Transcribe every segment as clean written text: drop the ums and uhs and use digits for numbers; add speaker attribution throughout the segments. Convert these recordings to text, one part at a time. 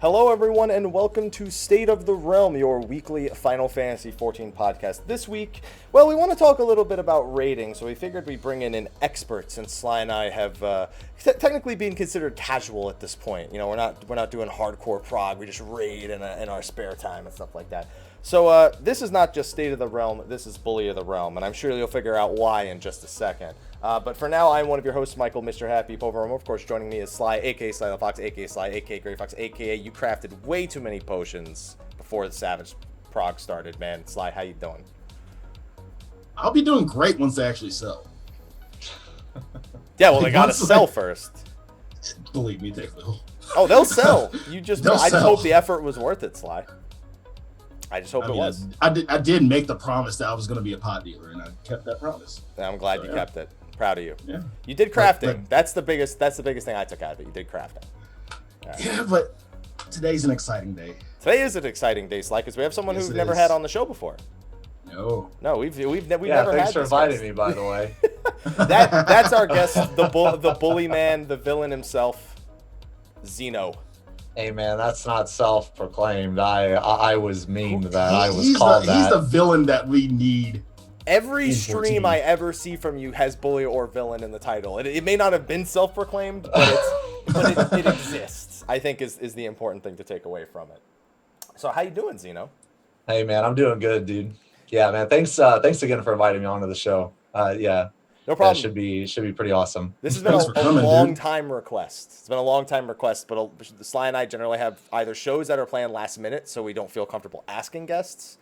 Speaker 1: Hello everyone and welcome to State of the Realm, your weekly Final Fantasy XIV podcast. This week, well, we want to talk a little bit about raiding, so we figured we'd bring in an expert since Sly and I have technically been considered casual at this point. You know, we're not doing hardcore prog, we just raid in our spare time and stuff like that. So this is not just State of the Realm, this is Bully of the Realm, and I'm sure you'll figure out why in just a second. But for now, I'm one of your hosts, Michael, Mr. Happy Povermo. Of course, joining me is Slyh, aka Slythefox, aka Slyh, aka Greyfox, aka you crafted way too many potions before the Savage Prog started, man. Slyh, how you doing?
Speaker 2: I'll be doing great once they actually sell.
Speaker 1: Yeah, well, they gotta sell first.
Speaker 2: Believe me, they will.
Speaker 1: Oh, they'll sell. I just hope the effort was worth it, Slyh. I just hope it was.
Speaker 2: I did make the promise that I was going to be a pot dealer, and I kept that promise.
Speaker 1: I'm glad you kept it. Proud of you.
Speaker 2: Yeah.
Speaker 1: You did crafting. That's the biggest thing I took out of it. You did crafting.
Speaker 2: Right. Yeah, but today's an exciting day.
Speaker 1: Today is an exciting day, Slyh, because we have someone who've never had on the show before.
Speaker 2: No,
Speaker 1: we've never
Speaker 3: had.
Speaker 1: Thanks
Speaker 3: for inviting me, by the way.
Speaker 1: That's our guest, the bully man, the villain himself, Xeno.
Speaker 3: Hey man, that's not self-proclaimed. I was memed that I was called that.
Speaker 2: He's the villain that we need.
Speaker 1: Every stream I ever see from you has bully or villain in the title. It may not have been self-proclaimed, but it exists. I think is the important thing to take away from it. So how you doing, Xeno?
Speaker 3: Hey man, I'm doing good, dude. Yeah, man. Thanks again for inviting me onto the show. Yeah.
Speaker 1: No problem.
Speaker 3: That should be pretty awesome.
Speaker 1: This has been a long time request. It's been a long time request, but Sly and I generally have either shows that are planned last minute, so we don't feel comfortable asking guests,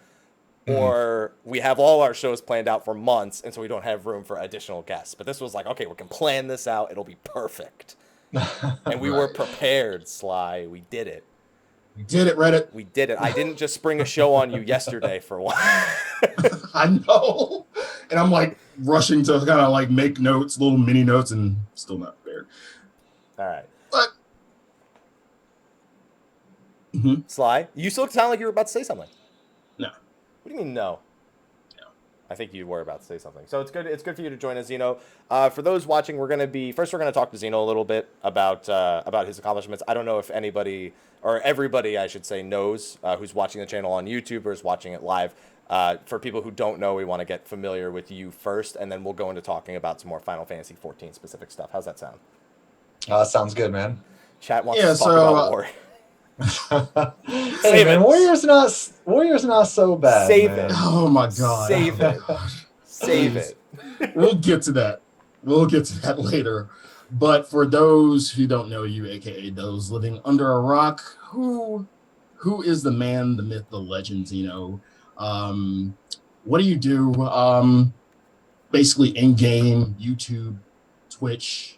Speaker 1: or we have all our shows planned out for months, and so we don't have room for additional guests. But this was like, okay, we can plan this out. It'll be perfect. And we were prepared, Sly. We did it.
Speaker 2: We did it, Reddit.
Speaker 1: We did it. I didn't just spring a show on you yesterday for one.
Speaker 2: I know. And I'm like rushing to kind of like make notes, little mini notes, and still not prepared.
Speaker 1: All right.
Speaker 2: But
Speaker 1: Sly, you still sound like you were about to say something.
Speaker 2: No.
Speaker 1: What do you mean no?
Speaker 2: No.
Speaker 1: I think you were about to say something. So it's good. It's good for you to join us, Xeno. For those watching, we're going to talk to Xeno a little bit about his accomplishments. I don't know if anybody or everybody, I should say, knows who's watching the channel on YouTube or is watching it live. For people who don't know, we want to get familiar with you first, and then we'll go into talking about some more Final Fantasy XIV specific stuff. How's that sound?
Speaker 3: Sounds good, man.
Speaker 1: Chat wants to talk about war.
Speaker 3: Hey man, Warrior's not so bad.
Speaker 1: Save
Speaker 3: man.
Speaker 1: it.
Speaker 2: Oh my god.
Speaker 1: Save it. Save it.
Speaker 2: We'll get to that. We'll get to that later. But for those who don't know you, aka those living under a rock, who is the man, the myth, the legend, Xeno? What do you do? Basically in-game, YouTube, Twitch.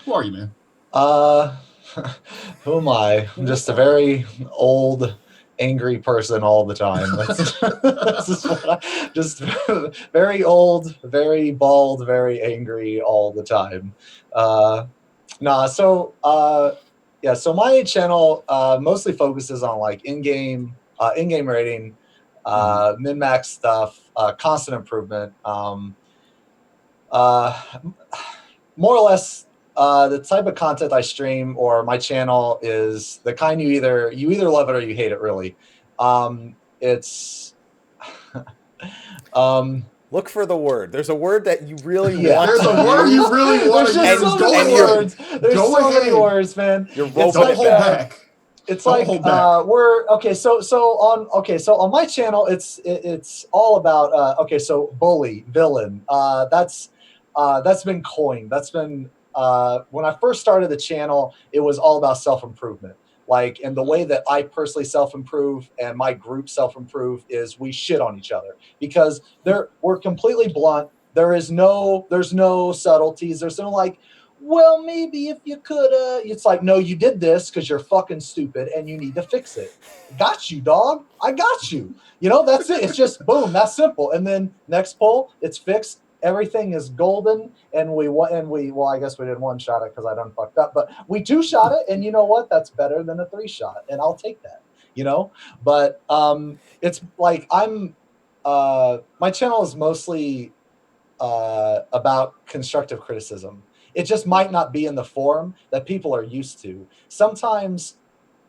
Speaker 2: Who are you, man?
Speaker 3: Who am I? I'm just a very old, angry person all the time. Just very old, very bald, very angry all the time. So my channel mostly focuses on like in-game rating, min-max stuff, constant improvement. More or less, the type of content I stream or my channel is the kind you either love it or you hate it. Really, it's
Speaker 1: Look for the word. There's a word that you really want.
Speaker 2: There's a word you really want.
Speaker 3: There's just so many words. There's so many words, man.
Speaker 1: You're
Speaker 2: don't hold back.
Speaker 3: It's like we're okay. So on my channel, it's all about so bully, villain. That's been coined. That's been when I first started the channel, it was all about self-improvement. Like, and the way that I personally self-improve and my group self-improve is we shit on each other because we're completely blunt. There's no subtleties. There's no like, well, maybe if you could, it's like, no, you did this because you're fucking stupid and you need to fix it. Got you, dog. I got you. You know, that's it. It's just boom, that's simple. And then next poll, it's fixed. Everything is golden, and well, I guess we didn't one shot it because I done fucked up, but we two shot it, and you know what? That's better than a 3-shot, and I'll take that, you know. But it's like my channel is mostly about constructive criticism. It just might not be in the form that people are used to. Sometimes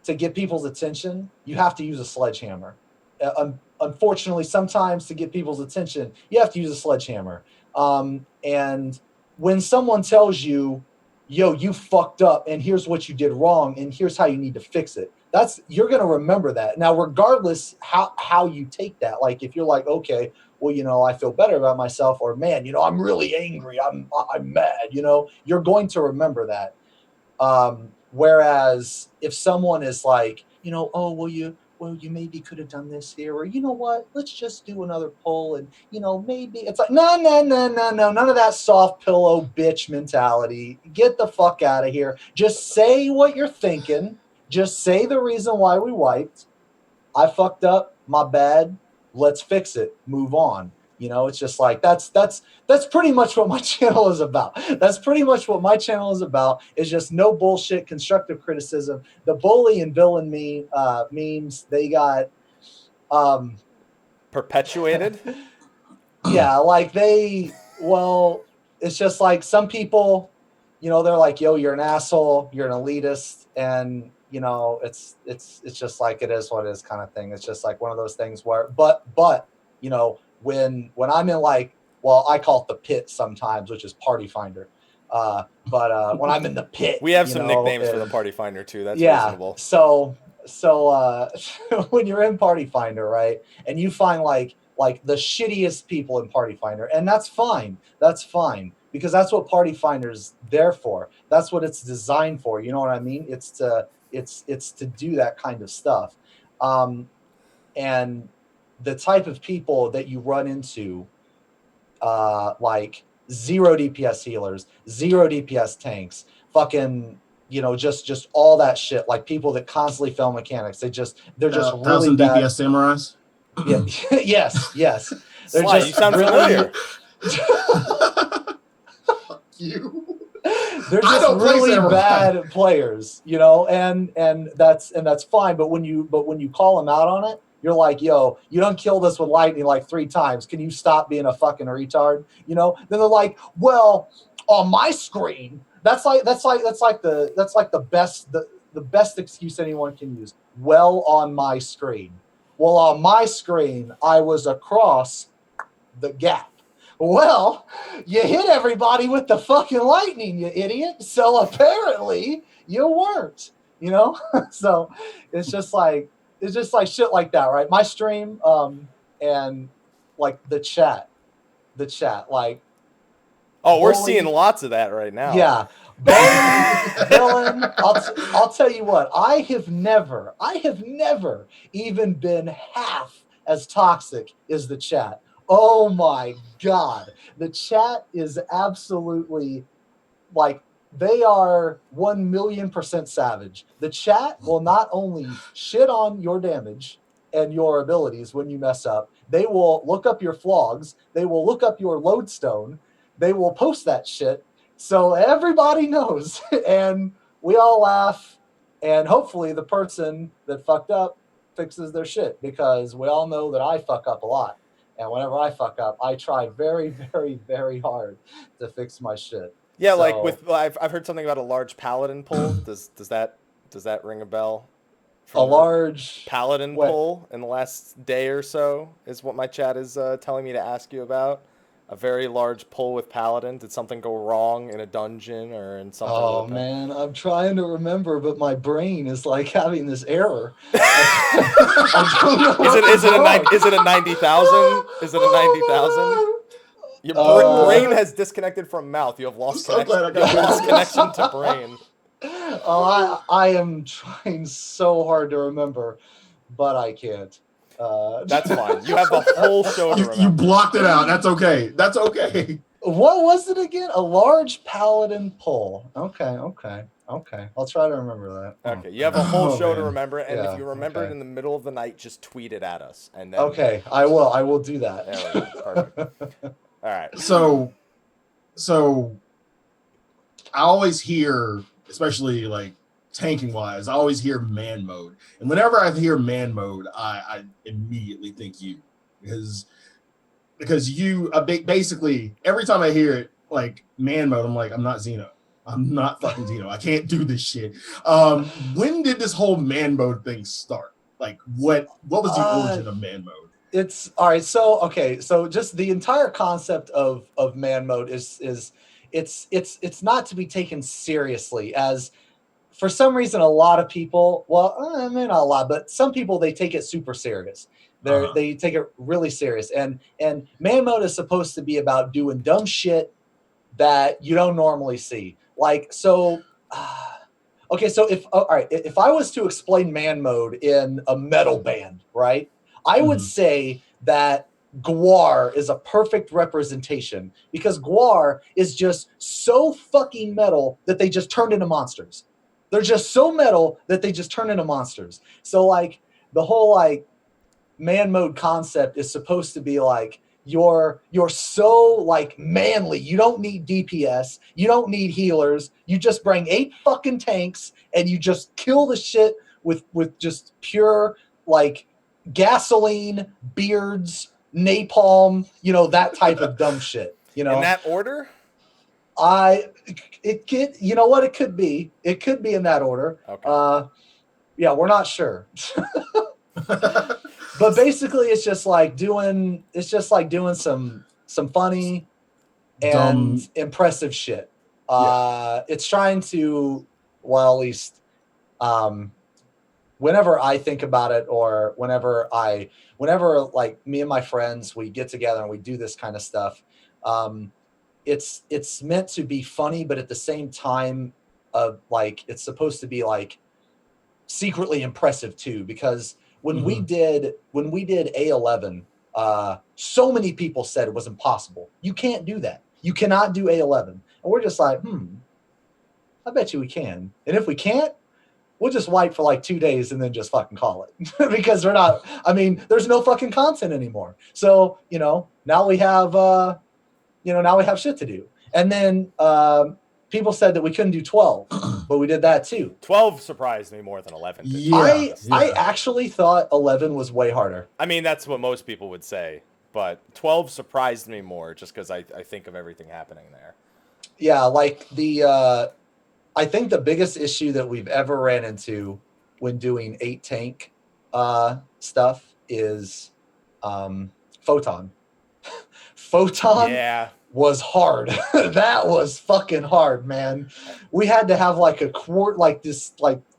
Speaker 3: to get people's attention, you have to use a sledgehammer. Unfortunately, sometimes to get people's attention, you have to use a sledgehammer. And when someone tells you, yo, you fucked up and here's what you did wrong and here's how you need to fix it, you're going to remember that. Now, regardless how you take that, like if you're like, okay, well, I feel better about myself, or man, I'm really angry, I'm mad, you're going to remember that. Whereas if someone is like, oh, well, you maybe could have done this here, or you know what, let's just do another poll, and maybe it's like, no, none of that soft pillow bitch mentality. Get the fuck out of here. Just say what you're thinking. Just say the reason why we wiped. I fucked up, my bad. Let's fix it. Move on. It's just like that's pretty much what my channel is about. That's pretty much what my channel is about. Is just no bullshit, constructive criticism. The bully and villain memes, they got
Speaker 1: perpetuated.
Speaker 3: Yeah, like it's just like some people, they're like, yo, you're an asshole, you're an elitist, and it's just like it is what it is kind of thing. It's just like one of those things where but when I'm in I call it the pit sometimes, which is Party Finder. But when I'm in the pit,
Speaker 1: we have some nicknames for the Party Finder too. That's reasonable.
Speaker 3: So when you're in Party Finder, right, and you find like the shittiest people in Party Finder, and that's fine. That's fine, because that's what Party Finder's there for. That's what it's designed for. You know what I mean? It's to do that kind of stuff. And the type of people that you run into, like 0 DPS healers, 0 DPS tanks, fucking, just all that shit. Like people that constantly fail mechanics. They're just really bad.
Speaker 2: DPS samurais.
Speaker 3: Yeah. yes. They're
Speaker 1: Sly, you sound familiar.
Speaker 2: Fuck you.
Speaker 3: They're just really bad players, and that's fine. But when you call them out on it, you're like, yo, you done killed us with lightning like 3 times. Can you stop being a fucking retard? Then they're like, well, on my screen, that's like the best excuse anyone can use. Well, on my screen. Well, on my screen, I was across the gap. Well, you hit everybody with the fucking lightning, you idiot. So apparently you weren't, So it's just like shit like that, right? My stream, and like the chat, like.
Speaker 1: Oh, we're seeing lots of that right now.
Speaker 3: Yeah. Villain, I'll tell you what, I have never even been half as toxic as the chat. Oh my God. The chat is absolutely like, they are 1,000,000% savage. The chat will not only shit on your damage and your abilities when you mess up, they will look up your flogs, they will look up your lodestone, they will post that shit. So everybody knows, and we all laugh, and hopefully the person that fucked up fixes their shit, because we all know that I fuck up a lot. And whenever I fuck up, I try very, very, very hard to fix my shit.
Speaker 1: Yeah, so, like I've heard something about a large paladin pull. Does that ring a bell?
Speaker 3: A large
Speaker 1: paladin pull in the last day or so is what my chat is telling me to ask you about. A very large pull with paladin. Did something go wrong in a dungeon or in something?
Speaker 3: Oh man, I'm trying to remember, but my brain is like having this error. I don't know
Speaker 1: is it a 90,000? Is it a 90,000? Your brain has disconnected from mouth. You have lost connection to brain.
Speaker 3: Oh, I am trying so hard to remember, but I can't.
Speaker 1: That's fine. You have the whole show to remember.
Speaker 2: You blocked it out. That's okay. That's okay.
Speaker 3: What was it again? A large paladin pull. Okay. I'll try to remember that.
Speaker 1: Okay, you have a whole show to remember, and if you remember it in the middle of the night, just tweet it at us. And then
Speaker 3: I will do that.
Speaker 1: There we go. Perfect. All right.
Speaker 2: So I always hear, especially like tanking wise, I always hear man mode, and whenever I hear man mode, I immediately think you, because you basically every time I hear it like man mode, I'm like, I'm not Xeno. I'm not fucking Xeno. I can't do this shit. When did this whole man mode thing start? Like, what was the origin of man mode?
Speaker 3: It's all right. So just the entire concept of man mode is it's not to be taken seriously, as for some reason a lot of people, well, I mean, not a lot, but some people, they take it super serious. They take it really serious, and man mode is supposed to be about doing dumb shit that you don't normally see. Like, so okay, so if I was to explain man mode in a metal band, right, I would say that Gwar is a perfect representation, because Gwar is just so fucking metal that they just turned into monsters. They're just so metal that they just turn into monsters. So like the whole like man mode concept is supposed to be like you're so like manly. You don't need DPS. You don't need healers. You just bring 8 fucking tanks and you just kill the shit with just pure like gasoline, beards, napalm, that type of dumb shit.
Speaker 1: In that order?
Speaker 3: It could be in that order.
Speaker 1: Okay.
Speaker 3: Yeah, we're not sure. But basically it's just like doing some funny and impressive shit. It's trying to, well, at least whenever I think about it, or whenever like me and my friends, we get together and we do this kind of stuff, it's meant to be funny, but at the same time, like it's supposed to be like secretly impressive too. Because when we did A11, so many people said it was impossible. You can't do that. You cannot do A11, and we're just like, I bet you we can. And if we can't, we'll just wipe for like 2 days and then just fucking call it. Because there's no fucking content anymore. So, now we have, now we have shit to do. And then people said that we couldn't do 12, but we did that too.
Speaker 1: 12 surprised me more than 11 did.
Speaker 3: Yeah. I actually thought 11 was way harder.
Speaker 1: I mean, that's what most people would say, but 12 surprised me more just because I think of everything happening there.
Speaker 3: Yeah, like I think the biggest issue that we've ever ran into when doing 8 tank stuff is Photon. Photon was hard. That was fucking hard, man. We had to have like this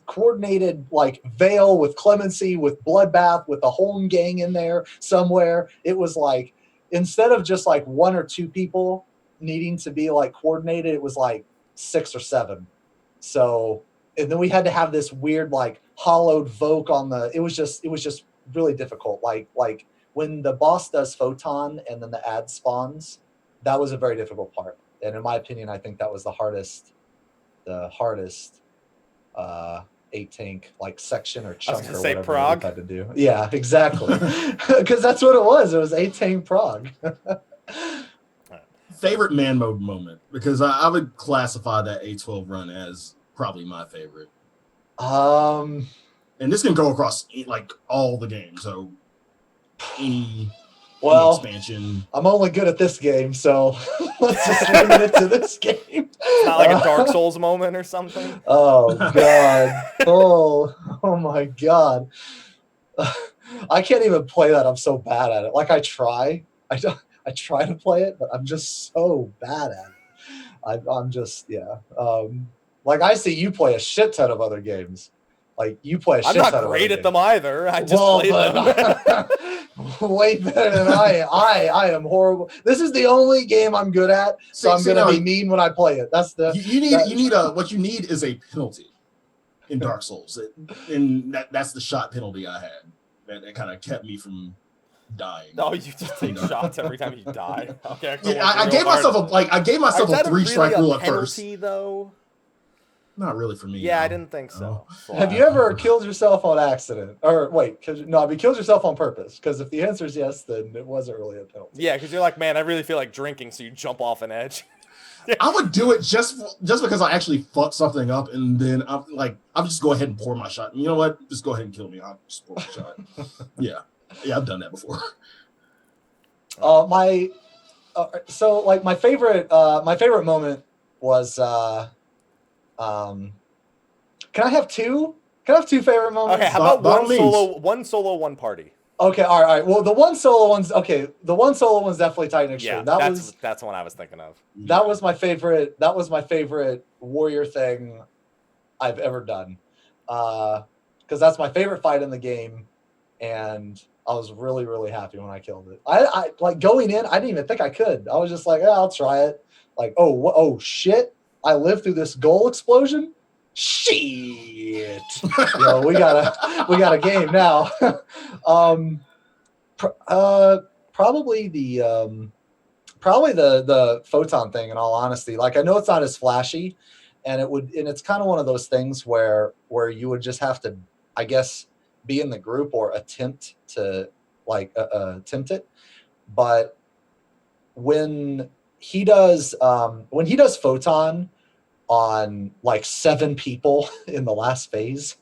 Speaker 3: coordinated like Veil with Clemency, with Bloodbath, with a home gang in there somewhere. It was like, instead of just like 1 or 2 people needing to be like coordinated, it was like 6 or 7. So, and then we had to have this weird like hollowed Voke on the, it was just really difficult. Like when the boss does Photon and then the ad spawns, that was a very difficult part. And in my opinion, I think that was the hardest 8 tank like section or chunk or whatever
Speaker 1: prog.
Speaker 3: we had to do. Yeah, exactly. Because that's what it was. It was 8 tank prog.
Speaker 2: Favorite man mode moment, because I would classify that A12 run as probably my favorite. And this can go across like all the games. So any expansion. I'm
Speaker 3: only good at this game, so let's just limit it to this game.
Speaker 1: It's not like a Dark Souls moment or something.
Speaker 3: Oh god. Oh my god. I can't even play that. I'm so bad at it. Like I try to play it, but I'm just so bad at it. I'm just like I see you play a shit ton of other games. Like you play a shit ton of other games.
Speaker 1: I'm not great at them either. I just play them.
Speaker 3: Way better than I am horrible. This is the only game I'm good at, so I'm gonna be mean when I play it. That's the
Speaker 2: what you need is a penalty in Dark Souls, and that's the shot penalty I had that kind of kept me from dying.
Speaker 1: No, you just take shots every time you die. Okay,
Speaker 2: I gave myself a 3-strike rule at first.
Speaker 1: Though?
Speaker 2: Not really for me.
Speaker 1: Yeah,
Speaker 2: no.
Speaker 1: I didn't think so.
Speaker 3: No. Have you ever killed yourself on accident? Or wait, have you killed yourself on purpose? Because if the answer is yes, then it wasn't really a penalty.
Speaker 1: Yeah, because you're like, man, I really feel like drinking, so you jump off an edge.
Speaker 2: I would do it just because I actually fucked something up, and then I would just go ahead and pour my shot. You know what? Just go ahead and kill me. I'll just pour my shot. Yeah, I've done that before.
Speaker 3: My favorite moment was Can I have two? Can I have two favorite moments?
Speaker 1: Okay, how about one solo, one party?
Speaker 3: Okay, all right. Well, the one solo one's definitely Titan Extreme.
Speaker 1: Yeah, that's the one I was thinking of.
Speaker 3: That was my favorite. That was my favorite warrior thing I've ever done, because that's my favorite fight in the game, and I was really, really happy when I killed it. I like going in. I didn't even think I could. I was just like, yeah, I'll try it. Like, oh shit! I lived through this goal explosion. Shit! Yo, we got a game now. Probably the photon thing. In all honesty, like I know it's not as flashy, and it's kind of one of those things where you would just have to, I guess, be in the group or attempt to attempt it. But when he does photon on like 7 people in the last phase,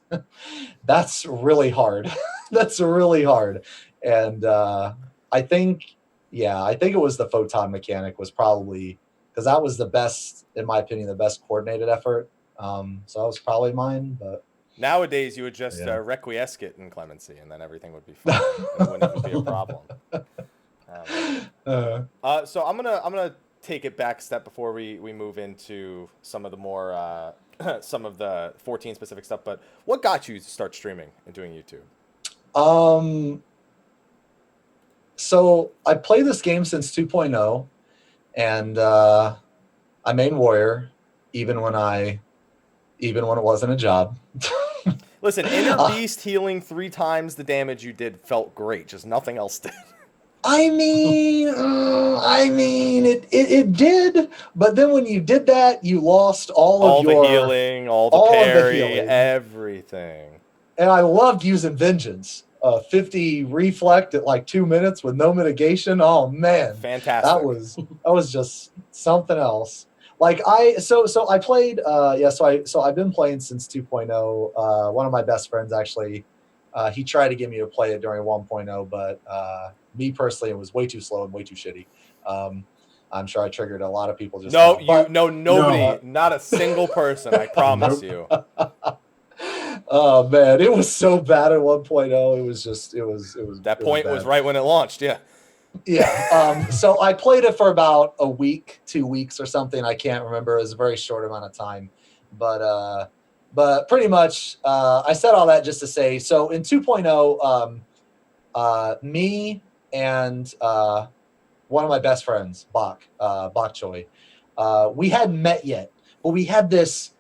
Speaker 3: that's really hard. That's really hard. And I think it was the photon mechanic was probably, because that was the best, in my opinion, the best coordinated effort. So that was probably mine. But
Speaker 1: nowadays you would just requiesce in clemency, and then everything would be fine. It wouldn't even be a problem. So I'm gonna take it back a step before we move into some of the more some of the 14 specific stuff. But what got you to start streaming and doing YouTube?
Speaker 3: So I played this game since 2.0, and I main warrior even when it wasn't a job.
Speaker 1: Listen, Inner Beast healing 3 times the damage you did felt great. Just nothing else did.
Speaker 3: I mean, it did, but then when you did that, you lost all
Speaker 1: the healing, all the parry, everything.
Speaker 3: And I loved using Vengeance. 50 reflect at like 2 minutes with no mitigation. Oh man,
Speaker 1: fantastic!
Speaker 3: That was just something else. Like I played. So I've been playing since 2.0. One of my best friends actually, he tried to get me to play it during 1.0, but me personally, it was way too slow and way too shitty. I'm sure I triggered a lot of people.
Speaker 1: Nobody, not a single person. I promise you.
Speaker 3: Oh man, it was so bad at 1.0. It was
Speaker 1: that point was right when it launched. Yeah.
Speaker 3: So I played it for about a week, 2 weeks or something. I can't remember. It was a very short amount of time, but pretty much, I said all that just to say, so in 2.0, me and one of my best friends, Bok Choi, we hadn't met yet, but we had this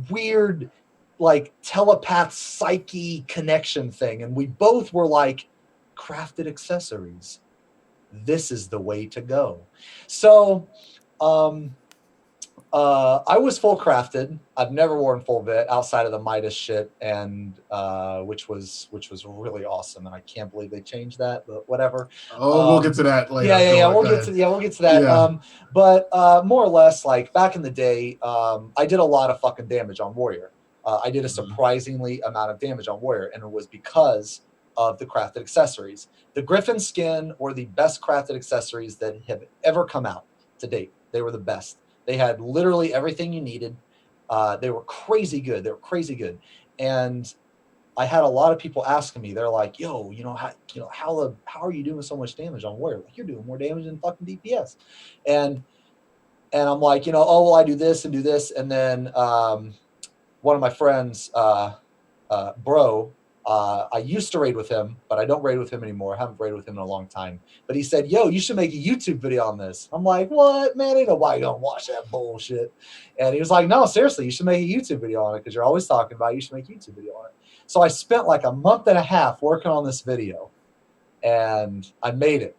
Speaker 3: weird, like, telepath psyche connection thing, and we both were like, crafted accessories, this is the way to go. So I was full crafted. I've never worn full vit outside of the Midas shit, and which was really awesome, and I can't believe they changed that, but whatever.
Speaker 2: We'll get to that later.
Speaker 3: We'll get to that. Yeah. But more or less, like back in the day, I did a lot of fucking damage on Warrior. I did a surprisingly amount of damage on Warrior, and it was because of the crafted accessories. The Griffin skin were the best crafted accessories that have ever come out to date. They were the best. They had literally everything you needed. They were crazy good. And I had a lot of people asking me, they're like, yo, how are you doing so much damage on Warrior? Like, you're doing more damage than fucking DPS. And I'm like, I do this and do this. And then one of my friends, Bro, I used to raid with him, but I don't raid with him anymore. I haven't raided with him in a long time. But he said, yo, you should make a YouTube video on this. I'm like, what? Man, ain't nobody gonna watch that bullshit. And he was like, no, seriously, you should make a YouTube video on it because you're always talking about it. You should make a YouTube video on it. So I spent like a month and a half working on this video, and I made it.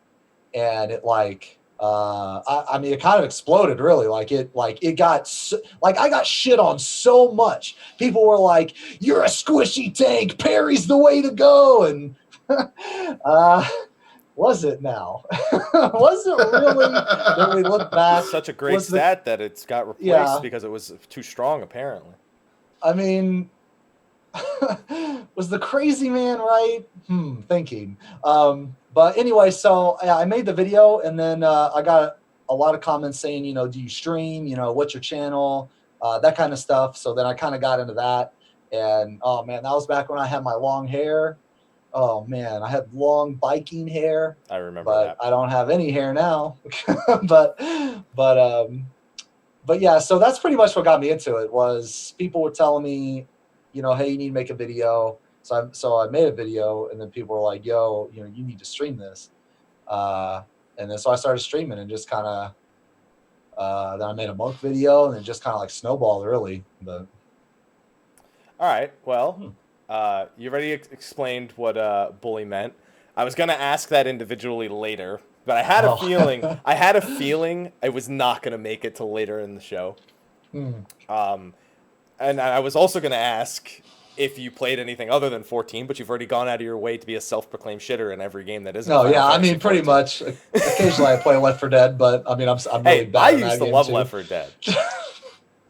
Speaker 3: And it like, I mean, it kind of exploded, really. I got shit on so much. People were like, "You're a squishy tank. Parry's the way to go." And was it now? Was it really? When we look back,
Speaker 1: such a great stat that it's got replaced because it was too strong, apparently.
Speaker 3: I mean, was the crazy man right? Thinking. But anyway, so I made the video, and then I got a lot of comments saying, do you stream? What's your channel? that kind of stuff. So then I kind of got into that. And, oh, man, that was back when I had my long hair. Oh, man, I had long biking hair.
Speaker 1: I remember
Speaker 3: that. I don't have any hair now. But yeah, so that's pretty much what got me into it was people were telling me, you know, hey, you need to make a video. So I made a video, and then people were like, yo, you know, you need to stream this. And then so I started streaming and just kind of, then I made a monk video, and it just kind of like snowballed really. But
Speaker 1: all right, well, you already explained what bully meant. I was gonna ask that individually later, but I had a feeling. I had a feeling I was not gonna make it till later in the show. And I was also gonna ask if you played anything other than 14, but you've already gone out of your way to be a self-proclaimed shitter in every game that isn't.
Speaker 3: No, yeah, I mean, pretty much. Occasionally I play Left 4 Dead, but I mean, I'm really bad.
Speaker 1: I used to love Left 4 Dead.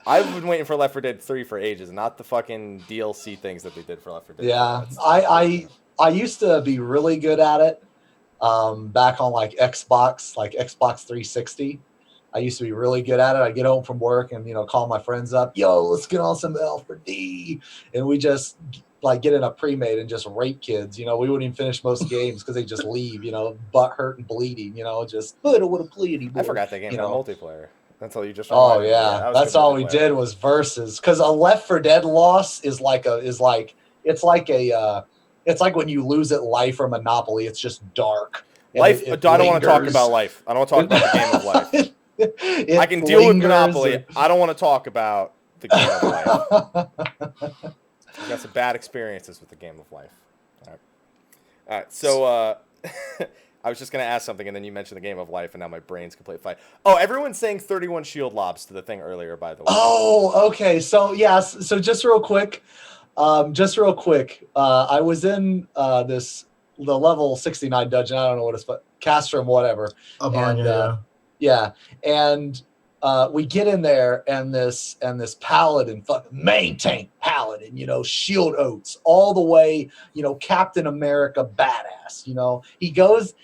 Speaker 1: I've been waiting for Left 4 Dead 3 for ages, not the fucking DLC things that they did for Left 4 Dead.
Speaker 3: Yeah, I used to be really good at it back on like Xbox 360. I used to be really good at it. I'd get home from work and, you know, call my friends up, yo, let's get on some L4D. And we just like get in a pre-made and just rape kids. You know, we wouldn't even finish most games because they just leave, you know, butt hurt and bleeding, you know, just, I don't want to play anymore.
Speaker 1: I forgot that game had multiplayer. Until you just
Speaker 3: oh yeah, that's all we did was versus. Because a Left 4 Dead loss is like it's like when you lose at Life or Monopoly. It's just dark.
Speaker 1: Life. I don't want to talk about Life. I don't want to talk about the game of Life. I can deal with Monopoly. I don't want to talk about the game of Life. I've got some bad experiences with the game of Life. All right. So I was just going to ask something, and then you mentioned the game of Life, and now my brain's completely fried. Oh, everyone's saying 31 shield lobs to the thing earlier, by the way.
Speaker 3: Oh, okay. So, yes. So just real quick. I was in the level 69 dungeon. I don't know what it's, but Castrum, whatever. Yeah. And we get in there, and this paladin, fucking main tank paladin, you know, shield oats all the way, you know, Captain America badass, you know. He goes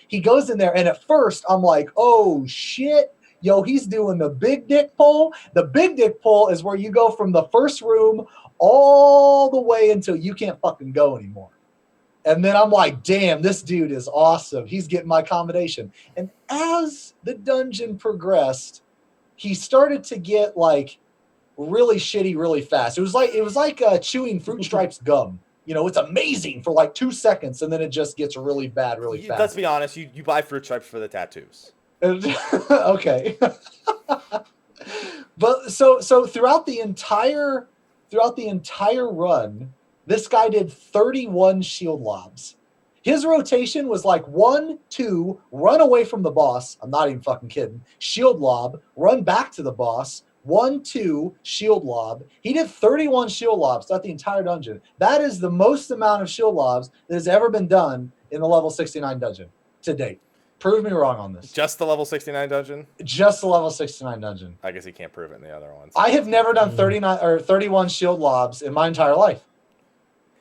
Speaker 3: in there, and at first I'm like, oh shit, yo, he's doing the big dick pull. The big dick pull is where you go from the first room all the way until you can't fucking go anymore. And then I'm like, damn, this dude is awesome. He's getting my accommodation. And as the dungeon progressed, he started to get like really shitty really fast. It was like chewing Fruit Stripes gum. You know, it's amazing for like 2 seconds, and then it just gets really bad really fast.
Speaker 1: Let's be honest, you buy Fruit Stripes for the tattoos.
Speaker 3: Okay. But so throughout the entire run, this guy did 31 shield lobs. His rotation was like 1, 2, run away from the boss. I'm not even fucking kidding. Shield lob, run back to the boss. 1, 2, shield lob. He did 31 shield lobs throughout the entire dungeon. That is the most amount of shield lobs that has ever been done in the level 69 dungeon to date. Prove me wrong on this.
Speaker 1: Just the level 69 dungeon?
Speaker 3: Just the level 69 dungeon.
Speaker 1: I guess he can't prove it in the other ones.
Speaker 3: I have never done 39 or 31 shield lobs in my entire life.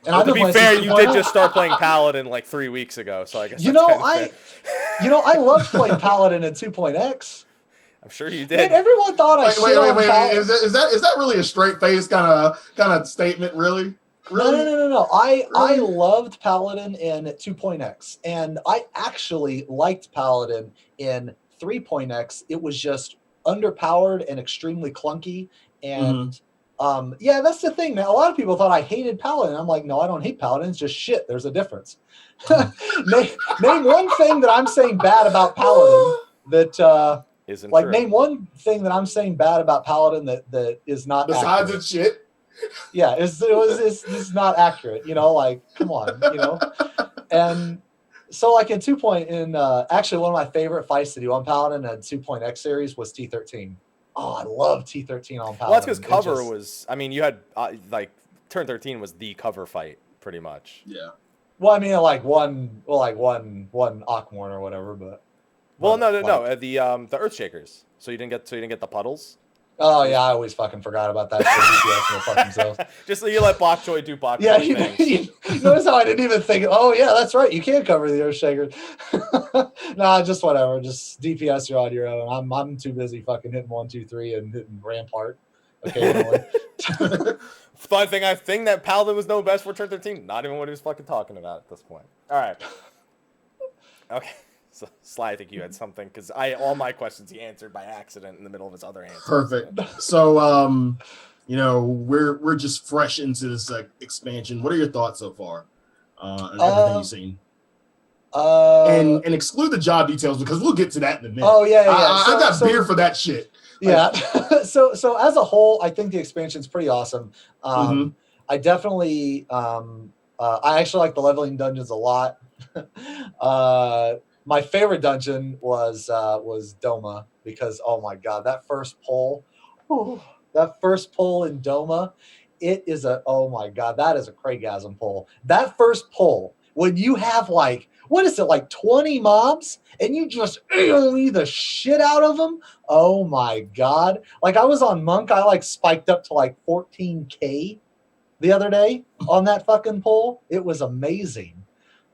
Speaker 1: And well, to be fair, you did just start playing Paladin like 3 weeks ago, so I guess
Speaker 3: I loved playing Paladin at 2.x.
Speaker 1: I'm sure you did.
Speaker 3: Man, everyone thought I shit on Paladin.
Speaker 2: Is that really a straight face kind of statement? Really?
Speaker 3: No. I loved Paladin in 2.x, and I actually liked Paladin in 3.x. It was just underpowered and extremely clunky, and yeah, that's the thing, man. A lot of people thought I hated Paladin. I'm like, no, I don't hate Paladin. It's just shit. There's a difference. Name one thing that I'm saying bad about Paladin that
Speaker 1: isn't
Speaker 3: like
Speaker 1: true.
Speaker 3: Name one thing that I'm saying bad about Paladin that is not
Speaker 2: besides
Speaker 3: accurate.
Speaker 2: It's shit.
Speaker 3: Yeah, it's not accurate. You know, like come on, you know. And so like in actually one of my favorite fights to do on Paladin and 2.x series was T13. Oh, I love T13 on Paladin.
Speaker 1: Well, that's because cover was. I mean, you had like turn 13 was the cover fight, pretty much.
Speaker 2: Yeah.
Speaker 3: Well, I mean, one Ockmorn or whatever, but.
Speaker 1: Well, no. The Earthshakers. So you didn't get the puddles.
Speaker 3: Oh yeah, I always fucking forgot about that.
Speaker 1: Just so you let Bok Choy do Bok Choy.
Speaker 3: Yeah, you notice how I didn't even think. Oh yeah, that's right. You can cover the Earthshakers. Nah, just whatever. Just DPS. You're on your own. I'm too busy fucking hitting 1, 2, 3 and hitting Rampart. occasionally.
Speaker 1: Fun thing that Paladin was known best for turn 13. Not even what he was fucking talking about at this point. All right. Okay. So Sly, I think you had something because all my questions he answered by accident in the middle of his other answers.
Speaker 2: Perfect. So we're just fresh into this expansion. What are your thoughts so far on everything you've seen? And exclude the job details because we'll get to that in a minute.
Speaker 3: Oh yeah.
Speaker 2: I got beer for that shit.
Speaker 3: Yeah. so as a whole, I think the expansion's pretty awesome. I definitely I actually like the leveling dungeons a lot. My favorite dungeon was Doma because oh my god, that first pull in Doma, it is oh my god, that is a Craigasm pull. That first pull when you have like 20 mobs and you just AoE the shit out of them. Oh my god. Like I was on Monk, I like spiked up to like 14k the other day on that fucking pull. It was amazing.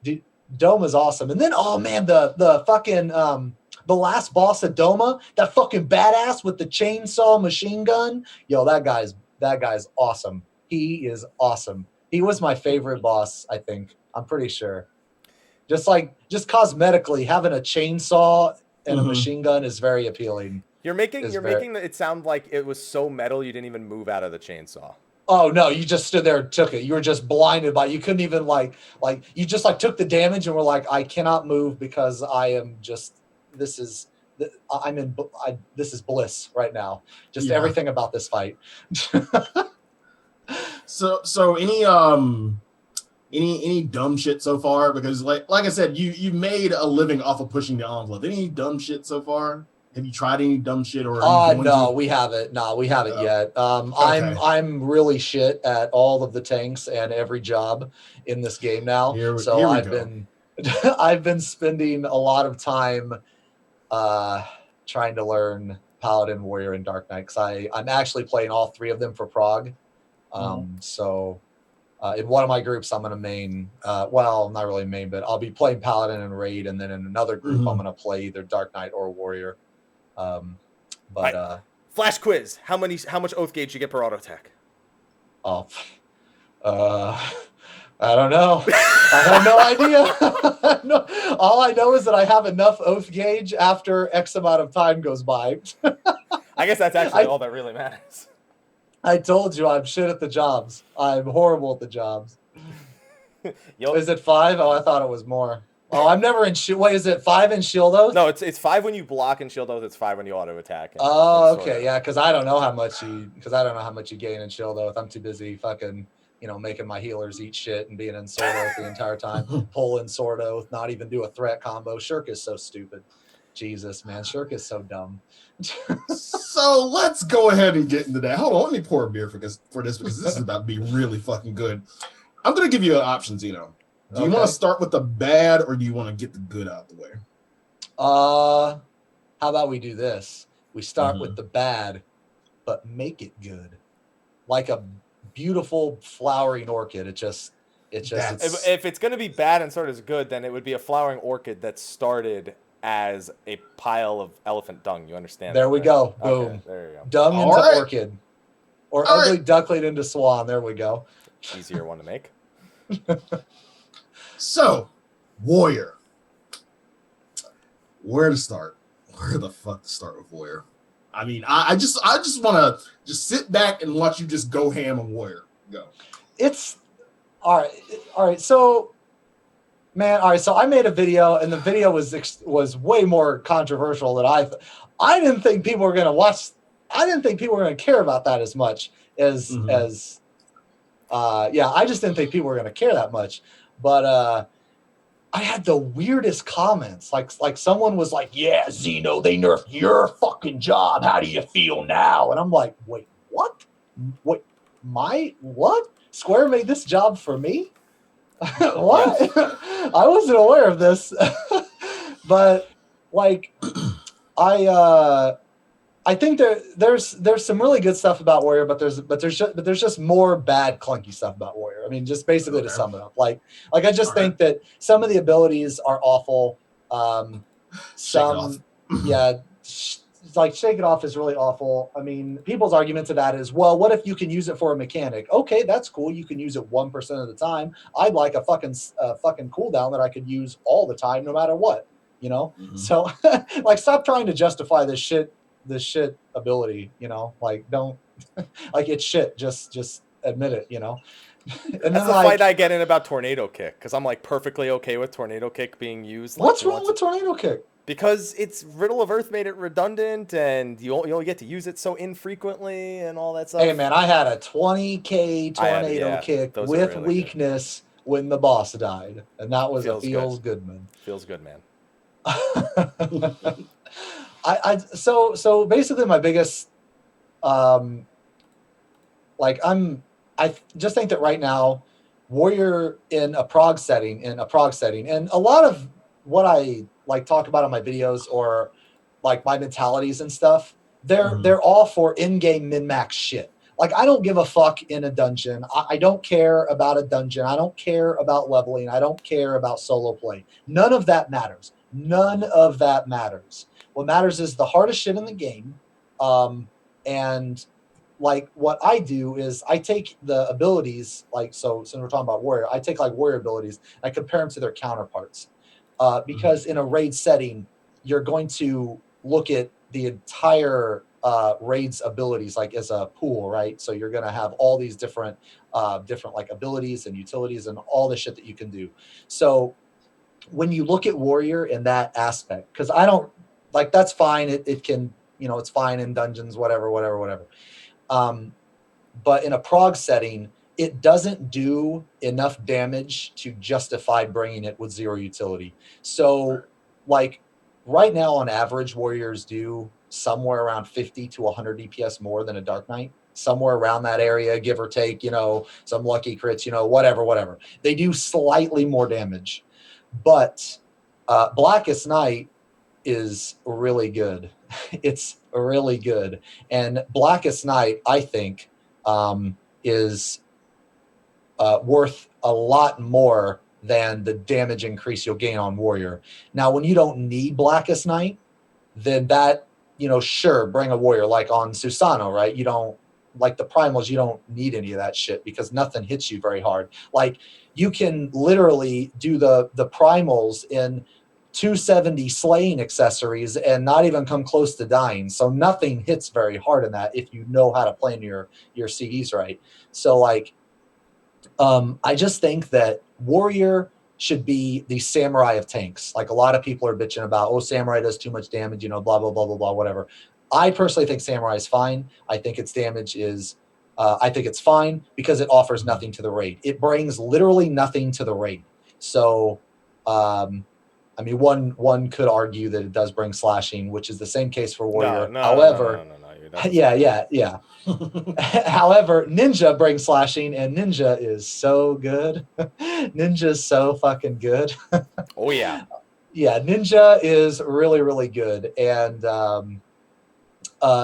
Speaker 3: Dude, Doma's awesome. And then oh man, the fucking the last boss of Doma, that fucking badass with the chainsaw machine gun. Yo, that guy's awesome. He is awesome. He was my favorite boss, I think. I'm pretty sure. Just cosmetically, having a chainsaw and a machine gun is very appealing.
Speaker 1: You're making it sound like it was so metal you didn't even move out of the chainsaw.
Speaker 3: Oh no, you just stood there and took it. You were just blinded by it. You couldn't even you just took the damage and were like, I cannot move because I am just this is bliss right now. Just everything about this fight.
Speaker 2: So any dumb shit so far? Because like I said, you made a living off of pushing the envelope. Any dumb shit so far? Have you tried any dumb shit or?
Speaker 3: No, we haven't. No, we haven't yet. Okay. I'm really shit at all of the tanks and every job in this game now. I've been spending a lot of time trying to learn Paladin, Warrior, and Dark Knight because I'm actually playing all three of them for Prague. So in one of my groups, I'm going to main, well, not really main, but I'll be playing Paladin and Raid, and then in another group, I'm going to play either Dark Knight or Warrior.
Speaker 1: Flash quiz: How much oath gauge you get per auto attack?
Speaker 3: I don't know. I have no idea. No, all I know is that I have enough oath gauge after X amount of time goes by.
Speaker 1: I guess that's actually all that really matters.
Speaker 3: I told you I'm shit at the jobs. I'm horrible at the jobs. Is it 5? Oh, I thought it was more. Oh, I'm never in shield. Wait, is it 5 in shield oath?
Speaker 1: No, it's 5 when you block in shield oath. It's 5 when you auto attack.
Speaker 3: Okay, yeah, because I don't know how much you gain in shield oath. I'm too busy fucking making my healers eat shit and being in sword oath the entire time. Pull in sword oath, not even do a threat combo. Shirk is so stupid. Jesus, man, Shirk is so dumb.
Speaker 2: So let's go ahead and get into that. Hold on, let me pour a beer for this because this is about to be really fucking good. I'm gonna give you an option, Xeno. Do you want to start with the bad or do you want to get the good out of the way?
Speaker 3: How about we do this? We start with the bad, but make it good, like a beautiful flowering orchid. If
Speaker 1: it's gonna be bad and start as good, then it would be a flowering orchid that started as a pile of elephant dung. You understand?
Speaker 3: There we go. Boom.
Speaker 1: Okay, there you go.
Speaker 3: Dung into orchid, or ugly duckling into swan. There we go.
Speaker 1: Easier one to make.
Speaker 2: So, Warrior. Where to start? Where the fuck to start with Warrior? I mean, I just want to just sit back and watch you just go ham on Warrior. Go.
Speaker 3: It's all right. So, man, all right. So I made a video, and the video was way more controversial than I didn't think people were going to watch. I didn't think people were going to care about that as much as I just didn't think people were going to care that much. But I had the weirdest comments. Like someone was like, "Yeah, Xeno, they nerfed your fucking job. How do you feel now?" And I'm like, "Wait, what? What? What? Square made this job for me? What? I wasn't aware of this." But like, I think there's some really good stuff about Warrior, but there's just more bad clunky stuff about Warrior. I mean, just basically to sum it up, like I just think that some of the abilities are awful. Some like Shake It Off is really awful. I mean, people's argument to that is, well, what if you can use it for a mechanic? Okay, that's cool. You can use it 1% of the time. I'd like a fucking cooldown that I could use all the time, no matter what. You know, so like, stop trying to justify this shit ability. You know, like, don't like, it's shit. Just admit it. You know.
Speaker 1: And that's the fight I get in about Tornado Kick, because I'm like perfectly okay with Tornado Kick being used.
Speaker 3: What's wrong with Tornado Kick?
Speaker 1: Because it's Riddle of Earth made it redundant, and you only get to use it so infrequently and all that stuff.
Speaker 3: Hey man, I had a 20k Tornado Kick with really weakness when the boss died, and that was feels good, man.
Speaker 1: Feels good, man.
Speaker 3: So basically my biggest I just think that right now, Warrior in a prog setting, and a lot of what I like talk about on my videos, or like my mentalities and stuff, they're all for in-game min-max shit. Like, I don't give a fuck in a dungeon. I don't care about a dungeon. I don't care about leveling. I don't care about solo play. None of that matters. None of that matters. What matters is the hardest shit in the game. And like, what I do is I take the abilities, like, so since we're talking about Warrior, I take like Warrior abilities, and I compare them to their counterparts. Because in a raid setting, you're going to look at the entire raid's abilities like as a pool, right? So you're going to have all these different like abilities and utilities and all the shit that you can do. So when you look at Warrior in that aspect, because I don't like, that's fine. It can, you know, it's fine in dungeons, whatever. But in a prog setting, it doesn't do enough damage to justify bringing it with 0 utility. So, like, right now on average, Warriors do somewhere around 50 to 100 DPS more than a Dark Knight. Somewhere around that area, give or take, you know, some lucky crits, you know, whatever. They do slightly more damage. But Blackest Night is really good. It's really good. And Blackest Night, I think, is worth a lot more than the damage increase you'll gain on Warrior. Now, when you don't need Blackest Night, then that, you know, sure, bring a Warrior, like on Susano, right? You don't, like the primals, you don't need any of that shit because nothing hits you very hard. Like, you can literally do the primals in 270 slaying accessories and not even come close to dying. So nothing hits very hard in that if you know how to play in your CDs right. So, like, I just think that Warrior should be the Samurai of tanks. Like, a lot of people are bitching about, oh, Samurai does too much damage, you know, blah, blah, blah, blah, blah, whatever. I personally think Samurai is fine. I think its damage is, I think it's fine because it offers nothing to the raid. It brings literally nothing to the raid. So, I mean, one could argue that it does bring slashing, which is the same case for Warrior. However, yeah. However, Ninja brings slashing, and Ninja is so good. Ninja's so fucking good.
Speaker 1: Oh yeah.
Speaker 3: Yeah, Ninja is really, really good. And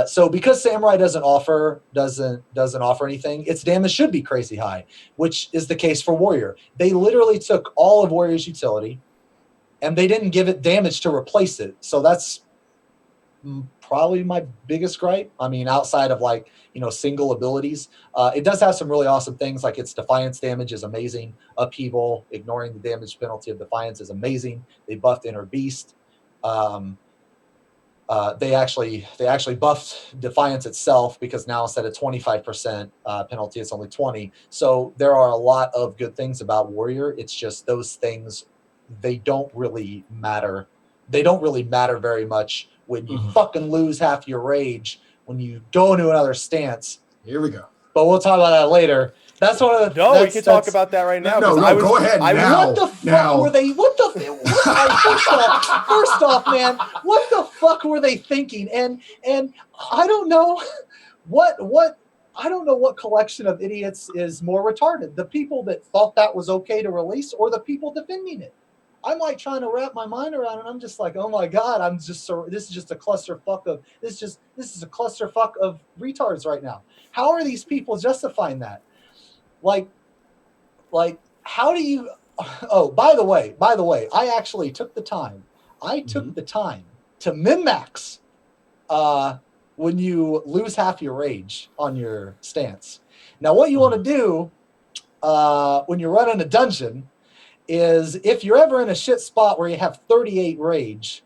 Speaker 3: so because Samurai doesn't offer anything, its damage should be crazy high, which is the case for Warrior. They literally took all of Warrior's utility and they didn't give it damage to replace it. So that's probably my biggest gripe. I mean, outside of, like, you know, single abilities, it does have some really awesome things. Like, its Defiance damage is amazing. Upheaval, ignoring the damage penalty of Defiance, is amazing. They buffed Inner Beast. They actually buffed Defiance itself, because now instead of 25% penalty, it's only 20. So there are a lot of good things about Warrior. It's just those things, they don't really matter. They don't really matter very much when you fucking lose half your rage when you go into another stance.
Speaker 2: Here we go.
Speaker 3: But we'll talk about that later. That's one of the.
Speaker 1: No, we can talk about that right now.
Speaker 2: No, go ahead.
Speaker 3: What the fuck were they? First off, man, what the fuck were they thinking? And I don't know what I don't know what collection of idiots is more retarded. The people that thought that was okay to release, or the people defending it. I'm like trying to wrap my mind around it. I'm just like, oh my God, this is just a clusterfuck of this is a clusterfuck of retards right now. How are these people justifying that? Like, how do you? Oh, by the way, I actually took the time. I took the time to min-max when you lose half your rage on your stance. Now, what you want to do when you're running a dungeon is if you're ever in a shit spot where you have 38 rage,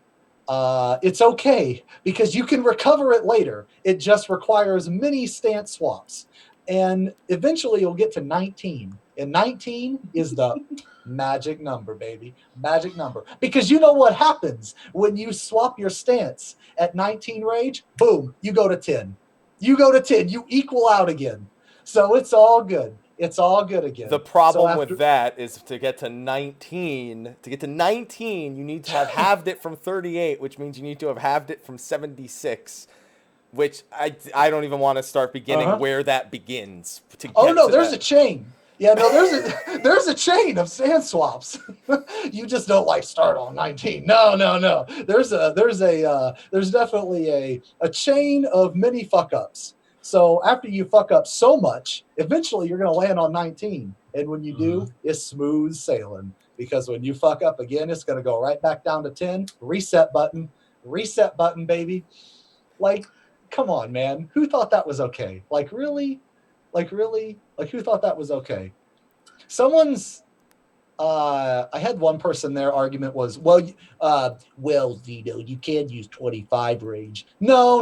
Speaker 3: it's okay because you can recover it later. It just requires many stance swaps. And eventually you'll get to 19. And 19 is the magic number, baby. Magic number. Because you know what happens when you swap your stance at 19 rage? Boom, you go to 10. You go to 10. You equal out again. So it's all good. It's all good again.
Speaker 1: The problem with that is to get to 19. To get to 19, you need to have halved it from 38, which means you need to have halved it from 76, which I don't even want to start beginning where that begins.
Speaker 3: There's a chain. Yeah, no, there's a chain of stand swaps. You just don't like start on 19. No. There's definitely a chain of many fuck ups. So after you fuck up so much, eventually you're going to land on 19. And when you do, it's smooth sailing. Because when you fuck up again, it's going to go right back down to 10. Reset button, baby. Like, come on, man. Who thought that was okay? Like, really? Like, who thought that was okay? I had one person, their argument was, Zeno, you can't use 25 rage. No.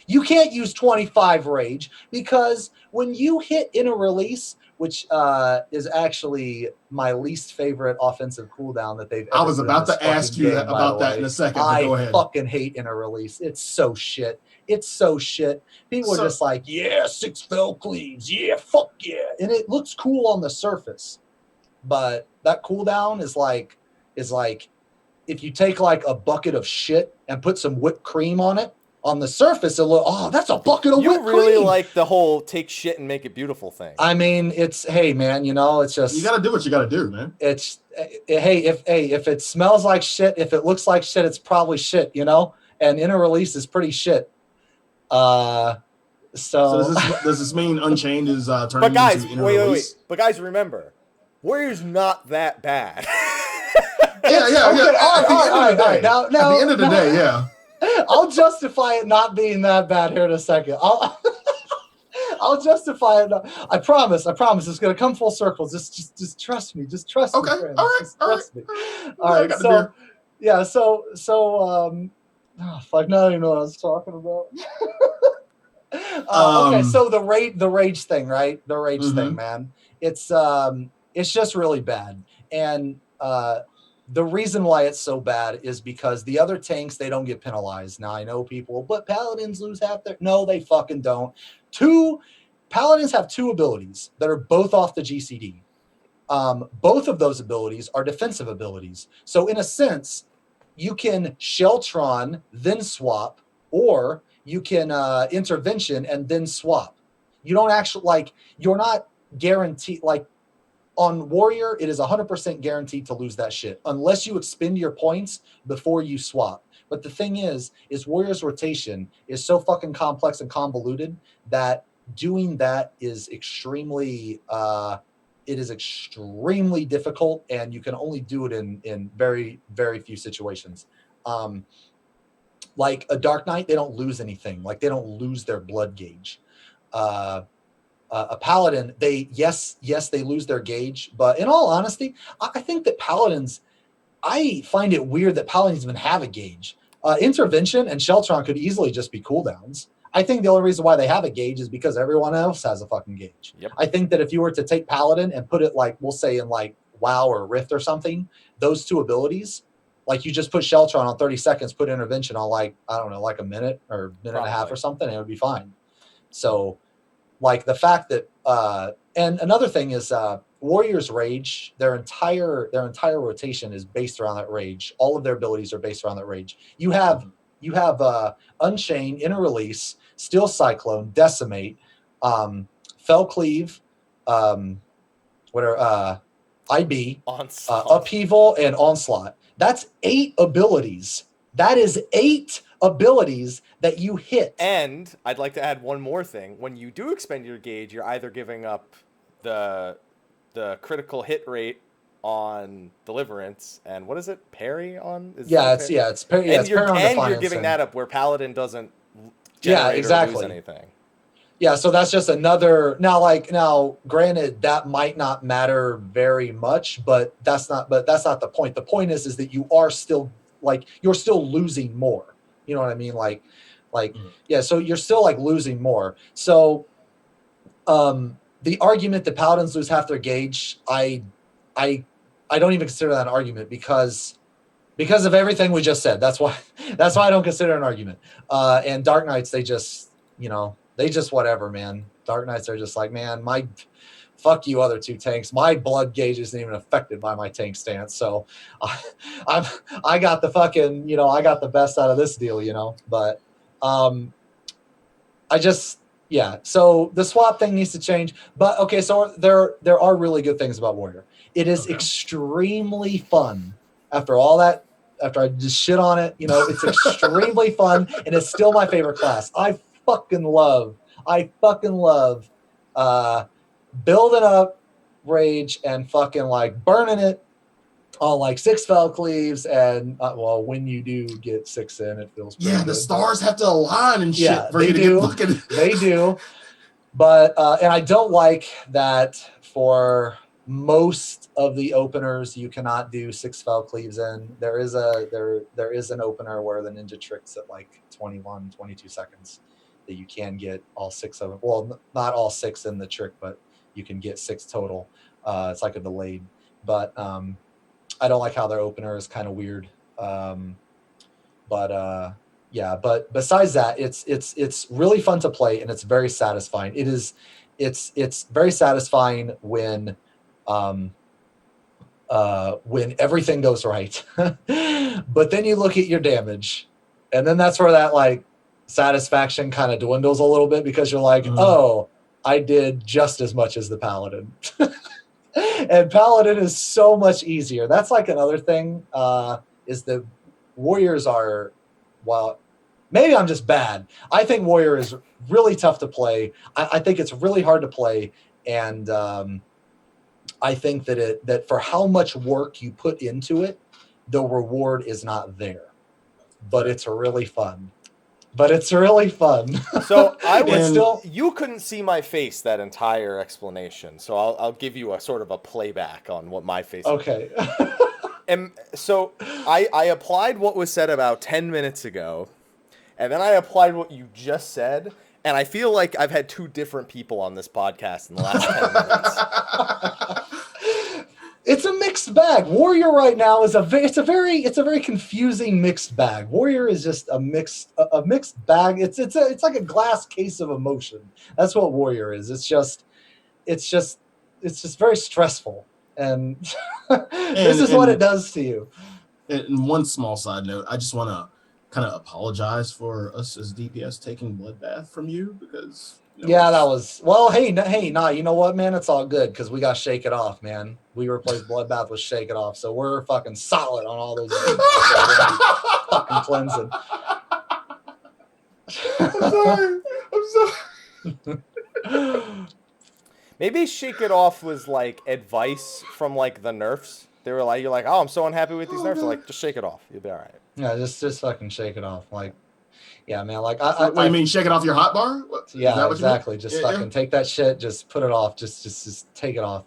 Speaker 3: You can't use 25 rage because when you hit in a release, which is actually my least favorite offensive cooldown that they've ever
Speaker 2: I was about to ask you about that in a second, but go ahead.
Speaker 3: I fucking hate in a release. It's so shit. People are just like, yeah, 6 fell cleaves. Yeah, fuck yeah. And it looks cool on the surface. But that cooldown is like if you take like a bucket of shit and put some whipped cream on it, on the surface it'll look, that's a bucket of whipped cream.
Speaker 1: You really like the whole take shit and make it beautiful thing.
Speaker 3: I mean, hey man, it's just,
Speaker 2: you gotta do what you gotta do, man.
Speaker 3: It's if it smells like shit, if it looks like shit, it's probably shit, and inner release is pretty shit. So
Speaker 2: does this mean Unchained is turning into inner release?
Speaker 1: But guys, remember, Warrior's not that bad.
Speaker 2: Yeah.
Speaker 3: Okay, all right. Now,
Speaker 2: at the end of the day, yeah.
Speaker 3: I'll justify it not being that bad here in a second. I'll justify it. I promise. It's going to come full circle. Just trust me. Just trust me.
Speaker 2: Okay.
Speaker 3: Friends.
Speaker 2: All right.
Speaker 3: Just trust me. All right. So, yeah. So, fuck. Now I don't even know what I was talking about. Okay. So the rage thing, right? The rage thing, man. It's just really bad. And the reason why it's so bad is because the other tanks, they don't get penalized. Now, I know people, but paladins lose half their... No, they fucking don't. Paladins have 2 abilities that are both off the GCD. Both of those abilities are defensive abilities. So in a sense, you can Sheltron, then swap, or you can intervention and then swap. You don't actually, you're not guaranteed, on Warrior, it is 100% guaranteed to lose that shit unless you expend your points before you swap. But the thing is Warrior's rotation is so fucking complex and convoluted that doing that is extremely difficult, and you can only do it in very, very few situations. Like a Dark Knight, they don't lose anything. Like, they don't lose their blood gauge. A Paladin, they lose their gauge, but in all honesty, I think that Paladins, I find it weird that Paladins even have a gauge. Intervention and Sheltron could easily just be cooldowns. I think the only reason why they have a gauge is because everyone else has a fucking gauge.
Speaker 1: Yep.
Speaker 3: I think that if you were to take Paladin and put it we'll say in WoW or Rift or something, those 2 abilities, you just put Sheltron on 30 seconds, put intervention on a minute or minute and a half or something, and it would be fine. So the fact that and another thing is Warrior's rage, their entire rotation is based around that rage. All of their abilities are based around that rage. You have Unchain, Inner Release, Steel Cyclone, Decimate, Fell Cleave, IB, Upheaval, and Onslaught. That's 8 abilities. That is 8 abilities that you hit.
Speaker 1: And I'd like to add one more thing. When you do expend your gauge, you're either giving up the critical hit rate on Deliverance, and what is it? Parry on?
Speaker 3: It's parry. Yeah, it's parry on Defiance.
Speaker 1: And you're giving that up where Paladin doesn't generate or lose anything.
Speaker 3: Yeah, so that's just another. Now, granted, that might not matter very much, but that's not the point. The point is that you are still you're still losing more. You know what I mean? Yeah. So you're still losing more. So, the argument that Paladins lose half their gauge, I don't even consider that an argument because of everything we just said. That's why I don't consider it an argument. And Dark Knights, they just whatever, man. Dark Knights are just man, fuck you other two tanks. My blood gauge isn't even affected by my tank stance. So I got the fucking, I got the best out of this deal, but so the swap thing needs to change. But okay, so there are really good things about Warrior. It is extremely fun after I just shit on it, it's extremely fun, and it's still my favorite class. I fucking love building up rage and fucking burning it on 6 Fel Cleaves, and when you do get 6 in, it feels pretty good.
Speaker 2: The stars have to align and shit for you to get fucking.
Speaker 3: They do, but and I don't like that for most of the openers you cannot do 6 Fel Cleaves in. There is an opener where the ninja tricks at 21, 22 seconds that you can get all 6 of them. Well, not all 6 in the trick, but you can get 6 total. It's a delayed, but I don't like how their opener is kind of weird. But besides that, it's really fun to play, and it's very satisfying. It's very satisfying when everything goes right. But then you look at your damage, and then that's where that satisfaction kind of dwindles a little bit, because you're oh, I did just as much as the Paladin. And Paladin is so much easier. That's another thing, is the Warriors are, maybe I'm just bad. I think Warrior is really tough to play. I think it's really hard to play, and I think that for how much work you put into it, the reward is not there. But it's really fun.
Speaker 1: So you couldn't see my face that entire explanation. So I'll give you a sort of a playback on what my face.
Speaker 3: Okay.
Speaker 1: And so I applied what was said about 10 minutes ago, and then I applied what you just said, and I feel like I've had 2 different people on this podcast in the last 10 minutes.
Speaker 3: It's a mixed bag. Warrior right now is a very confusing mixed bag. Warrior is just a mixed bag. It's like a glass case of emotion. That's what Warrior is. It's just very stressful, and this is what it does to you.
Speaker 2: And one small side note, I just want to kind of apologize for us as DPS taking Bloodbath from you, because
Speaker 3: that was you know what, man, it's all good, because we got Shake It Off, man. We replaced Bloodbath with Shake It Off, so we're fucking solid on all those fucking cleansing.
Speaker 2: I'm sorry.
Speaker 1: Maybe Shake It Off was advice from the nerfs. They were you're oh, I'm so unhappy with these nerfs. They're just shake it off. You'll be all right.
Speaker 3: Yeah, just fucking shake it off. Yeah, man.
Speaker 2: What do you mean, shake it off your hotbar?
Speaker 3: Yeah, exactly. Just fucking take that shit. Just put it off. Just take it off.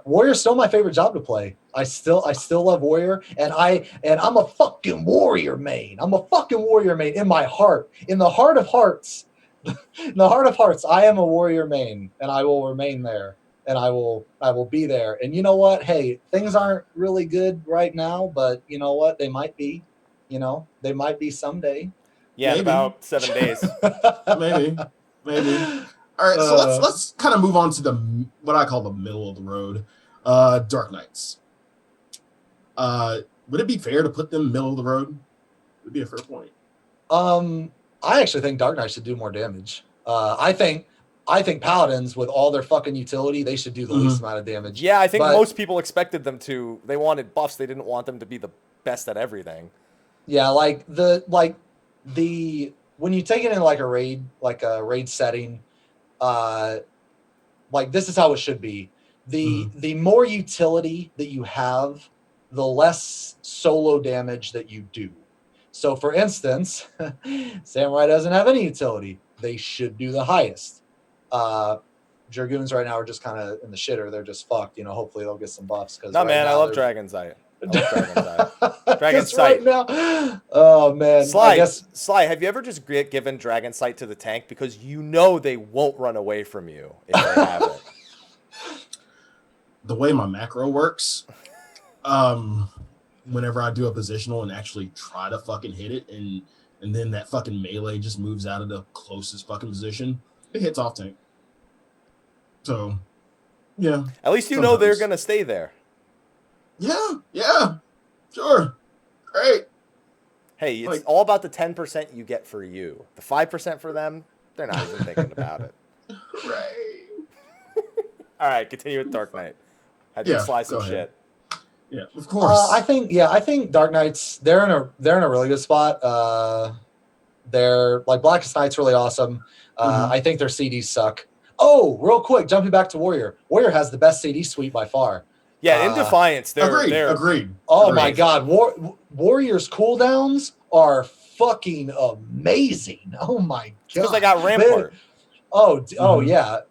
Speaker 3: Warrior's still my favorite job to play. I still love Warrior, and I'm a fucking Warrior main. I'm a fucking Warrior main in my heart. In the heart of hearts, I am a Warrior main, and I will remain there, and I will be there. And you know what? Hey, things aren't really good right now, but you know what? They might be. They might be someday.
Speaker 1: Yeah, in about 7 days.
Speaker 2: Maybe. All right, so let's kind of move on to what I call the middle of the road, Dark Knights. Would it be fair to put them middle of the road? Would be a fair point.
Speaker 3: I actually think Dark Knights should do more damage. I think Paladins, with all their fucking utility, they should do the least amount of damage.
Speaker 1: Yeah, I think most people expected them to. They wanted buffs. They didn't want them to be the best at everything.
Speaker 3: Yeah, when you take it in a raid setting, this is how it should be. the more utility that you have, the less solo damage that you do. So, for instance, Samurai doesn't have any utility. They should do the highest. Dragoons right now are just kind of in the shitter. They're just fucked. Hopefully they'll get some buffs.
Speaker 1: No, man, I love Dragon's Eye. Dragon Sight.
Speaker 3: Right now. Oh, man.
Speaker 1: Slyh, have you ever just given Dragon Sight to the tank? Because they won't run away from you if they have it.
Speaker 2: The way my macro works, whenever I do a positional and actually try to fucking hit it, and then that fucking melee just moves out of the closest fucking position, it hits off tank. So, yeah.
Speaker 1: At least you know they're going to stay there.
Speaker 2: Yeah, sure. Great.
Speaker 1: Hey, it's all about the 10% you get for you. The 5% for them, they're not even thinking about it.
Speaker 2: Right.
Speaker 1: All right, continue with Dark Knight. I did slice some shit.
Speaker 2: Yeah, of course.
Speaker 3: I think Dark Knights, they're in a really good spot. They're like Blackest Knight's really awesome. I think their CDs suck. Oh, real quick, jumping back to Warrior. Warrior has the best CD suite by far.
Speaker 1: Yeah, in Defiance, they're
Speaker 2: agreed.
Speaker 3: Oh my God, Warrior's cooldowns are fucking amazing. Oh my God,
Speaker 1: because they got Rampart.
Speaker 3: Yeah.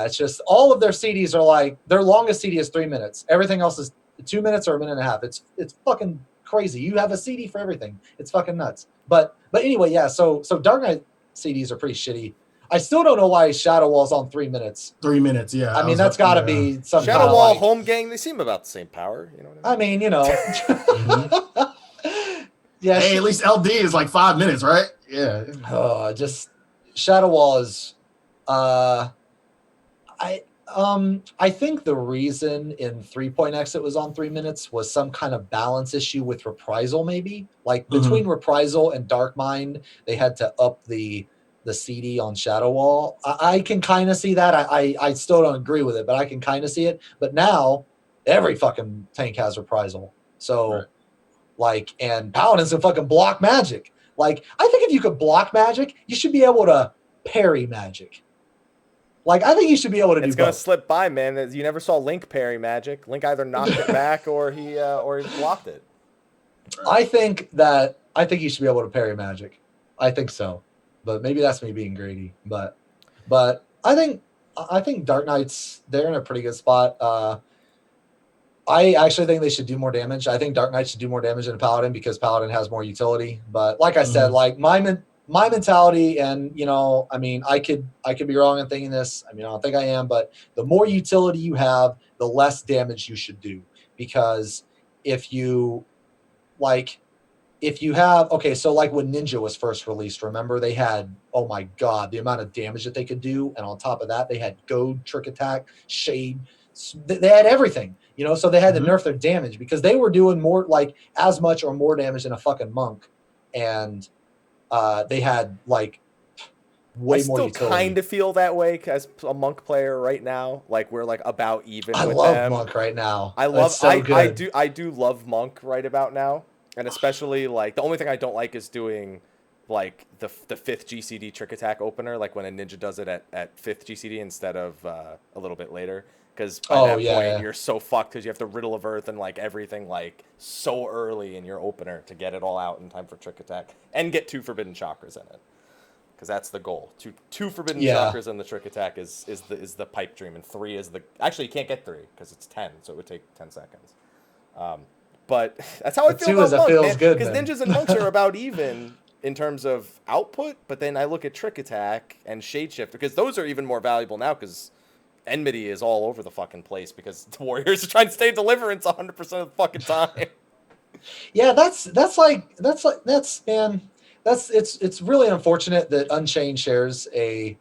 Speaker 3: It's just all of their CDs are like their longest CD is 3 minutes. Everything else is 2 minutes or a minute and a half. It's fucking crazy. You have a CD for everything. It's fucking nuts. But anyway, yeah. So Dark Knight CDs are pretty shitty. I still don't know why Shadow Wall's on 3 minutes.
Speaker 2: 3 minutes, yeah.
Speaker 3: I mean, that's got to be some
Speaker 1: Shadow Wall, Home Gang. They seem about the same power. You know what I mean?
Speaker 3: Yeah.
Speaker 2: Hey, at least LD is like 5 minutes, right? Yeah.
Speaker 3: Just Shadow Wall is. I think the reason in 3.x it was on 3 minutes was some kind of balance issue with Reprisal, maybe. Like between Reprisal and Dark Mind, they had to up the CD on Shadow Wall. I can kind of see that. I still don't agree with it, but I can kind of see it. But now every fucking tank has Reprisal. So, and Paladins can fucking block magic. Like, I think if you could block magic, you should be able to parry magic. Like, I think you should be able to do both.
Speaker 1: It's going to slip by, man. You never saw Link parry magic. Link either knocked it back or he blocked it.
Speaker 3: I think you should be able to parry magic. I think so. But maybe that's me being greedy. But I think Dark Knights, they're in a pretty good spot. I actually think they should do more damage. I think Dark Knight should do more damage than Paladin because Paladin has more utility. But like I said, like my mentality, and I mean, I could be wrong in thinking this. I mean, I don't think I am, but the more utility you have, the less damage you should do. Because if you have, so like when Ninja was first released, remember they had, oh my God, the amount of damage that they could do. And on top of that, they had Goad, Trick Attack, Shade. They had everything, so they had to nerf their damage because they were doing more, like as much or more damage than a fucking monk. And they had like way more utility. I still
Speaker 1: kind of feel that way as a monk player right now. Like we're like about even with them.
Speaker 3: I love monk right now.
Speaker 1: I do love monk right about now. And especially, like, the only thing I don't like is doing, like, the 5th GCD trick attack opener, like when a ninja does it at 5th GCD instead of a little bit later. Because by that point, you're so fucked because you have to Riddle of Earth and, like, everything, like, so early in your opener to get it all out in time for trick attack. And get 2 Forbidden Chakras in it. Because that's the goal. Two Forbidden Chakras in the trick attack is the pipe dream. And 3 is the... Actually, you can't get 3 because it's 10, so it would take 10 seconds. But that's how I feel about monk, because ninjas and monks are about even in terms of output. But then I look at trick attack and shade shift because those are even more valuable now because enmity is all over the fucking place because the warriors are trying to stay in deliverance 100% of the fucking time.
Speaker 3: Yeah, it's really unfortunate that Unchained shares a.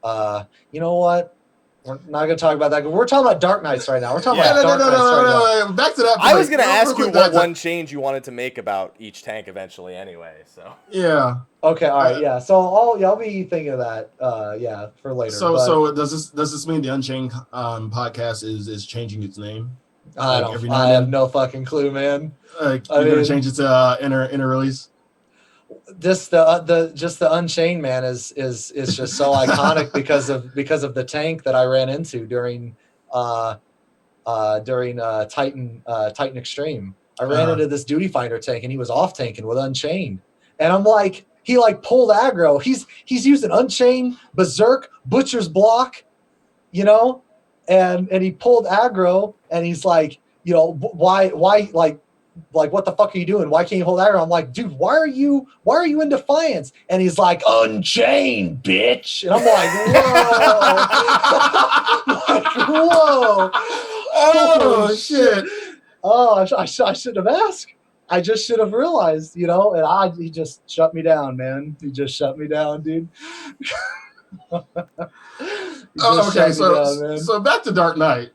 Speaker 3: You know what? We're not going to talk about that. We're talking about Dark Knights right now. We're talking about Dark Knights right now.
Speaker 2: Back to that point.
Speaker 1: I was going to ask you what one change you wanted to make about each tank eventually anyway. So
Speaker 2: yeah.
Speaker 3: Okay. All right. Yeah. So I'll be thinking of that. For later.
Speaker 2: So does this mean the Unchained podcast is changing its name?
Speaker 3: I have no fucking clue, man.
Speaker 2: You're going to change it to inner release.
Speaker 3: Just the Unchained man is just so iconic because of the tank that I ran into during during Titan Extreme. I ran into this duty finder tank, and he was off tanking with Unchained, and I'm like, he like pulled aggro. He's using Unchained, Berserk, Butcher's Block, you know, and he pulled aggro, and he's like, you know, why like what the fuck are you doing? Why can't you hold aggro? I'm like, dude, why are you in defiance? And he's like, Unchained, bitch. And I'm like, whoa. Like, whoa.
Speaker 2: Oh shit.
Speaker 3: Oh, I shouldn't have asked. I just should have realized, you know, and he just shut me down, man. He just shut me down, dude.
Speaker 2: Okay, so back to Dark Knight.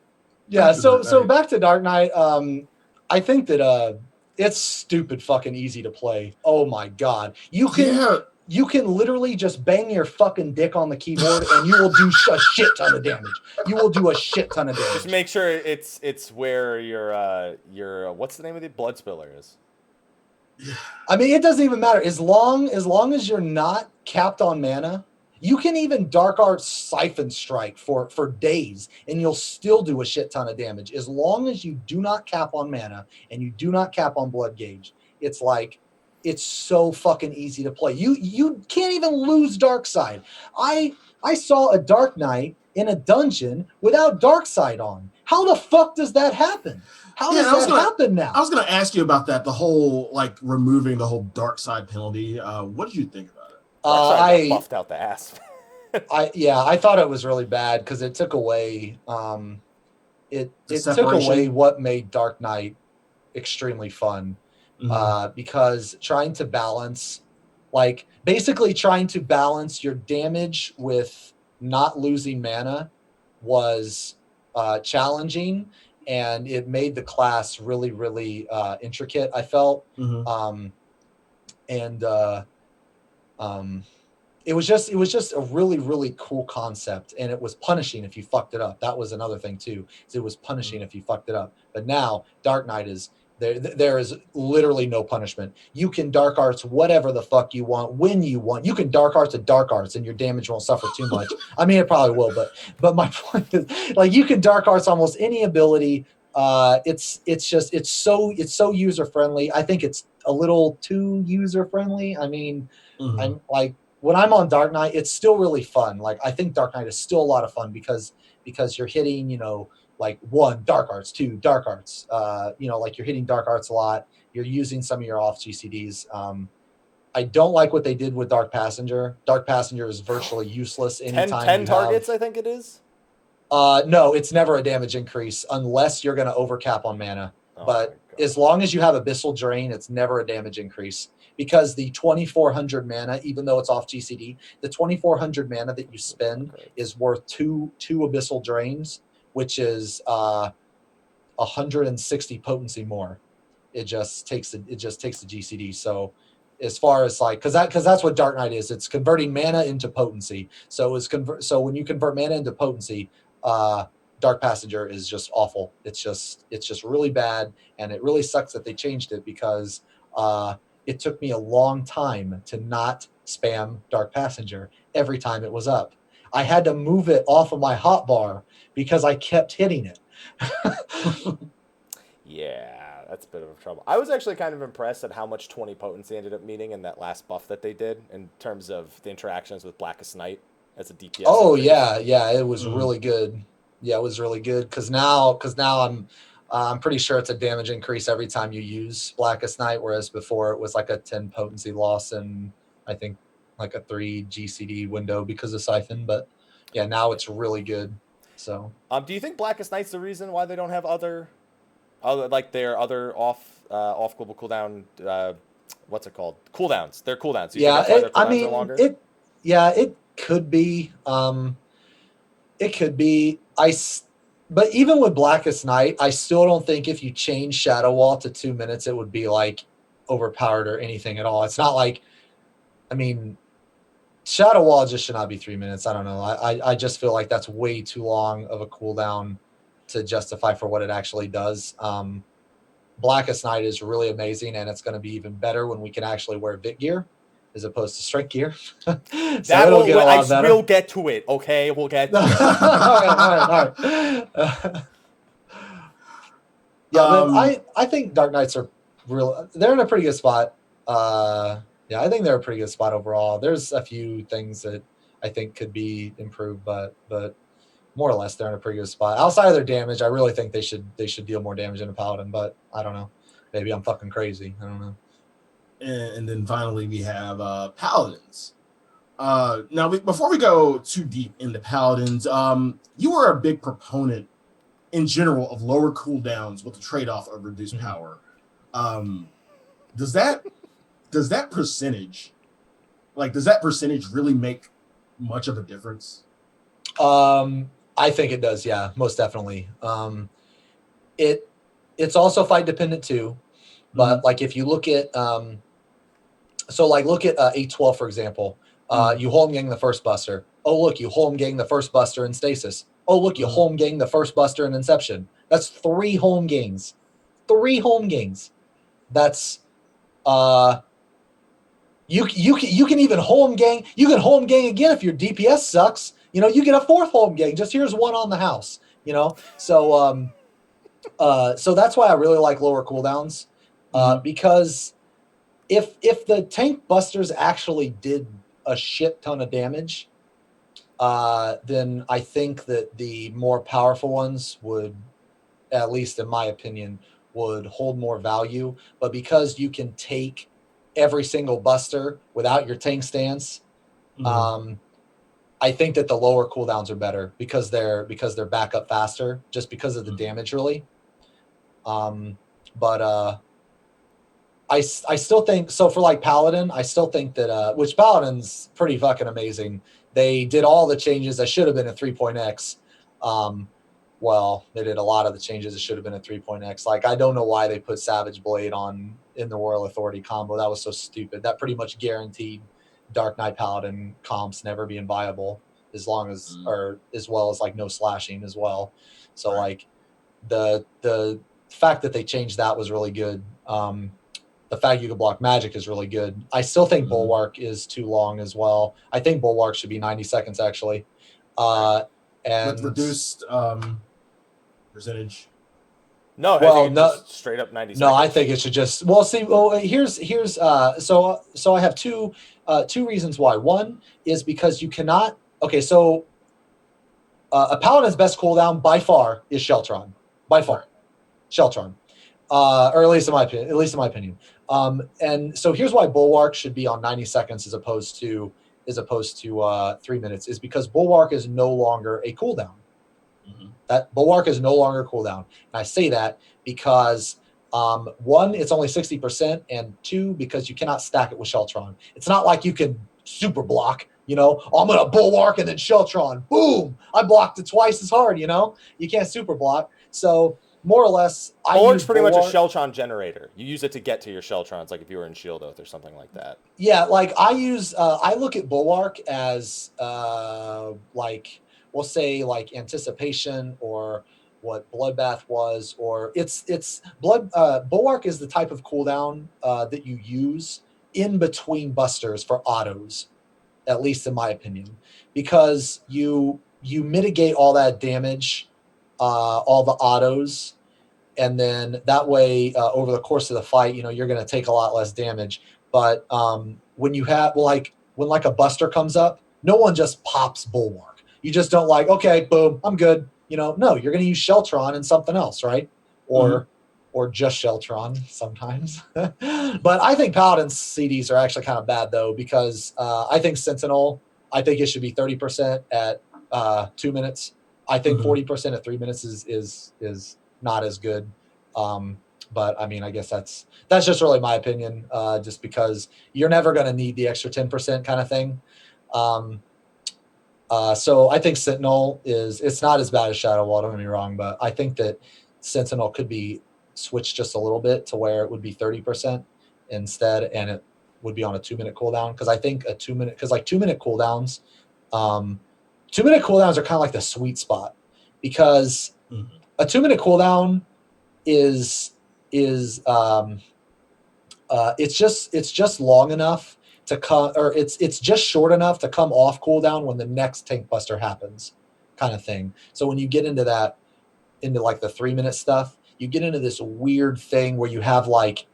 Speaker 3: Yeah, so back to Dark Knight. I think that it's stupid fucking easy to play. Oh my god. You can literally just bang your fucking dick on the keyboard and you will do a shit ton of damage. You will do a shit ton of damage.
Speaker 1: Just make sure it's where your what's the name of the blood spiller is.
Speaker 3: I mean, it doesn't even matter as long as you're not capped on mana. You can even Dark Arts Siphon Strike for days, and you'll still do a shit ton of damage as long as you do not cap on mana and you do not cap on blood gauge. It's like, it's so fucking easy to play. You can't even lose Dark Side. I saw a Dark Knight in a dungeon without Dark Side on. How the fuck does that happen? How does that happen now?
Speaker 2: I was going to ask you about that, the whole, like, removing the whole Dark Side penalty. What did you think about it?
Speaker 1: I buffed out the ass.
Speaker 3: I thought it was really bad because it took away it took away what made Dark Knight extremely fun. Because trying to balance your damage with not losing mana was challenging, and it made the class really, really intricate, I felt. It was just a really, really cool concept, and it was punishing if you fucked it up. That was another thing too. It was punishing if you fucked it up. But now Dark Knight is there is literally no punishment. You can Dark Arts whatever the fuck you want when you want. You can Dark Arts to Dark Arts and your damage won't suffer too much. I mean, it probably will, but my point is, like, you can Dark Arts almost any ability. It's so user friendly. I think it's a little too user friendly. I mean, I'm like, when I'm on Dark Knight, it's still really fun. Like, I think Dark Knight is still a lot of fun because you're hitting, you know, like 1 Dark Arts, 2 Dark Arts. You know, like you're hitting Dark Arts a lot. You're using some of your off GCDs. I don't like what they did with Dark Passenger. Dark Passenger is virtually useless anytime.
Speaker 1: 10 targets, I think it is.
Speaker 3: No, it's never a damage increase unless you're going to overcap on mana. But as long as you have Abyssal Drain, it's never a damage increase. Because the 2,400 mana, even though it's off GCD, the 2,400 mana that you spend is worth two Abyssal Drains, which is 160 potency more. It just takes the GCD. So as far as like, because that's what Dark Knight is. It's converting mana into potency. So so when you convert mana into potency, Dark Passenger is just awful. It's just really bad, and it really sucks that they changed it because it took me a long time to not spam Dark Passenger every time it was up. I had to move it off of my hotbar because I kept hitting it.
Speaker 1: Yeah, that's a bit of a trouble. I was actually kind of impressed at how much 20 potency ended up meaning in that last buff that they did in terms of the interactions with Blackest Night as a DPS.
Speaker 3: Oh, yeah, it was really good. Yeah, it was really good because now I'm pretty sure it's a damage increase every time you use Blackest Night, whereas before it was like a 10 potency loss and I think like a 3 GCD window because of Siphon. But yeah, now it's really good. So,
Speaker 1: do you think Blackest Night's the reason why they don't have other like their other off global cooldown? What's it called? Cooldowns. They're cooldowns.
Speaker 3: It could be. It could be. But even with Blackest Night, I still don't think if you change Shadow Wall to 2 minutes, it would be like overpowered or anything at all. It's not like, I mean, Shadow Wall just should not be 3 minutes. I don't know. I just feel like that's way too long of a cooldown to justify for what it actually does. Blackest Night is really amazing, and it's going to be even better when we can actually wear Vit gear as opposed to strength gear.
Speaker 1: We'll get to it, okay? We'll get to it.
Speaker 3: All right. but I think Dark Knights are they're in a pretty good spot. Yeah, I think they're a pretty good spot overall. There's a few things that I think could be improved, but more or less they're in a pretty good spot. Outside of their damage, I really think they should deal more damage in a paladin, but I don't know. Maybe I'm fucking crazy. I don't know.
Speaker 2: And then finally we have paladins. Now, before we go too deep into paladins, you were a big proponent in general of lower cooldowns with the trade-off of reduced power. Does that percentage really make much of a difference?
Speaker 3: I think it does. Yeah, most definitely. It's also fight dependent too, but like if you look at look at 812 for example. You home gang the first buster. Oh look, you home gang the first buster in stasis. Oh look, you home gang the first buster in inception. That's 3 home gangs. 3 home gangs. That's you can even home gang. You can home gang again if your DPS sucks. You know, you get a 4th home gang. Just here's one on the house. You know, so that's why I really like lower cooldowns, because if the tank busters actually did a shit ton of damage, then I think that the more powerful ones would, at least in my opinion, would hold more value. But because you can take every single buster without your tank stance, I think that the lower cooldowns are better because they're back up faster, just because of the damage, really. But I still think so for like Paladin. I still think that which Paladin's pretty fucking amazing. They did all the changes that should have been a 3.x. Well, they did a lot of the changes that should have been a 3.x. Like I don't know why they put Savage Blade in the Royal Authority combo. That was so stupid. That pretty much guaranteed Dark Knight Paladin comps never being viable as long as or as well as like no slashing as well. So like the fact that they changed that was really good. The fact you can block magic is really good. I still think Bulwark is too long as well. I think Bulwark should be 90 seconds actually. And
Speaker 2: with reduced percentage.
Speaker 1: No, well, just straight up 90 seconds.
Speaker 3: No, I think it should just here's so I have two reasons why. One is because you cannot a Paladin's best cooldown by far is Sheltron. By far. Sheltron. Or at least in my opinion. And so here's why Bulwark should be on 90 seconds as opposed to 3 minutes, is because Bulwark is no longer a cooldown. That Bulwark is no longer a cooldown. And I say that because 1, it's only 60%, and 2, because you cannot stack it with Sheltron. It's not like you can super block, you know, I'm gonna Bulwark and then Sheltron. Boom! I blocked it twice as hard, you know? You can't super block. So more or less,
Speaker 1: Bulwark's pretty much a Sheltron generator. You use it to get to your Sheltrons, like if you were in Shield Oath or something like that. Yeah,
Speaker 3: like I look at Bulwark as like, we'll say like Anticipation or what Bloodbath was, or it's Bulwark is the type of cooldown that you use in between busters for autos, at least in my opinion, because you mitigate all that damage, all the autos, and then that way over the course of the fight, you know, you're going to take a lot less damage. But when you have when a buster comes up, no one just pops Bulwark. You just don't like, okay, boom, I'm good. You know, no, you're going to use Sheltron and something else, right? Or just Sheltron sometimes. But I think Paladin's CDs are actually kind of bad though, because I think Sentinel, I think it should be 30% at 2 minutes. I think 40% at 3 minutes is not as good. But I mean, I guess that's just really my opinion, just because you're never going to need the extra 10% kind of thing. So I think Sentinel it's not as bad as Shadow Wall, don't get me wrong, but I think that Sentinel could be switched just a little bit to where it would be 30% instead, and it would be on a 2 minute cooldown. Because I think 2 minute, because like 2 minute cooldowns, 2 minute cooldowns are kind of like the sweet spot, because a 2 minute cooldown is it's just long enough to come, or it's just short enough to come off cooldown when the next tank buster happens, kind of thing. So when you get into like the 3 minute stuff, you get into this weird thing where you have like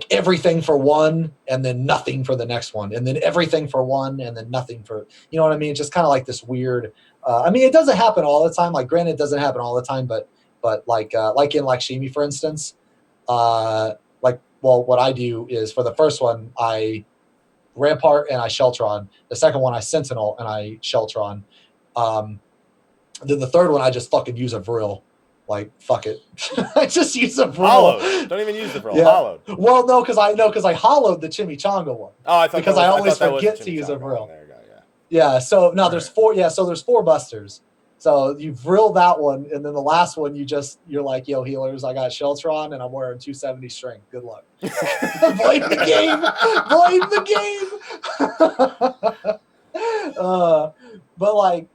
Speaker 3: everything for one and then nothing for the next one, and then everything for one and then nothing for, you know what I mean? It's just kind of like this weird. I mean, it doesn't happen all the time. Like, granted, it doesn't happen all the time, but like in Lakshmi, for instance, what I do is for the first one, I Rampart and I Sheltron. The second one, I Sentinel and I Sheltron. Then the third one, I just fucking use a Vril. Like, fuck it. I just use a Vril.
Speaker 1: Hollowed. Don't even use the Vril. Yeah. Hollowed.
Speaker 3: Well, no, because I hollowed the Chimichanga one.
Speaker 1: Oh, I thought
Speaker 3: because I always forget to use a Vril.
Speaker 1: There you go, yeah.
Speaker 3: Yeah, so now there's four. Yeah, so there's 4 busters. So you Vril that one, and then the last one, you're like, yo, healers, I got Sheltron, and I'm wearing 270 strength. Good luck. Blame the game. Blame the game. But like,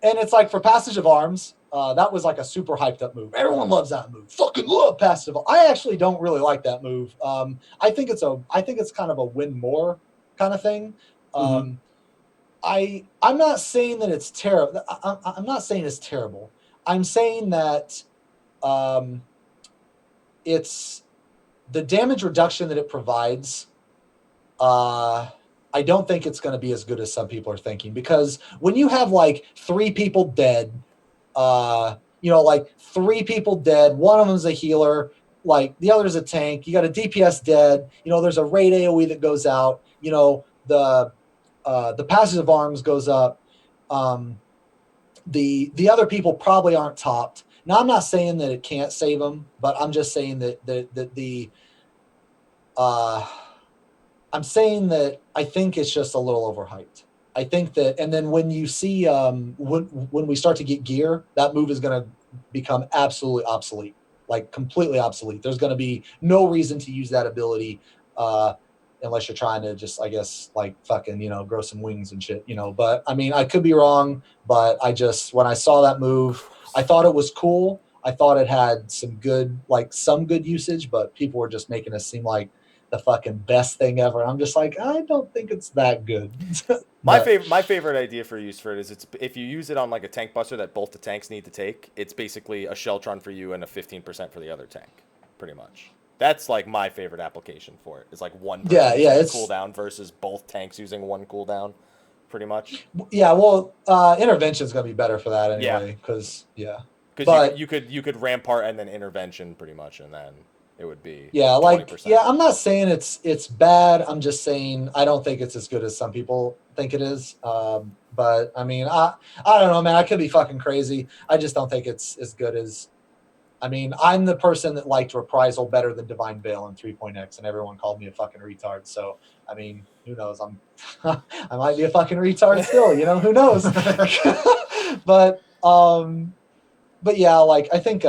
Speaker 3: and it's like for Passage of Arms, that was like a super hyped up move. Everyone loves that move. Fucking love Passage of Arms. I actually don't really like that move. I think it's kind of a win more kind of thing. I'm not saying that it's terrible. I'm not saying it's terrible. I'm saying that it's the damage reduction that it provides. I don't think it's going to be as good as some people are thinking, because when you have like 3 people dead, like 3 people dead, one of them's a healer, like the other's a tank, you got a DPS dead, there's a raid AoE that goes out, the Passage of Arms goes up. The other people probably aren't topped. Now, I'm not saying that it can't save them, but I'm just saying that I'm saying that I think it's just a little overhyped. I think that, and then when you see when we start to get gear, that move is going to become absolutely obsolete, like completely obsolete. There's going to be no reason to use that ability. Unless you're trying to just, I guess, like fucking, grow some wings and shit, But I mean, I could be wrong, but when I saw that move, I thought it was cool. I thought it had some good usage, but people were just making it seem like the fucking best thing ever. I'm just like, I don't think it's that good.
Speaker 1: My favorite idea for use for it is if you use it on like a tank buster that both the tanks need to take, it's basically a Sheltron for you and a 15% for the other tank, pretty much. That's like my favorite application for it. It's like one cooldown versus both tanks using one cooldown, pretty much.
Speaker 3: Yeah, well, intervention's gonna be better for that anyway. Because
Speaker 1: you could Rampart and then intervention pretty much, and then it would be
Speaker 3: 20%. I'm not saying it's bad. I'm just saying I don't think it's as good as some people think it is. But I mean, I don't know, man. I could be fucking crazy. I just don't think it's as good as. I mean, I'm the person that liked Reprisal better than Divine Veil in 3.x, and everyone called me a fucking retard. So, I mean, who knows? I might be a fucking retard still, who knows? But yeah, like, I think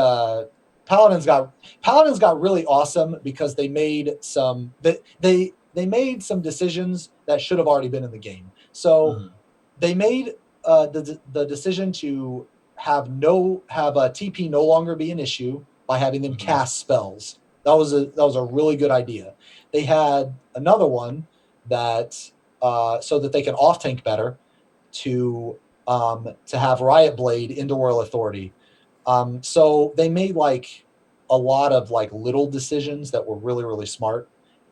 Speaker 3: Paladins got really awesome because they made some they made some decisions that should have already been in the game. So they made the decision to have TP no longer be an issue by having them cast spells. That was a really good idea. They had another one that so that they can off tank better to have Riot Blade into Royal Authority. So they made like a lot of like little decisions that were really, really smart,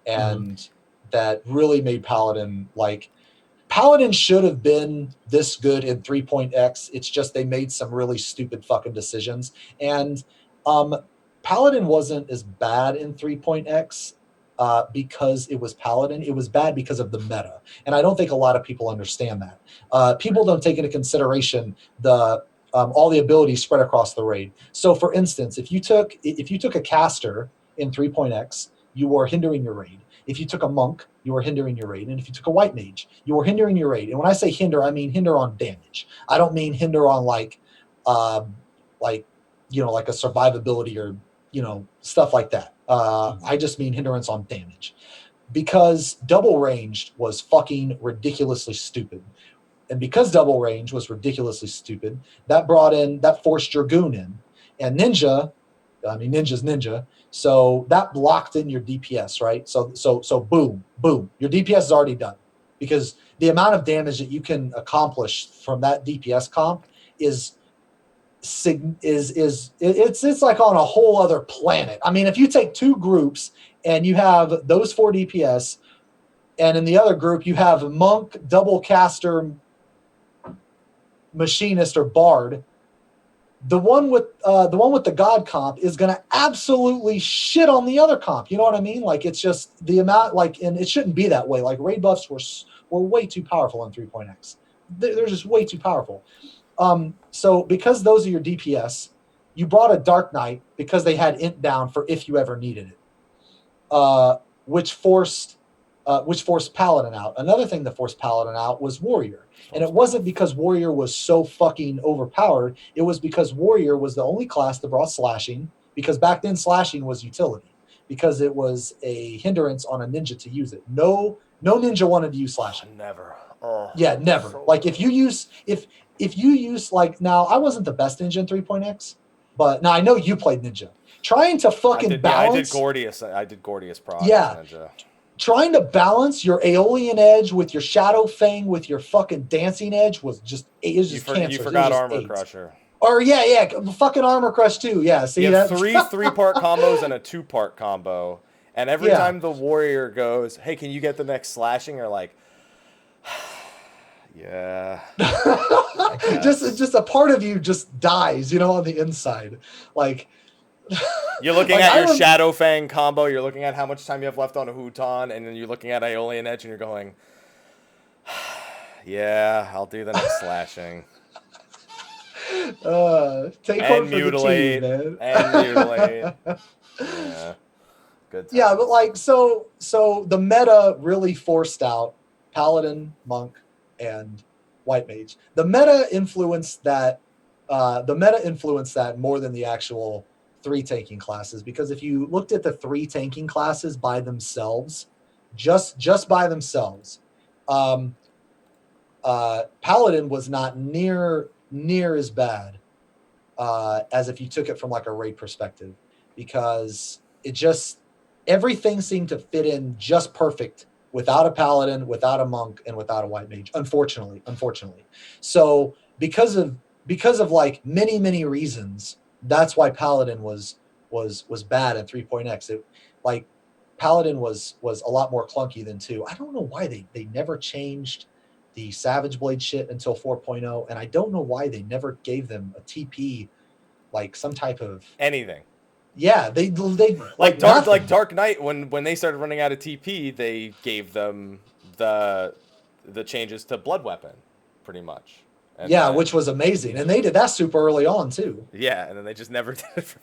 Speaker 3: and that really made Paladin like. Paladin should have been this good in 3.x. It's just they made some really stupid fucking decisions. And Paladin wasn't as bad in 3.x because it was Paladin. It was bad because of the meta. And I don't think a lot of people understand that. People don't take into consideration all the abilities spread across the raid. So for instance, if you took a caster in 3.x, you were hindering your raid. If you took a monk, you were hindering your raid. And if you took a white mage, you were hindering your raid. And when I say hinder, I mean hinder on damage. I don't mean hinder on like a survivability or, stuff like that. I just mean hindrance on damage. Because double ranged was fucking ridiculously stupid. And because double range was ridiculously stupid, that forced Dragoon in. And Ninja's Ninja. So that blocked in your DPS, right? So boom, your DPS is already done, because the amount of damage that you can accomplish from that DPS comp is it's like on a whole other planet. I mean, if you take two groups and you have those 4 DPS, and in the other group you have monk, double caster, machinist, or bard, the one with the god comp is going to absolutely shit on the other comp. You know what I mean? Like, it's just the amount, like, and it shouldn't be that way. Like, raid buffs were way too powerful on 3.x. They're just way too powerful. So because those are your DPS, you brought a Dark Knight because they had int down for if you ever needed it, which forced Paladin out. Another thing that forced Paladin out was Warrior. And it wasn't because Warrior was so fucking overpowered. It was because Warrior was the only class that brought slashing, because back then slashing was utility, because it was a hindrance on a ninja to use it. No ninja wanted to use slashing.
Speaker 1: Never.
Speaker 3: Yeah, never. So like, if you use like, now I wasn't the best ninja in 3.x, but now I know you played ninja. Trying to fucking balance.
Speaker 1: I did Gordius Prod.
Speaker 3: Yeah. Ninja. Trying to balance your Aeolian Edge with your Shadow Fang with your fucking Dancing Edge was just cancerous.
Speaker 1: You forgot Armor Crusher.
Speaker 3: Or yeah, fucking Armor Crush too. Yeah, see,
Speaker 1: you have three-part combos and a 2-part combo, and every time the warrior goes, "Hey, can you get the next slashing?" You're like, yeah.
Speaker 3: just a part of you just dies, on the inside, like.
Speaker 1: You're looking at your Shadow Fang combo, you're looking at how much time you have left on a Huton, and then you're looking at Aeolian Edge, and you're going, yeah, I'll do the next slashing.
Speaker 3: Take one for the team, man.
Speaker 1: And mutilate. Yeah. Good times.
Speaker 3: Yeah, but like, so the meta really forced out Paladin, Monk, and White Mage. The meta influenced that more than the actual 3 tanking classes, because if you looked at the 3 tanking classes by themselves, just by themselves, Paladin was not near as bad as if you took it from like a raid perspective, because everything seemed to fit in just perfect without a Paladin, without a Monk, and without a White Mage. Unfortunately. So because of like many reasons, that's why Paladin was bad at 3.x. Like, Paladin was a lot more clunky than 2. I don't know why they never changed the Savage Blade shit until 4.0, and I don't know why they never gave them a TP, like some type of
Speaker 1: anything.
Speaker 3: Yeah, they
Speaker 1: like Dark Knight, when they started running out of TP, they gave them the changes to Blood Weapon, pretty much. And
Speaker 3: yeah, which was amazing. And they did that super early on, too.
Speaker 1: Yeah, and then they just never did it for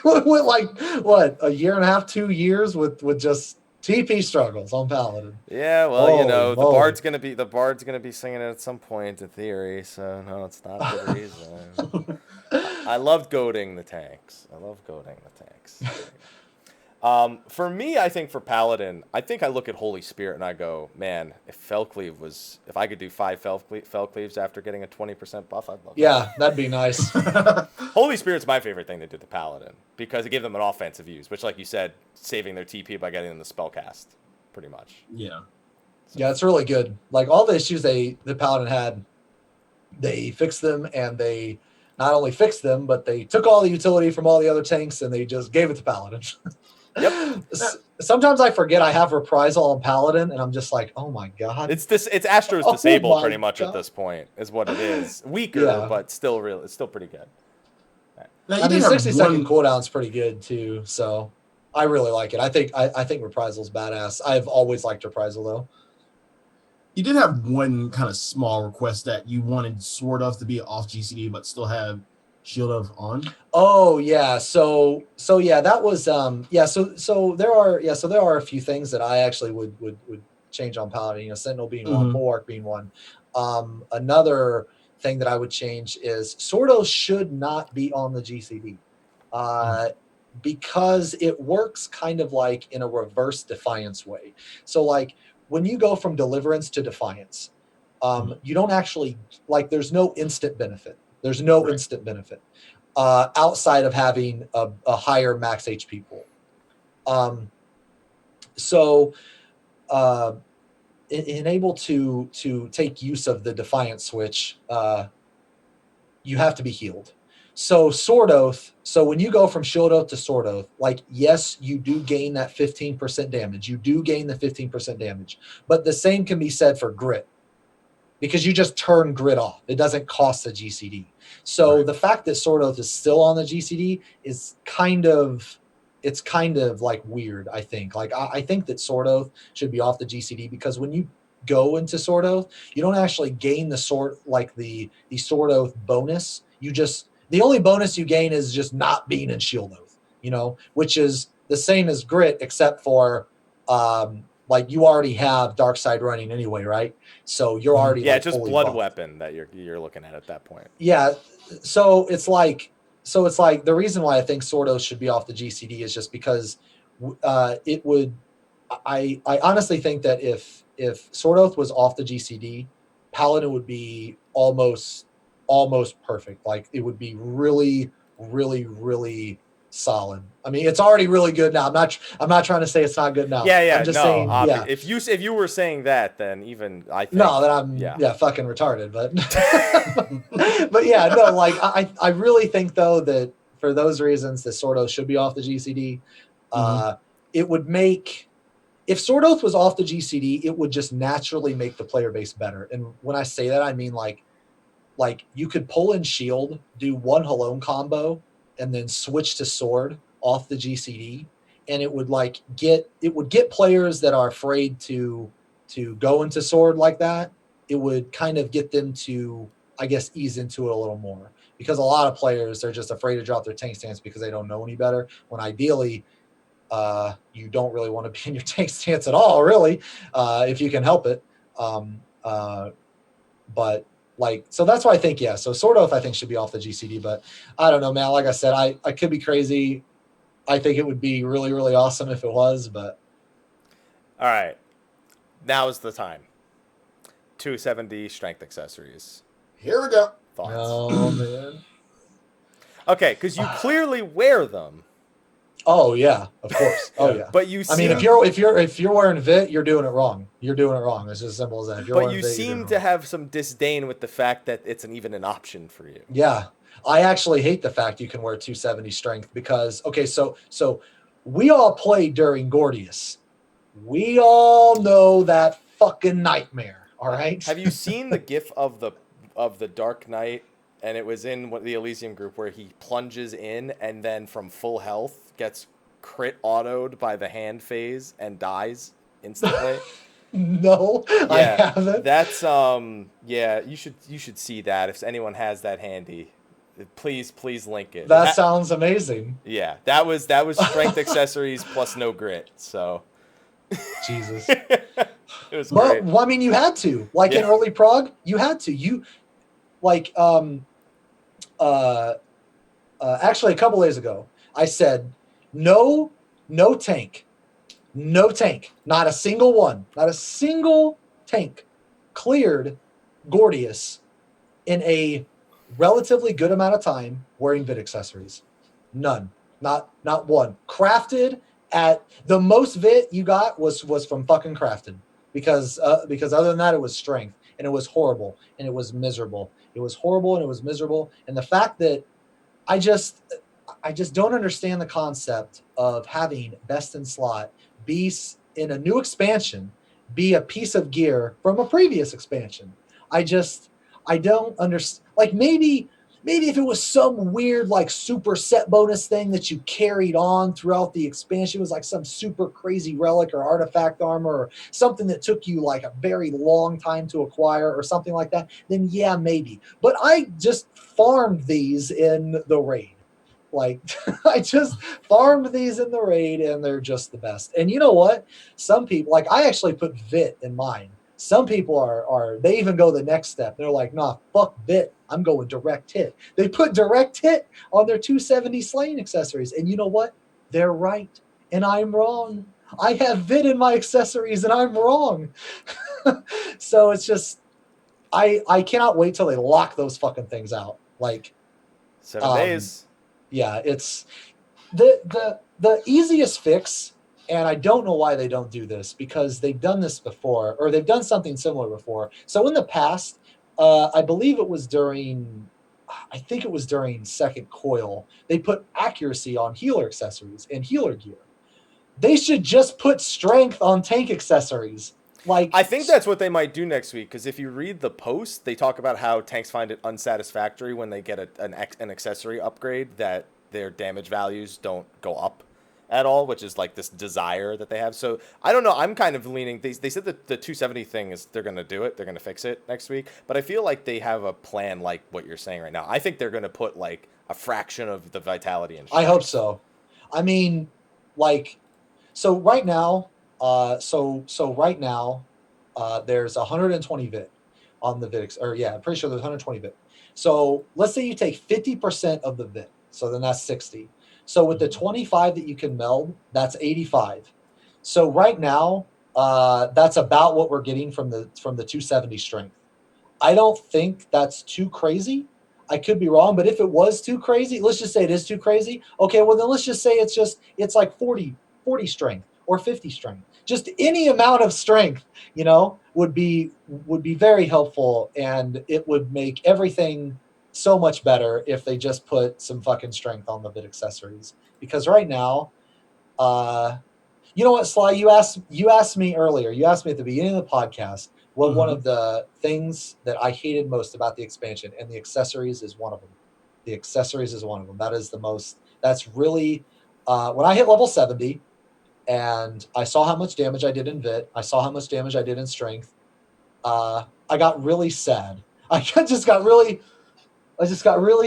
Speaker 3: With like, what, a year and a half, 2 years with just TP struggles on Paladin.
Speaker 1: Yeah, well, the Bard's gonna be singing it at some point in theory, so no, it's not the reason. I loved goading the tanks. For me, I think for Paladin, I think I look at Holy Spirit and I go, man, if I could do 5 Felcleaves after getting a 20% buff, I'd love that.
Speaker 3: Yeah, that'd be nice.
Speaker 1: Holy Spirit's my favorite thing they did to Paladin, because it gave them an offensive use, which, like you said, saving their TP by getting them the spellcast, pretty much.
Speaker 2: Yeah.
Speaker 3: So. Yeah, it's really good. Like, all the issues the Paladin had, they fixed them, and they not only fixed them, but they took all the utility from all the other tanks and they just gave it to Paladin.
Speaker 1: Yep.
Speaker 3: Sometimes I forget I have Reprisal on Paladin, and I'm just like, oh my god.
Speaker 1: It's Astro's disabled pretty much at this point, is what it is. Weaker, but still it's still pretty good.
Speaker 3: Right. I mean, 60-second cooldown's pretty good too, so I really like it. I think Reprisal's badass. I've always liked Reprisal though.
Speaker 2: You did have one kind of small request that you wanted sort of to be off GCD, but still have Shield of on.
Speaker 3: Oh yeah, so yeah, that was So there are a few things that I actually would change on Paladin. Sentinel being one, Bulwark being one. Another thing that I would change is Sordo should not be on the GCD, because it works kind of like in a reverse Defiance way. So like when you go from Deliverance to Defiance, you don't actually there's no instant benefit. There's no instant benefit outside of having a higher max HP pool. In able to take use of the Defiance switch, you have to be healed. So Sword Oath, so when you go from Shield Oath to Sword Oath, like, yes, you do gain that 15% damage. You do gain the 15% damage. But the same can be said for Grit, because you just turn Grit off. It doesn't cost a GCD. So the fact that Sword Oath is still on the GCD is kind of like weird, I think. Like, I think that Sword Oath should be off the GCD, because when you go into Sword Oath, you don't actually gain the Sword Oath bonus. The only bonus you gain is just not being in Shield Oath, which is the same as Grit, except for like, you already have Dark Side running anyway, right? So you're already
Speaker 1: just blood
Speaker 3: buffed.
Speaker 1: weapon that you're looking at that point.
Speaker 3: Yeah, so it's like the reason why I think Sword Oath should be off the GCD is just because it would. I honestly think that if Sword Oath was off the GCD, Paladin would be almost perfect. Like, it would be really, really, really solid. I mean, it's already really good now. I'm not trying to say it's not good now. I'm just saying,
Speaker 1: If you were saying that, then even I think
Speaker 3: that I'm fucking retarded. But but yeah, no, like, I really think though that for those reasons, the Sword Oath should be off the GCD. It would make, if Sword Oath was off the GCD, it would just naturally make the player base better. And when I say that, I mean like you could pull in Shield, do one Halone combo, and then switch to Sword off the GCD, and it would get players that are afraid to go into Sword like that. It would kind of get them to, I guess, ease into it a little more, because a lot of players are just afraid to drop their tank stance because they don't know any better, when ideally you don't really want to be in your tank stance at all, really, if you can help it. But like, so that's why I think, so Sword Oath I think should be off the GCD, but I don't know, man. Like I said, I could be crazy. I think it would be really, really awesome if it was, but.
Speaker 1: All right. Now is the time. 270 strength accessories.
Speaker 2: Here we go.
Speaker 1: Thoughts?
Speaker 3: Oh, man.
Speaker 1: Okay, because you clearly wear them.
Speaker 3: Oh yeah, of course. Oh yeah.
Speaker 1: But you.
Speaker 3: I mean, if you're wearing Vit, you're doing it wrong. You're doing it wrong. It's just as simple as that.
Speaker 1: But you seem to have some disdain with the fact that it's even an option for you.
Speaker 3: Yeah, I actually hate the fact you can wear 270 strength, because so we all played during Gordius. We all know that fucking nightmare. All right.
Speaker 1: Have you seen the GIF of the Dark Knight? And it was in the Elysium group where he plunges in and then from full health gets crit autoed by the hand phase and dies instantly.
Speaker 3: No, I haven't.
Speaker 1: That's you should see that if anyone has that handy. Please link it.
Speaker 3: That sounds amazing.
Speaker 1: Yeah, that was strength accessories plus no grit. So
Speaker 3: Jesus.
Speaker 1: It was great.
Speaker 3: Well, I mean, you had to. Like in early prog, you had to. You like actually a couple days ago, I said no tank, not a single one, not a single tank cleared Gordius in a relatively good amount of time wearing Vit accessories. None, not one. Crafted at the most Vit you got was from fucking Crafted, because other than that it was strength, and it was horrible, and it was miserable. It was horrible and it was miserable. And the fact that I just don't understand the concept of having Best in Slot be in a new expansion, be a piece of gear from a previous expansion. I don't understand. Like, maybe if it was some weird, like, super set bonus thing that you carried on throughout the expansion, it was like some super crazy relic or artifact armor or something that took you like a very long time to acquire or something like that, then yeah, maybe. But I just farmed these in the raid. Like, I just farmed these in the raid, and they're just the best. And you know what? Some people, like, I actually put Vit in mine. Some people they even go the next step. They're like, nah, fuck Vit. I'm going direct hit. They put direct hit on their 270 slaying accessories. And you know what? They're right. And I'm wrong. I have Vit in my accessories, and I'm wrong. So it's just, I cannot wait till they lock those fucking things out. Like,
Speaker 1: 7 days.
Speaker 3: Yeah, it's the easiest fix. And I don't know why they don't do this, because they've done this before, or they've done something similar before. So in the past, I believe it was during I think it was during second coil, they put accuracy on healer accessories and healer gear. They should just put strength on tank accessories. Like,
Speaker 1: I think that's what they might do next week, because if you read the post, they talk about how tanks find it unsatisfactory when they get an accessory upgrade that their damage values don't go up at all, which is like this desire that they have. So I don't know. I'm kind of leaning. They said that the 270 thing is they're going to do it. They're going to fix it next week. But I feel like they have a plan like what you're saying right now. I think they're going to put like a fraction of the vitality in.
Speaker 3: I hope so. I mean, like, so right now, right now, there's 120 vit on the vit, or yeah, I'm pretty sure there's 120 vit. So let's say you take 50% of the vit, so then that's 60. So with the 25 that you can meld, that's 85. So right now, that's about what we're getting from the 270 strength. I don't think that's too crazy. I could be wrong, but if it was too crazy, let's just say it is too crazy. Okay, well then let's just say it's like 40 strength or 50 strength. Just any amount of strength, would be very helpful, and it would make everything so much better if they just put some fucking strength on the bit accessories. Because right now, you know what, Sly, you asked me earlier. You asked me at the beginning of the podcast what one of the things that I hated most about the expansion, and the accessories is one of them. The accessories is one of them. That is the most. That's really when I hit level 70. And I saw how much damage I did in Vit. I saw how much damage I did in Strength. I got really sad. I just got really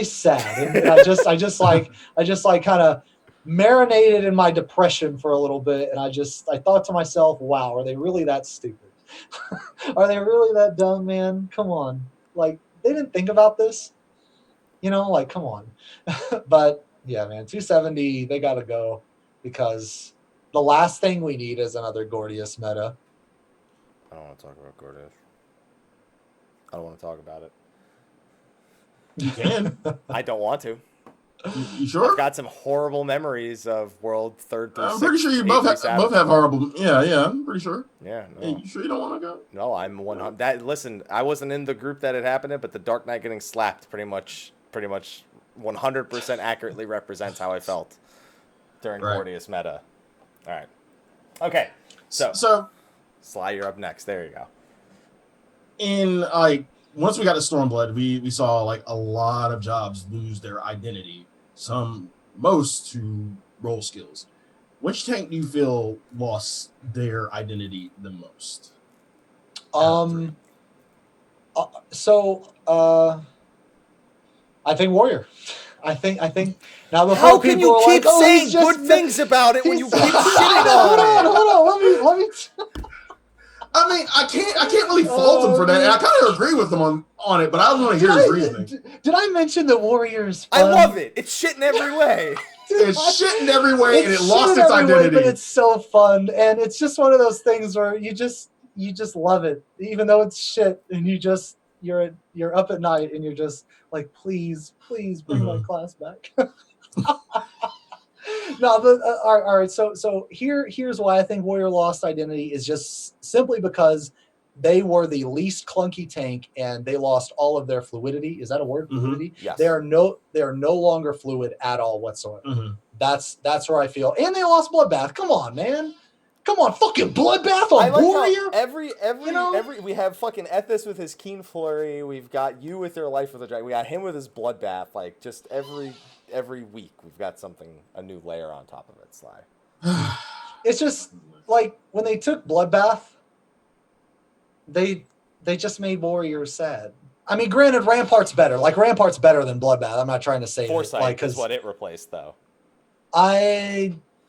Speaker 3: sad. And I just kind of marinated in my depression for a little bit. And I thought to myself, wow, are they really that stupid? Are they really that dumb, man? Come on. Like, they didn't think about this. Like, come on. But yeah, man, 270, they got to go, because the last thing we need is another Gordius meta.
Speaker 1: I don't want to talk about Gordius. I don't want to talk about it.
Speaker 2: You can.
Speaker 1: I don't want to.
Speaker 2: You sure?
Speaker 1: I've got some horrible memories of World 3rd through 6th.
Speaker 2: I'm pretty sure you both have horrible. Yeah, I'm pretty sure.
Speaker 1: Yeah. No.
Speaker 2: Hey, you sure you don't want to go?
Speaker 1: No, I'm 100. Listen, I wasn't in the group that it happened in, but the Dark Knight getting slapped pretty much 100% accurately represents how I felt during Gordius meta. All right. Okay. So Sly, you're up next. There you go.
Speaker 2: In once we got to Stormblood, we saw like a lot of jobs lose their identity. Most to roll skills. Which tank do you feel lost their identity the most?
Speaker 3: I think Warrior. I think now the
Speaker 1: how can you keep saying good things about it when you keep shitting on it?
Speaker 3: Hold on. Let me.
Speaker 2: I mean, I can't really fault him for that, and I kind of agree with him on it, but I don't want to hear his reasoning.
Speaker 3: Did I mention the Warriors?
Speaker 1: I love it. It's shit in every way.
Speaker 2: It's shit in every way, and it lost its identity.
Speaker 3: But it's so fun, and it's just one of those things where you just love it, even though it's shit, and you're up at night and you're just like, please bring my class back. No, but all right. So here's why I think Warrior lost identity is just simply because they were the least clunky tank and they lost all of their fluidity. Is that a word? Fluidity?
Speaker 1: Yes.
Speaker 3: They are no longer fluid at all whatsoever. That's where I feel. And they lost Bloodbath. Come on, man. Come on, fucking Bloodbath on Warrior.
Speaker 1: Every we have fucking Ethis with his Keen Flurry. We've got you with your Life with a Dragon. We got him with his Bloodbath. Like, just every week we've got a new layer on top of it, Sly.
Speaker 3: It's just like when they took Bloodbath, they just made Warrior sad. I mean, granted, Rampart's better. Like, Rampart's better than Bloodbath. I'm not trying to say
Speaker 1: Foresight is what it replaced, though.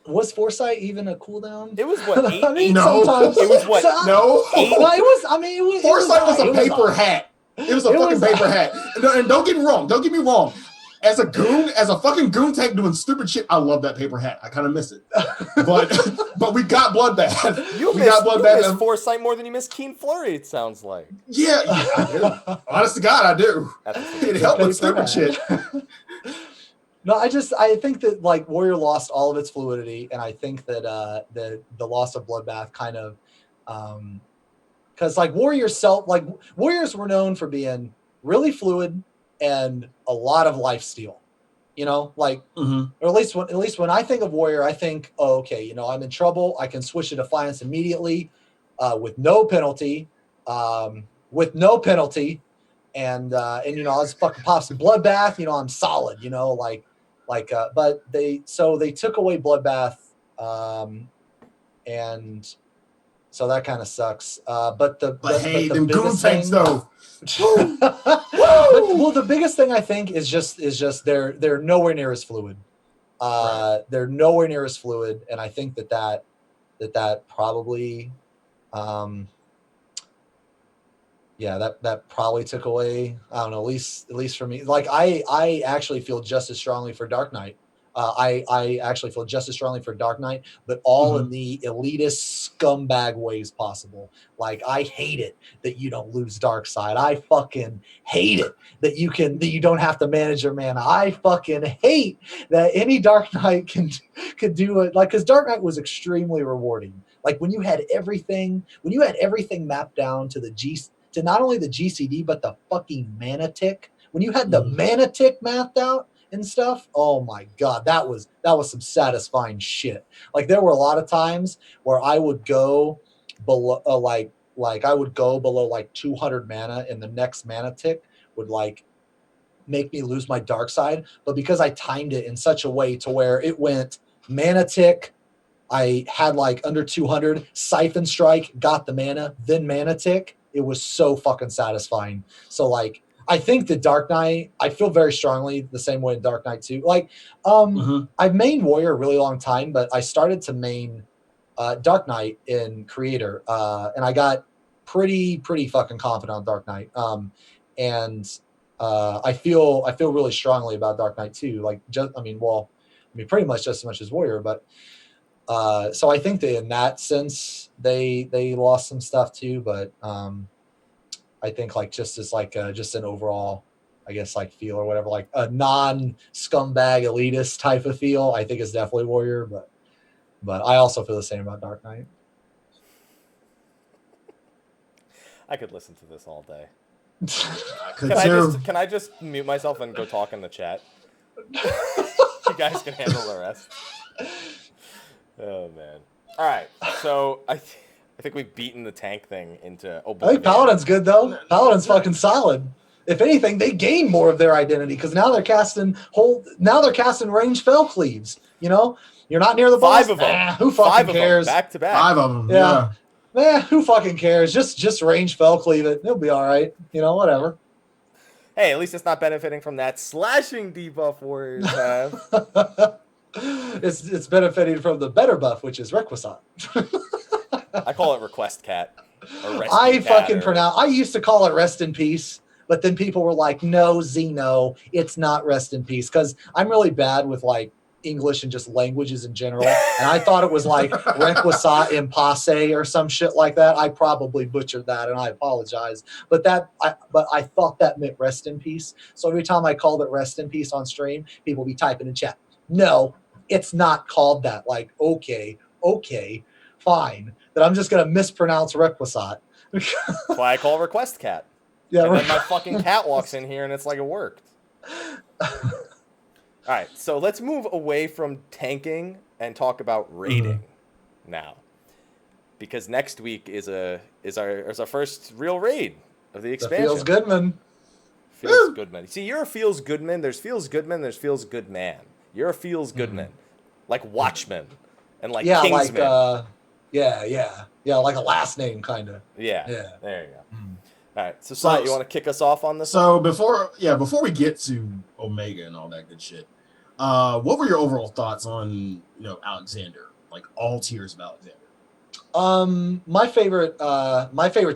Speaker 3: Was Foresight even a cooldown?
Speaker 1: It was what, 8?
Speaker 3: I mean,
Speaker 2: no.
Speaker 3: Sometimes.
Speaker 2: It was what? No.
Speaker 3: 8? No, it was. I mean,
Speaker 2: Foresight was a paper hat. It was a fucking paper hat. And don't get me wrong. Don't get me wrong. As a fucking goon tank doing stupid shit, I love that paper hat. I kind of miss it. But we got Bloodbath.
Speaker 1: You miss Foresight more than you miss Keen Flurry, it sounds like.
Speaker 2: Yeah, I do. Honest to God, I do. It helped with stupid shit.
Speaker 3: No, I think that like Warrior lost all of its fluidity, and I think that the loss of Bloodbath kind of because like Warriors were known for being really fluid and a lot of lifesteal. You know, like,
Speaker 2: Mhm.
Speaker 3: or at least when I think of warrior, I think, oh, okay, you know, I'm in trouble. I can switch to defiance immediately, with no penalty, and you know, I'll just fucking pop some bloodbath. You know, I'm solid. You know, but they took away bloodbath, and so that kind of sucks. But
Speaker 2: hey,
Speaker 3: the
Speaker 2: them goon
Speaker 3: biggest
Speaker 2: tanks
Speaker 3: thing,
Speaker 2: though.
Speaker 3: well, the biggest thing I think is just they're nowhere near as fluid.
Speaker 2: Right.
Speaker 3: They're nowhere near as fluid, and I think that probably, that probably took away. I don't know, at least for me. Like I actually feel just as strongly for Dark Knight. I actually feel just as strongly for Dark Knight, but all in the elitist scumbag ways possible. Like I hate it that you don't lose Dark Side. I fucking hate it that you don't have to manage your mana. I fucking hate that any Dark Knight could do it. Like, because Dark Knight was extremely rewarding. Like when you had everything mapped down to to not only the GCD but the fucking mana tick. When you had the mana tick mapped out and stuff, oh my god, that was some satisfying shit. Like there were a lot of times where I would go below I would go below like 200 mana, and the next mana tick would like make me lose my Dark Side, but because I timed it in such a way to where it went mana tick, I had like under 200, Siphon Strike, got the mana, then mana tick. It was so fucking satisfying. So like I think the Dark Knight, I feel very strongly the same way in Dark Knight too. Like, I've mained Warrior a really long time, but I started to main Dark Knight in Creator, and I got pretty fucking confident on Dark Knight. I feel really strongly about Dark Knight too. Like, pretty much just as much as Warrior, but so I think that in that sense they lost some stuff too, but I think like just as like just an overall, I guess, like feel or whatever, like a non-scumbag elitist type of feel, I think is definitely Warrior, but I also feel the same about Dark Knight.
Speaker 1: I could listen to this all day.
Speaker 2: Can
Speaker 1: I just mute myself and go talk in the chat? You guys can handle the rest. Oh man! All right, so I think we've beaten the tank thing into oblivion.
Speaker 3: I think Paladin's good though. Paladin's fucking solid. If anything, they gain more of their identity because now they're casting range fell cleaves. You know, you're not near the boss.
Speaker 1: 5 of them.
Speaker 3: Who fucking cares?
Speaker 1: Back to back.
Speaker 2: 5 of them. Yeah.
Speaker 3: Who fucking cares? Just range fell cleave it. It'll be all right. You know, whatever.
Speaker 1: Hey, at least it's not benefiting from that slashing debuff Warriors have.
Speaker 3: It's benefiting from the better buff, which is Requisite.
Speaker 1: I call it Request Cat.
Speaker 3: I used to call it Rest in Peace, but then people were like, no, Xeno, it's not Rest in Peace, because I'm really bad with like English and just languages in general, and I thought it was like Requisite Impasse or some shit like that. I probably butchered that, and I apologize. But I thought that meant Rest in Peace. So every time I called it Rest in Peace on stream, people would be typing in chat, no, it's not called that. Like, okay, fine. That I'm just gonna mispronounce Requisite.
Speaker 1: That's why I call Request Cat.
Speaker 3: Yeah,
Speaker 1: and then my fucking cat walks in here, and it's like it worked. All right, so let's move away from tanking and talk about raiding now, because next week is our first real raid of the expansion.
Speaker 3: Feels Goodman.
Speaker 1: Feels Goodman. See, you're a Feels Goodman. There's Feels Goodman. There's Feels Goodman. You're a Feels Goodman, like Watchman and like Kingsman.
Speaker 3: Like a last name kind of.
Speaker 1: Yeah. There you go. All right, so Slyh, you want to kick us off on this?
Speaker 2: So before we get to Omega and all that good shit, what were your overall thoughts on Alexander, like all tiers of Alexander?
Speaker 3: My favorite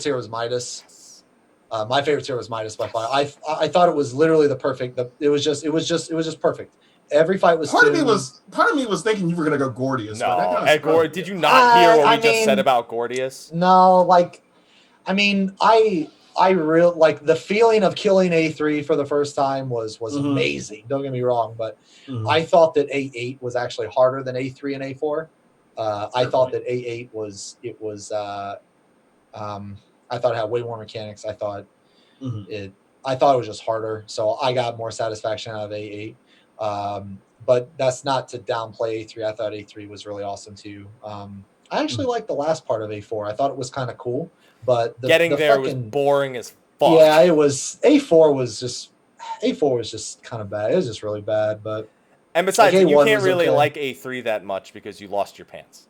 Speaker 3: tier was Midas. My favorite tier was Midas by far. I thought it was literally the perfect. It was just perfect. Every fight was.
Speaker 2: Part of me was thinking you were gonna go Gordius.
Speaker 1: No, did you not hear what we just said about Gordius?
Speaker 3: No, like, I mean, I really like the feeling of killing A3 for the first time was amazing. Don't get me wrong, but I thought that A8 was actually harder than A3 and A4. I thought that A8 I thought it had way more mechanics. I thought I thought it was just harder, so I got more satisfaction out of A8. But that's not to downplay A3. I thought A3 was really awesome too. I actually liked the last part of A4. I thought it was kind of cool, but
Speaker 1: getting there was boring as fuck.
Speaker 3: Yeah, it was. A4 was just kind of bad. It was just really bad. But
Speaker 1: and besides, like, you can't really like A3 that much because you lost your pants.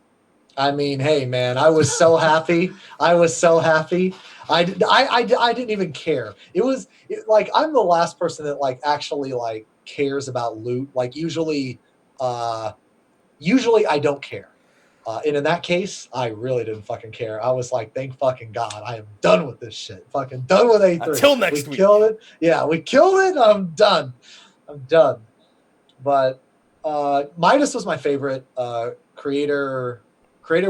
Speaker 3: I mean, hey man, I was so happy. I didn't even care. Like I'm the last person that like actually like cares about loot. Like usually I don't care. And in that case, I really didn't fucking care. I was like, thank fucking God, I am done with this shit. Fucking done with A3.
Speaker 1: Until next week.
Speaker 3: We killed it. Yeah, we killed it. I'm done. But Midas was my favorite. Creator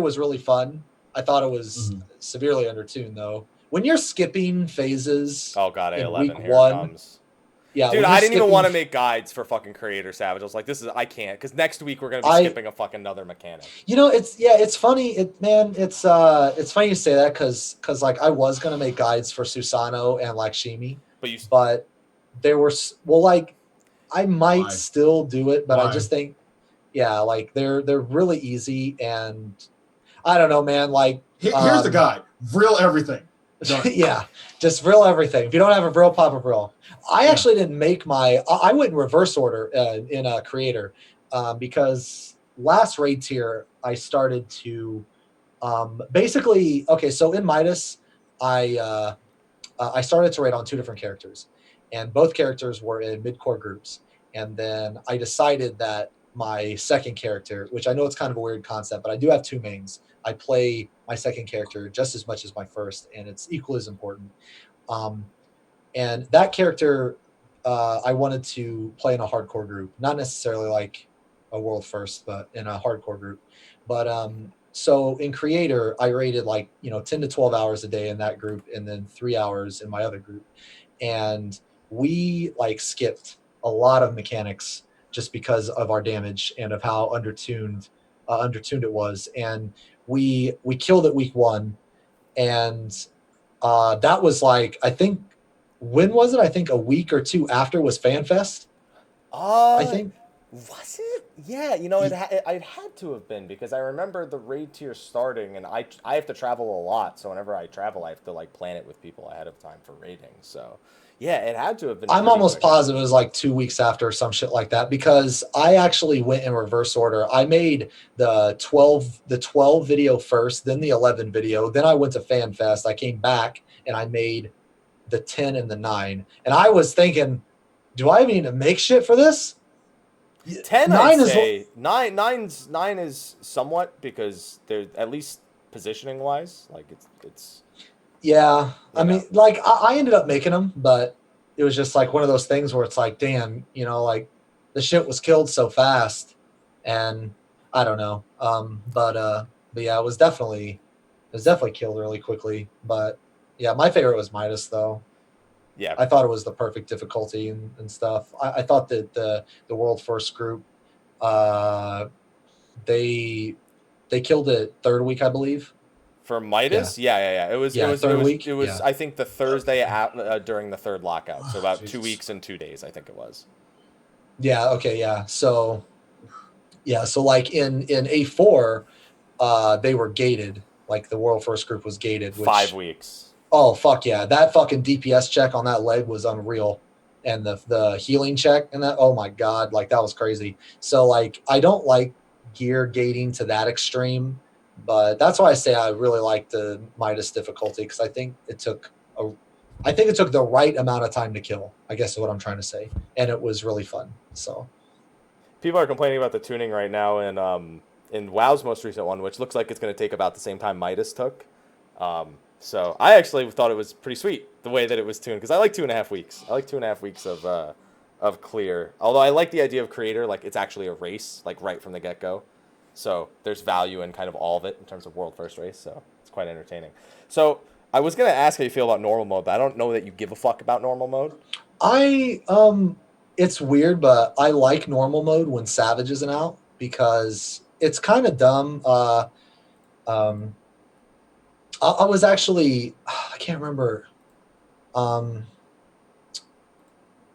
Speaker 3: was really fun. I thought it was severely undertuned though. When you're skipping phases,
Speaker 1: oh god, A11
Speaker 3: week
Speaker 1: here
Speaker 3: 1,
Speaker 1: comes.
Speaker 3: Yeah,
Speaker 1: dude, I didn't even want to make guides for fucking Creator Savage. I was like, I can't, because next week we're gonna be skipping a fucking another mechanic.
Speaker 3: You know, it's funny. It's funny you say that because like I was gonna make guides for Susano and like Shimi, but there were like I might still do it, but I just think, yeah, like they're really easy, and I don't know, man. Like
Speaker 2: here's the guide: Vril everything.
Speaker 3: Yeah, just Vril everything. If you don't have a Vril, pop a Vril. I actually didn't make I went in reverse order in a Creator because last raid tier I started to basically, okay, so in Midas I started to raid on 2 different characters, and both characters were in mid-core groups, and then I decided that my second character, which I know it's kind of a weird concept, but I do have 2 mains. I play my second character just as much as my first, and it's equally as important. And that character, I wanted to play in a hardcore group, not necessarily like a world first, but in a hardcore group. But so in Creator, I rated like 10 to 12 hours a day in that group, and then 3 hours in my other group, and we like skipped a lot of mechanics just because of our damage and of how undertuned it was, and we killed it week 1, and that was like, I think, when was it? I think a week or 2 after was FanFest. I think.
Speaker 1: Was it? Yeah, it had to have been, because I remember the raid tier starting, and I have to travel a lot, so whenever I travel, I have to like plan it with people ahead of time for raiding. So yeah, it had to have been.
Speaker 3: I'm almost positive it was like 2 weeks after or some shit like that, because I actually went in reverse order. I made the 12 video first, then the 11 video, then I went to FanFest. I came back and I made the 10 and the 9, and I was thinking, do I even need to make shit for this?
Speaker 1: 10, I'd say. 9 is somewhat, because they're at least positioning wise, like it's.
Speaker 3: Yeah, I mean, like I ended up making them, but it was just like one of those things where it's like, damn, like the shit was killed so fast, and I don't know. But yeah, it was definitely killed really quickly. But yeah, my favorite was Midas though.
Speaker 1: Yeah,
Speaker 3: I thought it was the perfect difficulty and stuff. I thought that the world first group, they killed it 3rd week, I believe.
Speaker 1: For Midas, yeah. It was
Speaker 3: third week.
Speaker 1: It was I think the Thursday during the 3rd lockout, so about 2 weeks and 2 days, I think it was.
Speaker 3: Yeah. Okay. Yeah. So like in A4, they were gated. Like the world first group was gated.
Speaker 1: 5 weeks.
Speaker 3: Oh fuck yeah! That fucking DPS check on that leg was unreal, and the healing check and that. Oh my god! Like that was crazy. So like I don't like gear gating to that extreme. But that's why I say I really like the Midas difficulty, because I think it took the right amount of time to kill, I guess is what I'm trying to say. And it was really fun. So
Speaker 1: people are complaining about the tuning right now in WoW's most recent one, which looks like it's going to take about the same time Midas took. So I actually thought it was pretty sweet the way that it was tuned, because I like 2.5 weeks. I like 2.5 weeks of clear. Although I like the idea of Creator, like it's actually a race, like right from the get-go. So there's value in kind of all of it in terms of world first race. So it's quite entertaining. So I was going to ask how you feel about normal mode, but I don't know that you give a fuck about normal mode.
Speaker 3: It's weird, but I like normal mode when Savage isn't out, because it's kind of dumb. I was actually, I can't remember.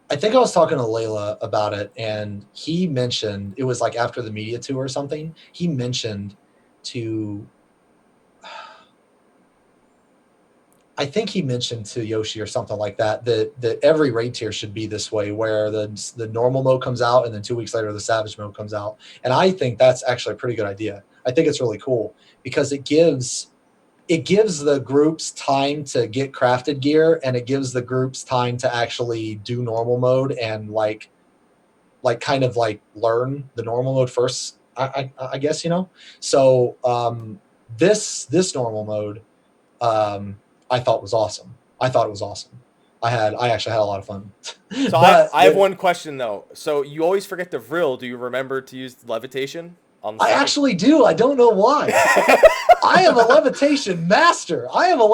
Speaker 3: I think I was talking to Layla about it, and he mentioned, it was like after the media tour or something, he mentioned to, I think he mentioned to Yoshi or something like that, that every raid tier should be this way, where the normal mode comes out and then 2 weeks later the savage mode comes out. And I think that's actually a pretty good idea. I think it's really cool because it gives the groups time to get crafted gear, and it gives the groups time to actually do normal mode and like kind of like learn the normal mode first. I guess, you know. So this normal mode, I thought was awesome. I thought it was awesome. I actually had a lot of fun.
Speaker 1: So I have one question though. So you always forget the vril. Do you remember to use levitation?
Speaker 3: I actually do. I don't know why. I am a levitation master. I am a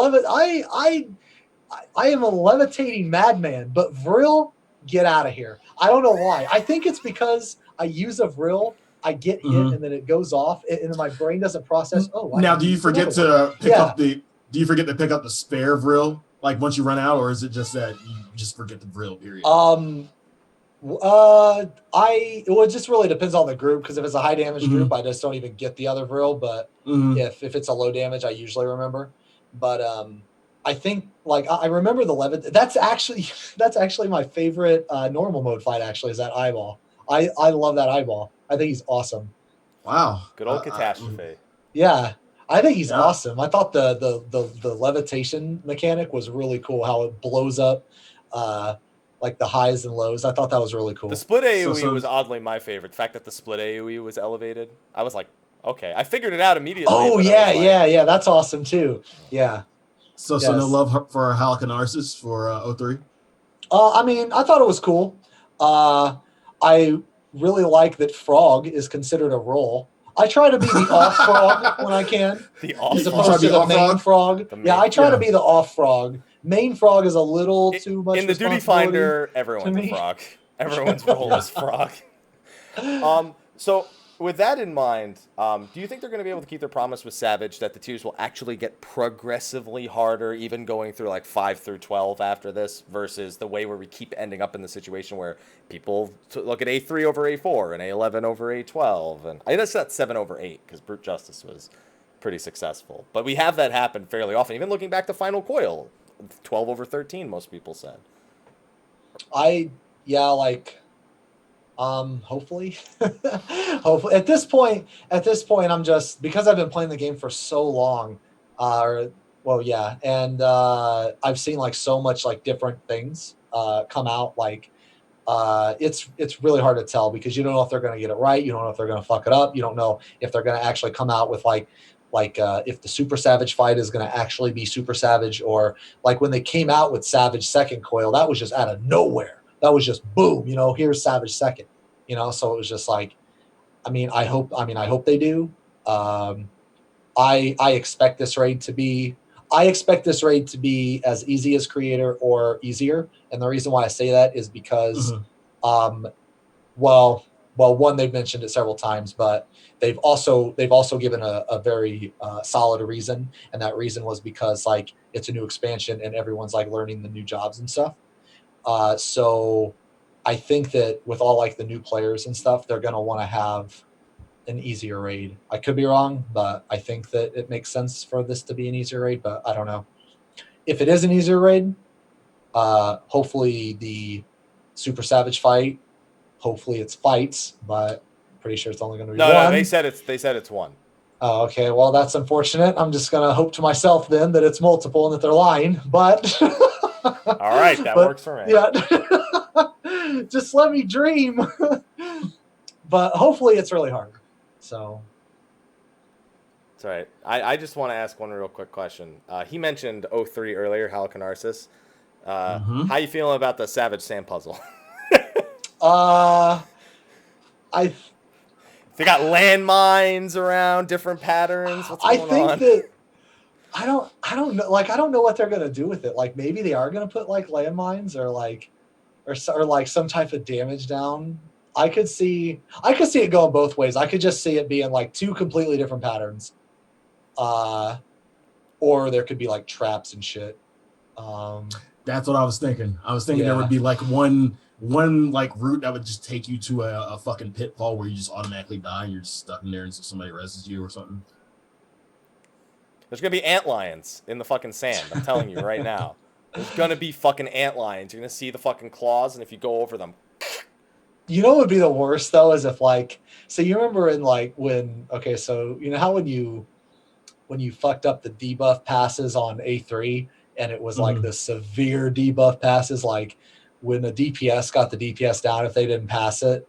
Speaker 3: levitating madman. But vril, get out of here. I don't know why. I think it's because I use a vril, I get hit, and then it goes off, and my brain doesn't process. Oh,
Speaker 2: now do you forget to pick up the? Do you forget to pick up the spare vril, like once you run out, or is it just that you just forget the vril? Period.
Speaker 3: It just really depends on the group, because if it's a high damage group, I just don't even get the other vril. But if it's a low damage, I usually remember. But I think like I remember the levit. That's actually my favorite normal mode fight. Actually, is that eyeball. I love that eyeball. I think he's awesome.
Speaker 2: Wow,
Speaker 1: good old catastrophe.
Speaker 3: Yeah, I think he's awesome. I thought the levitation mechanic was really cool. How it blows up. Like the highs and lows. I thought that was really cool.
Speaker 1: The split AoE was oddly my favorite. The fact that the split AoE was elevated, I was like, okay. I figured it out immediately.
Speaker 3: Oh, yeah. That's awesome too. Yeah.
Speaker 2: So no love for Halicarnassus for 03?
Speaker 3: I mean, I thought it was cool. I really like that frog is considered a role. I try to be the off frog when I can.
Speaker 1: The off
Speaker 3: as opposed to the main frog. I try to be the off frog. Main frog is a little too much.
Speaker 1: In the duty finder, everyone's a frog. Everyone's role is frog. So with that in mind, do you think they're going to be able to keep their promise with Savage that the tiers will actually get progressively harder, even going through like 5 through 12 after this, versus the way where we keep ending up in the situation where people look at A3 over A4 and A11 over A12, and I guess that's 7 over 8 because Brute Justice was pretty successful. But we have that happen fairly often, even looking back to Final Coil. 12 over 13, most people said.
Speaker 3: Hopefully. Hopefully. At this point, I'm just, because I've been playing the game for so long, and I've seen like so much like different things come out. Like it's really hard to tell because you don't know if they're going to get it right. You don't know if they're going to fuck it up. You don't know if they're going to actually come out with like if the Super Savage fight is going to actually be Super Savage, or like when they came out with Savage Second Coil, that was just out of nowhere. That was just boom, here's Savage Second, so it was just like, I hope they do. I expect this raid to be as easy as Creator or easier. And the reason why I say that is because, one, they've mentioned it several times, but they've also given a very solid reason, and that reason was because like it's a new expansion and everyone's like learning the new jobs and stuff. So I think that with all like the new players and stuff, they're gonna want to have an easier raid. I could be wrong, but I think that it makes sense for this to be an easier raid. But I don't know if it is an easier raid. Hopefully the Super Savage fight. Hopefully it's fights, but I'm pretty sure it's only going to be one.
Speaker 1: No, they said it's one.
Speaker 3: Oh, okay. Well, that's unfortunate. I'm just going to hope to myself then that it's multiple and that they're lying. But
Speaker 1: all right, that works for me.
Speaker 3: Yeah, just let me dream. But hopefully it's really hard. So.
Speaker 1: That's all right. I just want to ask one real quick question. He mentioned 03 earlier, Halicarnassus. How you feeling about the Savage Sand Puzzle? They got landmines around, different patterns. What's going on?
Speaker 3: That I don't know. Like, I don't know what they're gonna do with it. Like, maybe they are gonna put like landmines or like some type of damage down. I could see it going both ways. I could just see it being like 2 completely different patterns, or there could be like traps and shit.
Speaker 2: That's what I was thinking. There would be like one one like route that would just take you to a fucking pitfall where you just automatically die and you're just stuck in there until somebody reses you or something.
Speaker 1: There's gonna be antlions in the fucking sand. I'm telling you right now. There's gonna be fucking antlions. You're gonna see the fucking claws, and if you go over them,
Speaker 3: You know what would be the worst though is if like, so you remember in like when, okay, so you know how when you fucked up the debuff passes on A3 and it was like the severe debuff passes, like when the DPS got the DPS down, if they didn't pass it,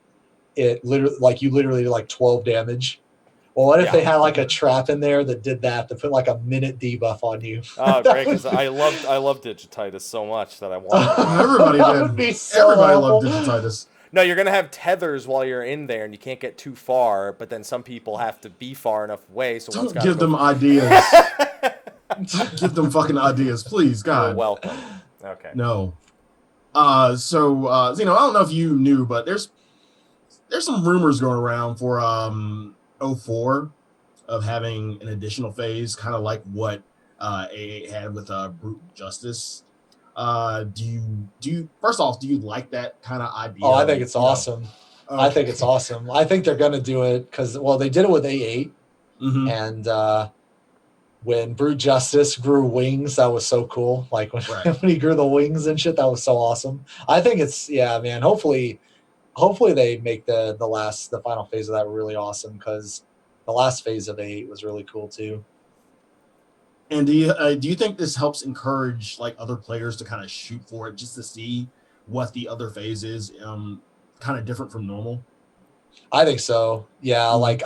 Speaker 3: it literally like you literally did like 12 damage. Well, what if they had like a trap in there that did that to put like a minute debuff on you?
Speaker 1: Oh, great! Because I love Digititis so much that I want.
Speaker 2: Everybody did.
Speaker 3: Would be so
Speaker 2: Everybody
Speaker 3: awful.
Speaker 2: loved Digititis.
Speaker 1: No, you're gonna have tethers while you're in there, and you can't get too far. But then some people have to be far enough away. So
Speaker 2: Don't give them ideas. Give them fucking ideas, please, God.
Speaker 1: You're welcome. Okay.
Speaker 2: No. So I don't know if you knew, but there's some rumors going around for 04 of having an additional phase, kind of like what AA had with Brute Justice. Do you first off, do you like that kind of idea?
Speaker 3: Oh, I think it's awesome.
Speaker 2: Okay.
Speaker 3: I think it's awesome. I think they're going to do it because, well, they did it with A8.
Speaker 2: Mm-hmm.
Speaker 3: And when Brute Justice grew wings, that was so cool. Like when,
Speaker 2: Right.
Speaker 3: when he grew the wings and shit, that was so awesome. I think it's, yeah, man, hopefully they make the final phase of that really awesome because the last phase of A8 was really cool too.
Speaker 2: And do you think this helps encourage like other players to kind of shoot for it just to see what the other phase is, kind of different from normal?
Speaker 3: I think so. Yeah, like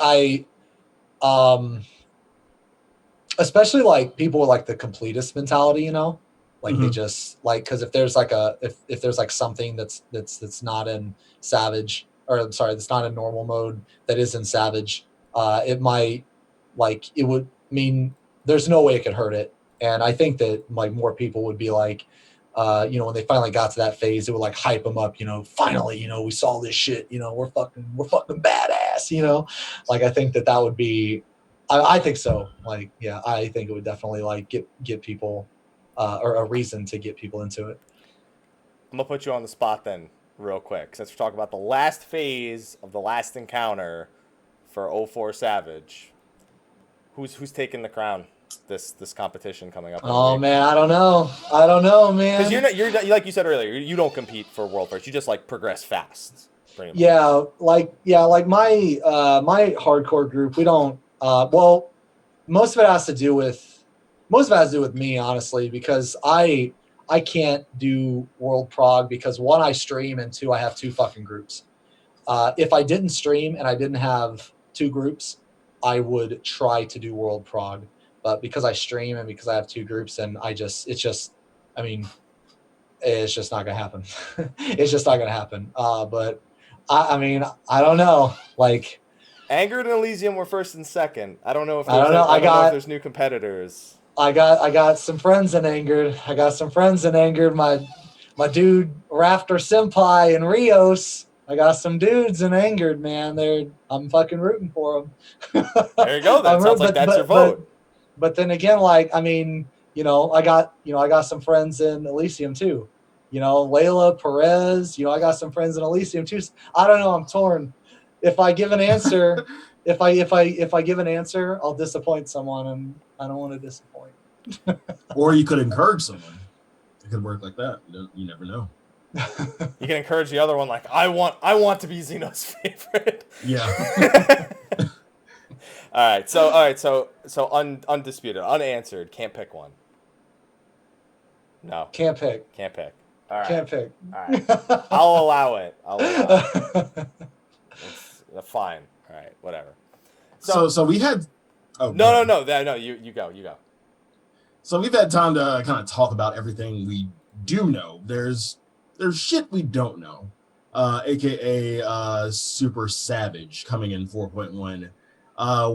Speaker 3: especially like people with like the completist mentality, you know, like they just like, because if there's like if there's like something that's not in Savage, or I'm sorry, that's not in normal mode that is in Savage, it might, like, it would mean there's no way it could hurt it. And I think that like more people would be like, when they finally got to that phase, it would like hype them up, finally, we saw this shit, we're fucking badass, like, I think that would be, I think so. Like, yeah, I think it would definitely like get people, or a reason to get people into it.
Speaker 1: I'm gonna put you on the spot then, real quick, since we're talking about the last phase of the last encounter for 04 Savage. Who's taking the crown? This competition coming up.
Speaker 3: Oh man, I don't know, man.
Speaker 1: Because you're like you said earlier, you don't compete for world first. You just like progress fast.
Speaker 3: Yeah, like my my hardcore group, we don't. Well, most of it has to do with me, honestly, because I can't do world prog because one, I stream, and two, I have two fucking groups. If I didn't stream and I didn't have two groups, I would try to do world prog. But because I stream and because I have two groups, and it's just not gonna happen. It's just not gonna happen. But I don't know. Like,
Speaker 1: Angered and Elysium were first and second. I don't know if there's new competitors.
Speaker 3: I got some friends in Angered. My dude Rafter Senpai and Rios. I got some dudes in Angered, man. I'm fucking rooting for them.
Speaker 1: There you go. That sounds like that's your vote.
Speaker 3: But then again, like, I got some friends in Elysium too. Layla Perez. I got some friends in Elysium too. I don't know. I'm torn. If I give an answer, if I give an answer, I'll disappoint someone, and I don't want to disappoint.
Speaker 2: Or you could encourage someone. It could work like that. You never know.
Speaker 1: You can encourage the other one, like, I want to be Xeno's favorite.
Speaker 2: Yeah.
Speaker 1: All right. So undisputed, unanswered. Can't pick one. No.
Speaker 3: Can't pick.
Speaker 1: All right.
Speaker 3: Can't pick.
Speaker 1: All right. I'll allow it. It's fine. All right. Whatever.
Speaker 2: So we had. Oh
Speaker 1: no. You go.
Speaker 2: So we've had time to kind of talk about everything we do know. There's shit we don't know, aka Super Savage coming in 4.1.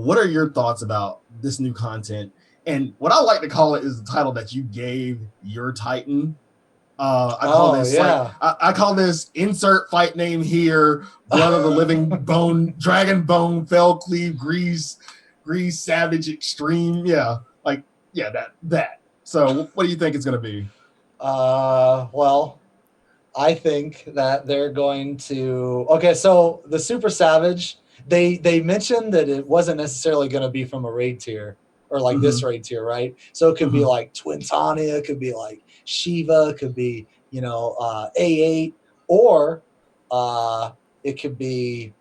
Speaker 2: What are your thoughts about this new content? And what I like to call it is the title that you gave your Titan. I call this insert fight name here, Blood of the Living Bone, Dragon Bone, Fell Cleave, Grease Savage Extreme. That. So what do you think it's going to be?
Speaker 3: Well, I think that they're going to. Okay, so the Super Savage, they mentioned that it wasn't necessarily going to be from a raid tier or like this raid tier, right? So it could be like Twintania, it could be like Shiva, it could be A8, or it could be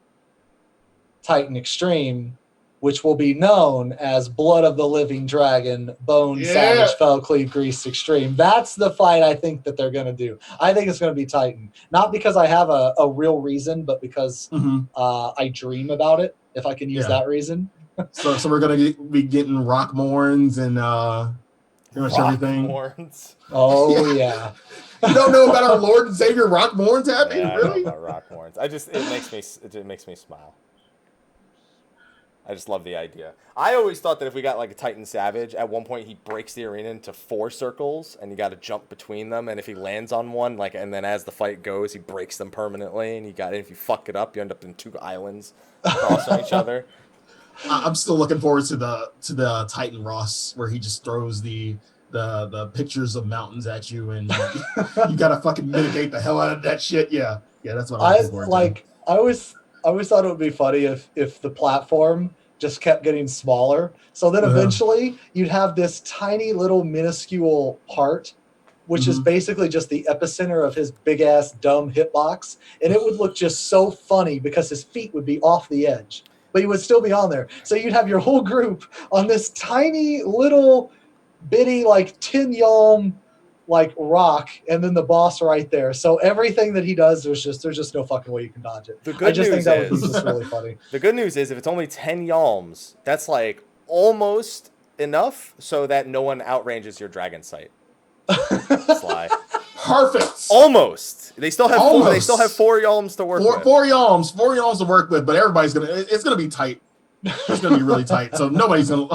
Speaker 3: Titan Extreme, which will be known as Blood of the Living Dragon, Bone Savage Fell Cleave Grease Extreme. That's the fight I think that they're going to do. I think it's going to be Titan. Not because I have a real reason, but because I dream about it, if I can use that reason.
Speaker 2: so we're going to be getting Rock Morns and pretty much everything.
Speaker 1: Morns.
Speaker 3: Oh, yeah.
Speaker 2: You don't know about our Lord and Savior Rock Morns happening?
Speaker 1: Yeah,
Speaker 2: really?
Speaker 1: I know about Rock Morns. It makes me smile. I just love the idea. I always thought that if we got like a Titan Savage, at one point he breaks the arena into 4 circles, and you got to jump between them. And if he lands on one, and then as the fight goes, he breaks them permanently. And if you fuck it up, you end up in 2 islands crossing each other.
Speaker 2: I'm still looking forward to the Titan Ross, where he just throws the pictures of mountains at you, and you gotta fucking mitigate the hell out of that shit. Yeah, that's what I'm looking forward to.
Speaker 3: I always thought it would be funny if the platform just kept getting smaller. So then eventually you'd have this tiny little minuscule part, which is basically just the epicenter of his big ass dumb hitbox. And it would look just so funny because his feet would be off the edge, but he would still be on there. So you'd have your whole group on this tiny little bitty, like 10 yalm, like rock, and then the boss right there. So everything that he does, there's just no fucking way you can dodge it. I just think that would be just really funny.
Speaker 1: The good news is if it's only 10 yalms, that's like almost enough so that no one outranges your dragon sight. Sly.
Speaker 2: Perfect.
Speaker 1: Almost. They still have 4 yalms to work with.
Speaker 2: 4 yalms to work with, but it's gonna be tight. It's gonna be really tight. So nobody's gonna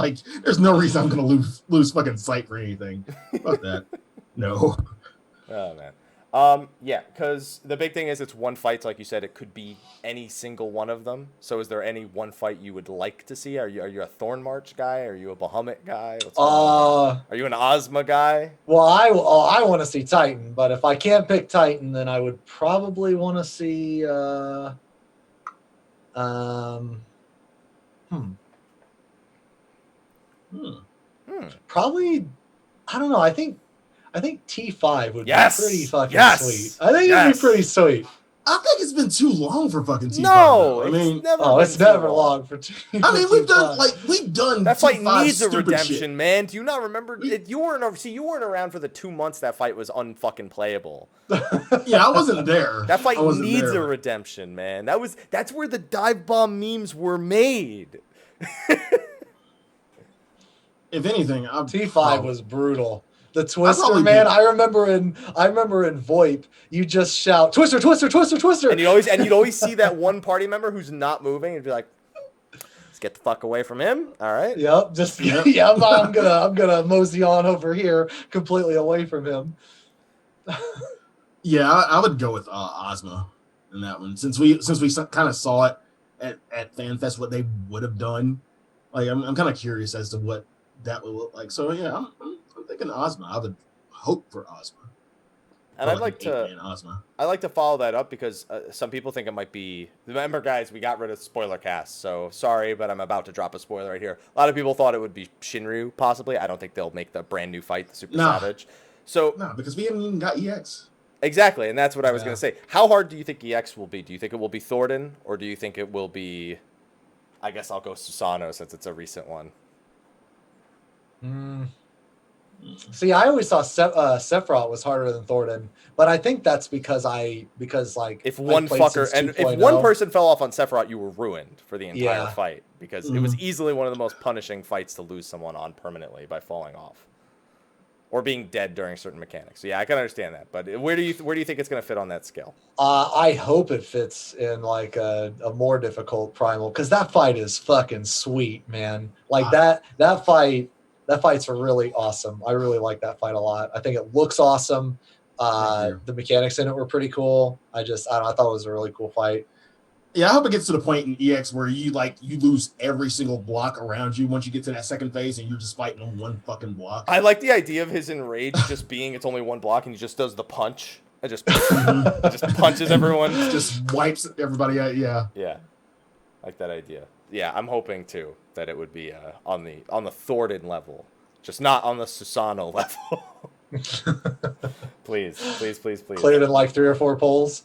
Speaker 2: there's no reason I'm gonna lose fucking sight for anything. Fuck that. No.
Speaker 1: Oh man. Yeah, because the big thing is it's one fight. So like you said, it could be any single one of them. So is there any one fight you would like to see? Are you a Thorn March guy? Are you a Bahamut guy? Are you an Ozma guy?
Speaker 3: Well, I want to see Titan, but if I can't pick Titan, then I would probably want to see probably, I don't know. I think T5 would be pretty fucking sweet. I think it'd be pretty sweet.
Speaker 2: I think it's been too long for fucking T5.
Speaker 1: No,
Speaker 3: it's never long for T5.
Speaker 2: I mean, we've done
Speaker 1: that fight needs a redemption,
Speaker 2: shit.
Speaker 1: Man. Do you not remember? You weren't around for the 2 months that fight was unfucking playable.
Speaker 2: Yeah, I wasn't there.
Speaker 1: That fight needs a redemption, man. That's where the dive bomb memes were made.
Speaker 2: If anything,
Speaker 3: T5 was brutal. The Twister, man. I remember in VoIP, you just shout Twister, Twister, Twister, Twister,
Speaker 1: and you'd always see that one party member who's not moving, and be like, "Let's get the fuck away from him." All right.
Speaker 3: Yep. I'm gonna mosey on over here, completely away from him.
Speaker 2: Yeah, I would go with Ozma in that one, since we kind of saw it at FanFest what they would have done. Like, I'm kind of curious as to what that would look like. So yeah, I'm thinking Ozma. I would hope for Ozma.
Speaker 1: And I'd like to follow that up because some people think it might be. Remember, guys, we got rid of spoiler cast, so sorry, but I'm about to drop a spoiler right here. A lot of people thought it would be Shinryu, possibly. I don't think they'll make the brand new fight, the Super Savage. So
Speaker 2: because we haven't even got EX.
Speaker 1: Exactly, and that's what I was going to say. How hard do you think EX will be? Do you think it will be Thornton, or do you think it will be? I guess I'll go Susano since it's a recent one.
Speaker 3: See, I always thought Sephiroth was harder than Thornton, but I think that's because
Speaker 1: if one person fell off on Sephiroth, you were ruined for the entire fight because it was easily one of the most punishing fights to lose someone on permanently by falling off or being dead during certain mechanics. So yeah, I can understand that, but where do you think it's going to fit on that scale?
Speaker 3: I hope it fits in like a more difficult primal because that fight is fucking sweet, man. Like that fight. That fight's really awesome. I really like that fight a lot. I think it looks awesome. The mechanics in it were pretty cool. I thought it was a really cool fight.
Speaker 2: Yeah, I hope it gets to the point in EX where you lose every single block around you once you get to that second phase and you're just fighting on one fucking block.
Speaker 1: I like the idea of his enrage just being it's only one block and he just does the punch It just punches everyone.
Speaker 2: Just wipes everybody out. Yeah.
Speaker 1: Yeah, like that idea. Yeah, I'm hoping too that it would be on the Thornton level, just not on the Susano level. Please.
Speaker 3: Cleared in like 3 or 4 polls.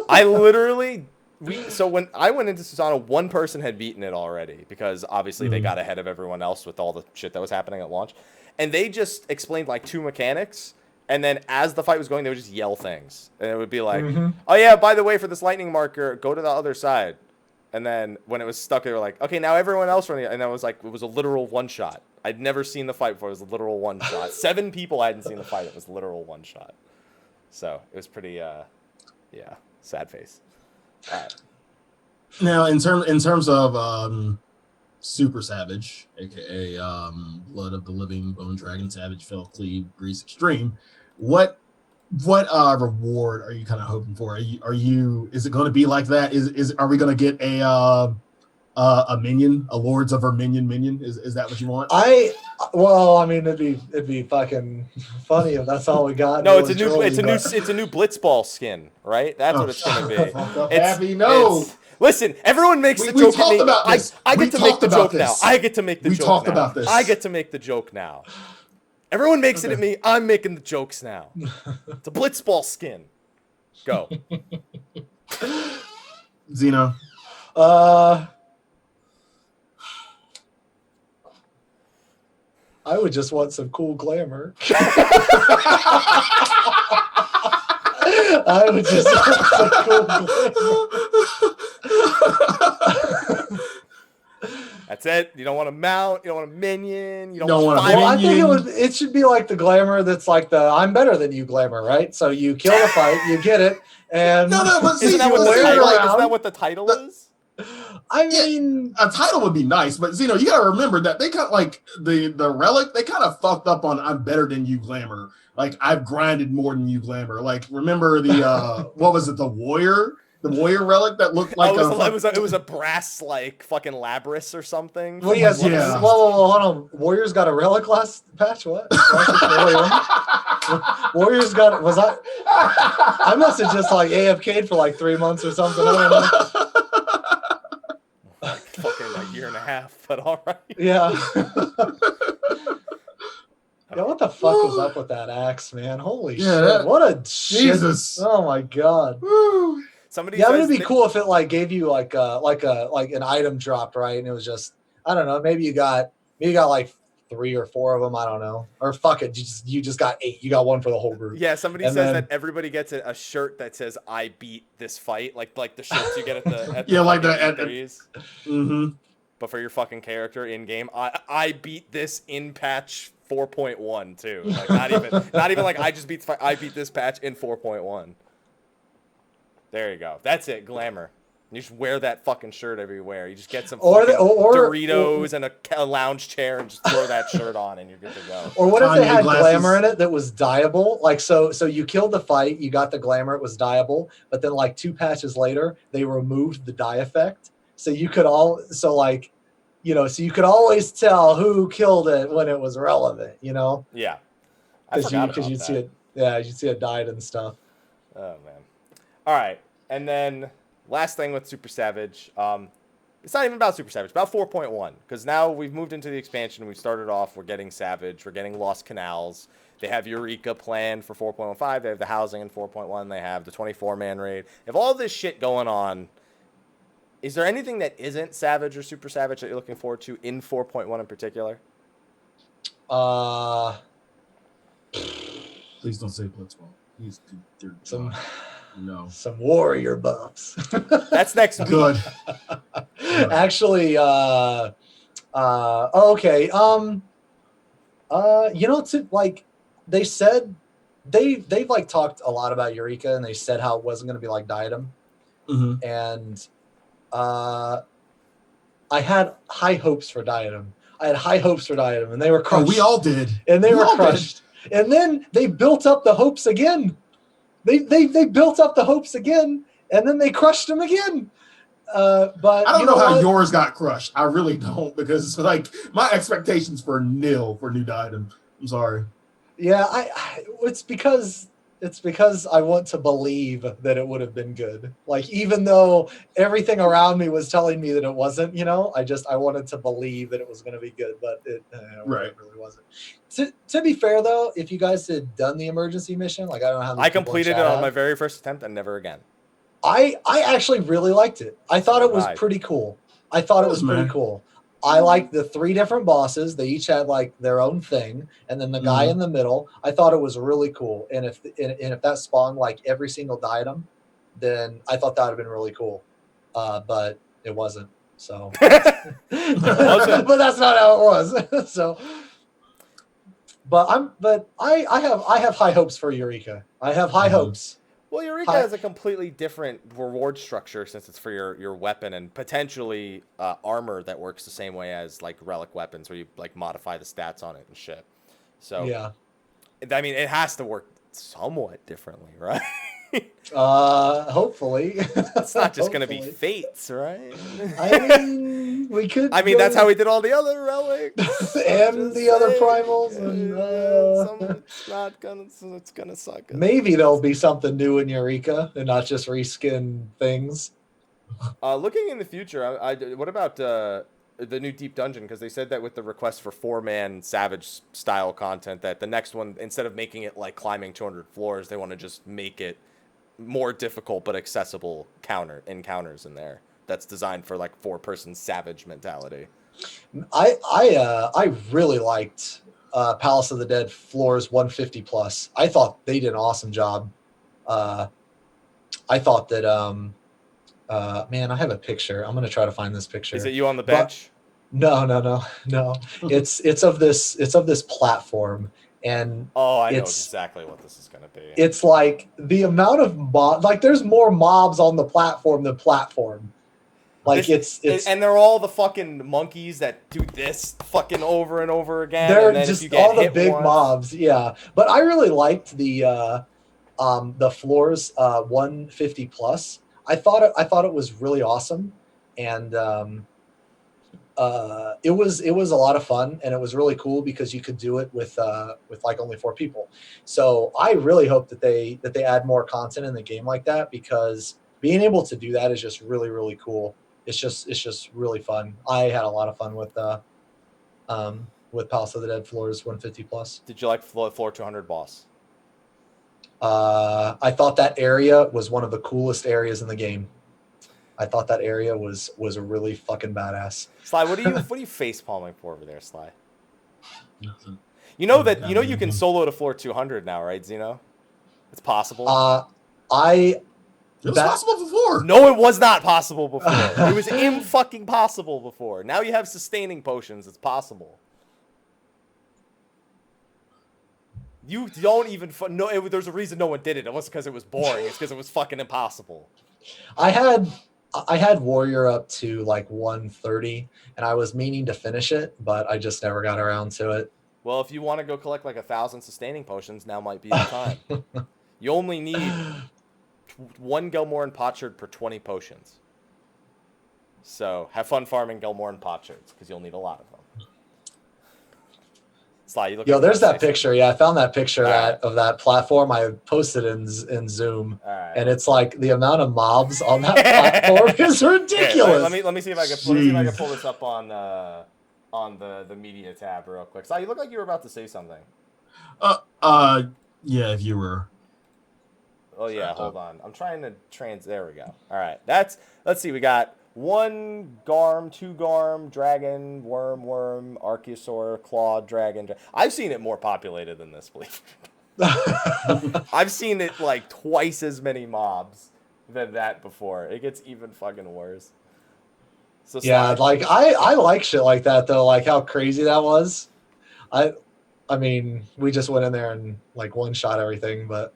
Speaker 1: I literally when I went into Susano, one person had beaten it already because obviously they got ahead of everyone else with all the shit that was happening at launch, and they just explained like 2 mechanics. And then as the fight was going, they would just yell things. And it would be like, oh, yeah, by the way, for this lightning marker, go to the other side. And then when it was stuck, they were like, okay, now everyone else running. And I was like, it was a literal one-shot. I'd never seen the fight before. It was a literal one-shot. 7 people hadn't seen the fight. It was literal one-shot. So it was pretty, sad face. All right.
Speaker 2: Now, in terms of Super Savage, a.k.a. Blood of the Living, Bone Dragon, Savage, Fell, Cleave, Grease Extreme, what reward are you kind of hoping for? Is it going to be like that? Are we going to get a minion, a Lords of minion? Is that what you want?
Speaker 3: I mean, it'd be fucking funny if that's all we got.
Speaker 1: No, it's a new Blitzball skin, right? That's what it's going to be.
Speaker 2: Happy no.
Speaker 1: Listen, everyone makes the joke at me. I get to make the joke now.
Speaker 2: I
Speaker 1: get to make the joke now. Everyone makes it at me. I'm making the jokes now. It's a Blitzball skin. Go.
Speaker 2: Xeno.
Speaker 3: I would just want some cool glamour. I would just want some cool glamour.
Speaker 1: That's it. You don't want a mount. You don't want a minion. You
Speaker 2: don't want a
Speaker 3: minion. I think it should be like the glamour that's like the I'm better than you glamour, right? So you kill the fight, you get it, and
Speaker 1: isn't that what the title is?
Speaker 3: I mean,
Speaker 2: a title would be nice, but Xeno, you gotta remember that they got like the relic. They kind of fucked up on I'm better than you glamour. Like I've grinded more than you glamour. Like remember the what was it? The warrior relic that looked like
Speaker 1: it was a brass like fucking Labrys or something.
Speaker 3: Well, yes, yeah. Well, hold on. Warrior's got a relic last patch. What? Warrior's got. Was I must have just like AFK'd for like 3 months or something. I don't know.
Speaker 1: Fucking a year and a half, but all right.
Speaker 3: Yeah. Yeah, what the fuck was up with that axe, man? Holy shit! What a
Speaker 2: Jesus!
Speaker 3: Shit. Oh my god.
Speaker 2: Woo.
Speaker 3: It'd be cool if it like gave you like an item dropped, right? And it was just I don't know. Maybe you got like 3 or 4 of them. I don't know. Or fuck it, you just got 8. You got 1 for the whole group.
Speaker 1: Yeah, somebody says that everybody gets a shirt that says "I beat this fight," like the shirts you get at the
Speaker 2: Mm-hmm.
Speaker 1: But for your fucking character in game, I beat this in patch 4.1 too. Like not even like I just beat the fight. I beat this patch in 4.1. There you go. That's it. Glamour. You just wear that fucking shirt everywhere. You just get some Doritos and a lounge chair and just throw that shirt on and you're good to go.
Speaker 3: Or what if they had glamour in it that was dyeable? Like so you killed the fight, you got the glamour, it was dyeable, but then like 2 patches later they removed the dye effect. So you could you could always tell who killed it when it was relevant, you know?
Speaker 1: Yeah.
Speaker 3: Because you'd see it. Yeah, you'd see it dyed and stuff.
Speaker 1: Oh man. All right. And then last thing with Super Savage, it's not even about Super Savage, it's about 4.1, because now we've moved into the expansion. We've started off, we're getting Savage, we're getting Lost Canals. They have Eureka planned for 4.15. They have the housing in 4.1. They have the 24-man raid. They have all this shit going on. Is there anything that isn't Savage or Super Savage that you're looking forward to in 4.1 in particular?
Speaker 2: Please don't say Blitzball.
Speaker 3: Some warrior buffs.
Speaker 1: That's next week.
Speaker 2: Good.
Speaker 3: Actually, okay. Like they said, they've like talked a lot about Eureka, and they said how it wasn't going to be like Diadem, and I had high hopes for Diadem. And they were crushed.
Speaker 2: Oh, we all did.
Speaker 3: And they were crushed. And then they built up the hopes again. They built up the hopes again, and then they crushed them again. But
Speaker 2: I don't know how yours got crushed. I really don't, because like my expectations for nil for new Diadem. I'm sorry.
Speaker 3: Yeah, it's because It's because I want to believe that it would have been good. Like, even though everything around me was telling me that it wasn't, I wanted to believe that it was going to be good, but it really wasn't. To be fair, though, if you guys had done the emergency mission, like, I don't know how many
Speaker 1: I completed it on my very first attempt and never again.
Speaker 3: I actually really liked it. I thought it was pretty cool. I liked the 3 different bosses. They each had like their own thing, and then the guy in the middle. I thought it was really cool. And if that spawned like every single diadem, then I thought that would have been really cool. But it wasn't. So, but that's not how it was. So, but I have high hopes for Eureka. I have high hopes.
Speaker 1: Well, Eureka has a completely different reward structure since it's for your weapon and potentially armor that works the same way as like relic weapons where you like modify the stats on it and shit. So yeah, I mean, it has to work somewhat differently, right?
Speaker 3: Hopefully.
Speaker 1: It's not just going to be fates, right?
Speaker 3: I mean, we could.
Speaker 1: I mean, that's how we did all the other relics
Speaker 3: and the other primals. And,
Speaker 1: it's gonna suck.
Speaker 3: Maybe there'll be something new in Eureka and not just reskin things.
Speaker 1: Looking in the future, what about the new deep dungeon? Because they said that with the request for 4-man savage style content, that the next one, instead of making it like climbing 200 floors, they want to just make it more difficult but accessible encounters in there. That's designed for like 4-person savage mentality.
Speaker 3: I really liked Palace of the Dead floors 150 plus. I thought they did an awesome job. I thought that man, I have a picture. I'm gonna try to find this picture.
Speaker 1: Is it you on the bench?
Speaker 3: No. It's of this platform. And
Speaker 1: I know exactly what this is going to be.
Speaker 3: It's like the amount of like there's more mobs on the platform than platform. Like it's
Speaker 1: and they're all the fucking monkeys that do this fucking over and over again.
Speaker 3: They're
Speaker 1: and then
Speaker 3: just all the big mobs, yeah. But I really liked the floors 150 plus. I thought it was really awesome, and it was a lot of fun, and it was really cool because you could do it with like only 4 people. So I really hope that they add more content in the game like that, because being able to do that is just really, really cool. It's just really fun. I had a lot of fun with Palace of the Dead floors 150 plus.
Speaker 1: Did you like floor 200 boss?
Speaker 3: I thought that area was one of the coolest areas in the game. I thought that area was really fucking badass.
Speaker 1: Sly, what are you face palming for over there, Sly? Nothing. You know you can solo to floor 200 now, right, Xeno? It's possible.
Speaker 2: It was possible before.
Speaker 1: No, it was not possible before. It was fucking possible before. Now you have sustaining potions. It's possible. You don't even no. There's a reason no one did it. It wasn't because it was boring. It's because it was fucking impossible.
Speaker 3: I had Warrior up to like 130, and I was meaning to finish it, but I just never got around to it.
Speaker 1: Well, if you want to go collect like 1,000 sustaining potions, now might be the time. You only need 1 Gelmoran potsherd per 20 potions. So have fun farming Gelmoran potsherds, because you'll need a lot of them. Sly, you look.
Speaker 3: Yo, there's that picture. Yeah, I found that picture of that platform. I posted in Zoom, and it's like the amount of mobs on that platform is ridiculous.
Speaker 1: Let me see if I can pull this up on the media tab real quick. Sly, you look like you were about to say something.
Speaker 2: Yeah, if you were.
Speaker 1: Oh yeah, hold on. I'm trying to there we go. All right. Let's see. We got 1 Garm, 2 Garm, Dragon, Worm, Archosaur, Claw, Dragon. I've seen it more populated than this, believe it. I've seen it like twice as many mobs than that before. It gets even fucking worse. So
Speaker 3: yeah, like I like shit like that though, like how crazy that was. I mean, we just went in there and like one-shot everything, but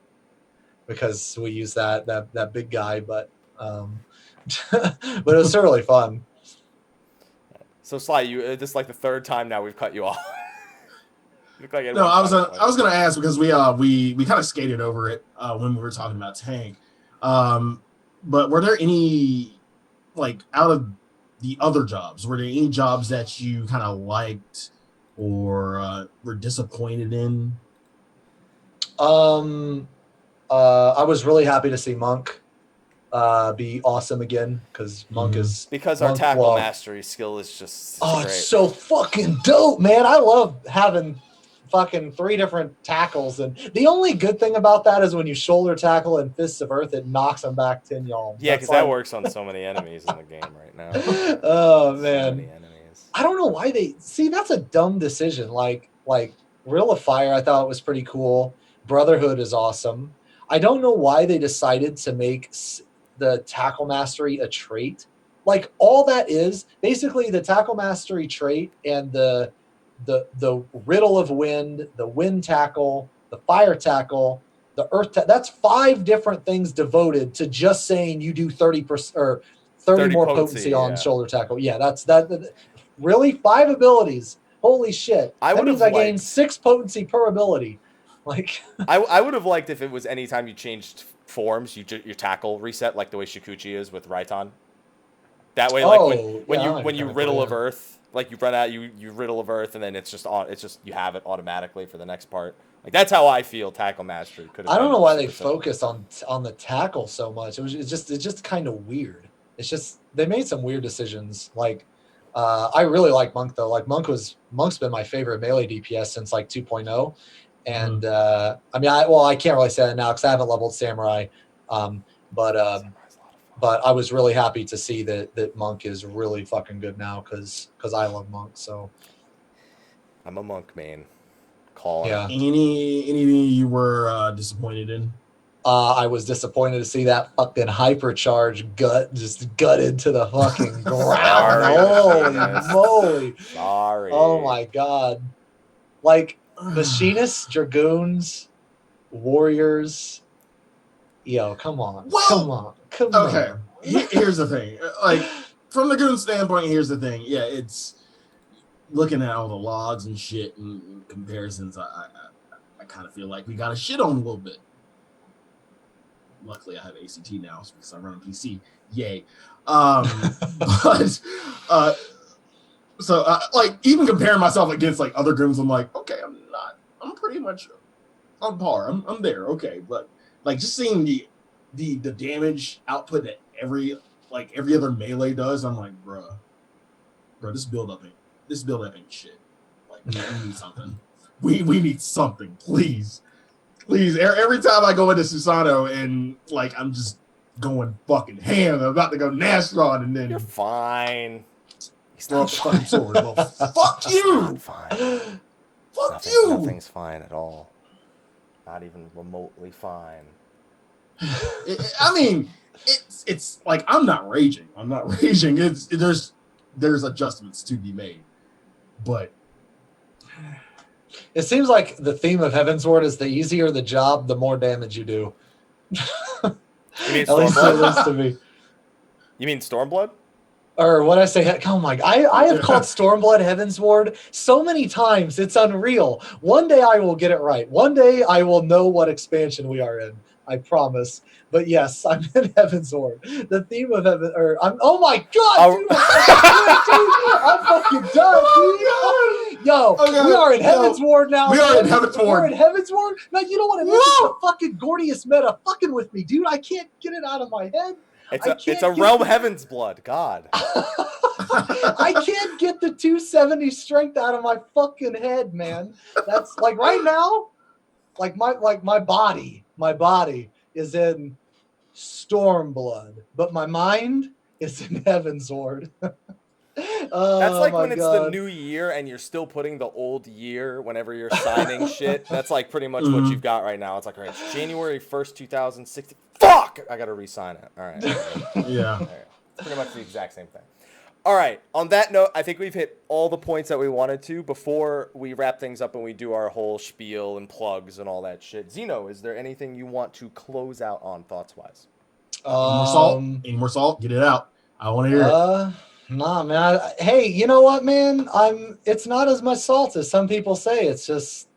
Speaker 3: because we used that big guy, but but it was still really fun.
Speaker 1: So Sly, this is like the 3rd time now we've cut you off.
Speaker 2: No, I was gonna ask, because we kind of skated over it when we were talking about tank. But were there any, like, out of the other jobs, were there any jobs that you kind of liked or were disappointed in?
Speaker 3: I was really happy to see Monk be awesome again because Monk is
Speaker 1: our tackle mastery skill is just
Speaker 3: great.
Speaker 1: It's
Speaker 3: so fucking dope, man. I love having fucking 3 different tackles, and the only good thing about that is when you shoulder tackle and Fists of Earth, it knocks them back 10 y'all.
Speaker 1: Yeah, because that works on so many enemies in the game right now.
Speaker 3: Oh man,
Speaker 1: so many enemies.
Speaker 3: I don't know why they see. That's a dumb decision. Like Rill of Fire, I thought was pretty cool. Brotherhood is awesome. I don't know why they decided to make the tackle mastery a trait. Like all that is basically the tackle mastery trait and the riddle of wind, the wind tackle, the fire tackle, the earth that's 5 different things devoted to just saying you do 30% or 30 more potency on shoulder tackle. Yeah, that's really 5 abilities. Holy shit. That means I gained 6 potency per ability. Like
Speaker 1: I would have liked if it was anytime you changed forms, your tackle reset like the way Shikuchi is with Raiton. That way, like when you riddle of Earth, like you run out, you riddle of Earth, and then it's just you have it automatically for the next part. Like that's how I feel tackle mastery could have.
Speaker 3: I don't know why they focus on the tackle so much. It's just kind of weird. It's just they made some weird decisions. Like I really like Monk though. Like Monk's been my favorite melee DPS since like 2.0. And I mean, I can't really say that now because I haven't leveled Samurai, but I was really happy to see that Monk is really fucking good now because I love Monk. So
Speaker 1: I'm a Monk main. Call
Speaker 3: yeah.
Speaker 2: Anything you were disappointed in?
Speaker 3: I was disappointed to see that fucking hypercharge just gutted to the fucking ground. Holy moly!
Speaker 1: Sorry.
Speaker 3: Oh my god! Like. Machinists, Dragoons, Warriors. Yo, come on. Come on.
Speaker 2: Okay, here's the thing. Like, from the Goon standpoint, here's the thing. Yeah, it's looking at all the logs and shit and comparisons. I kind of feel like we got to shit on a little bit. Luckily, I have ACT now because I run on PC. Yay. So, like, even comparing myself against, like, other Goons, I'm like, okay, I'm pretty much on par. I'm there, okay. But, like, just seeing the damage output that every other melee does, I'm like, bro, this build up ain't shit. Like, we need something. We need something, please. Please. Every time I go into Susano and, like, I'm just going fucking ham. I'm about to go Nastron, and then...
Speaker 1: You're fine.
Speaker 2: He's not fucking sword. Well, fuck you!
Speaker 1: Not fine.
Speaker 2: Fuck you!
Speaker 1: Nothing's fine at all. Not even remotely fine.
Speaker 2: I mean, it's like I'm not raging. There's adjustments to be made, but
Speaker 3: it seems like the theme of Heavensward is the easier the job, the more damage you do.
Speaker 1: You mean
Speaker 3: at least it is to me.
Speaker 1: You mean Stormblood?
Speaker 3: Or what I say, oh my God, I have called Stormblood Heavensward so many times, it's unreal. One day I will get it right. One day I will know what expansion we are in. I promise. But yes, I'm in Heavensward. The theme of Heaven, oh my God, dude, I'm fucking done, dude. Yo, okay, we are in Heavensward now.
Speaker 2: We are in Heavensward.
Speaker 3: We're in Heavensward. Now, you know what it is? It's the fucking Gordius meta fucking with me, dude. I can't get it out of my head.
Speaker 1: It's a realm Heaven's blood. God.
Speaker 3: I can't get the 270 strength out of my fucking head, man. That's like right now, like my body is in Stormblood, but my mind is in Heavensward.
Speaker 1: That's like when it's the new year and you're still putting the old year whenever you're signing shit. That's like pretty much what you've got right now. It's like, all right, it's January 1st, 2016. Fuck! I got to re-sign it. All right.
Speaker 2: Yeah.
Speaker 1: All right. It's pretty much the exact same thing. All right. On that note, I think we've hit all the points that we wanted to. Before we wrap things up and we do our whole spiel and plugs and all that shit, Xeno, is there anything you want to close out on thoughts-wise?
Speaker 2: Any more salt? Get it out. I want to hear it.
Speaker 3: Nah, man. Hey, you know what, man? It's not as much salt as some people say. It's just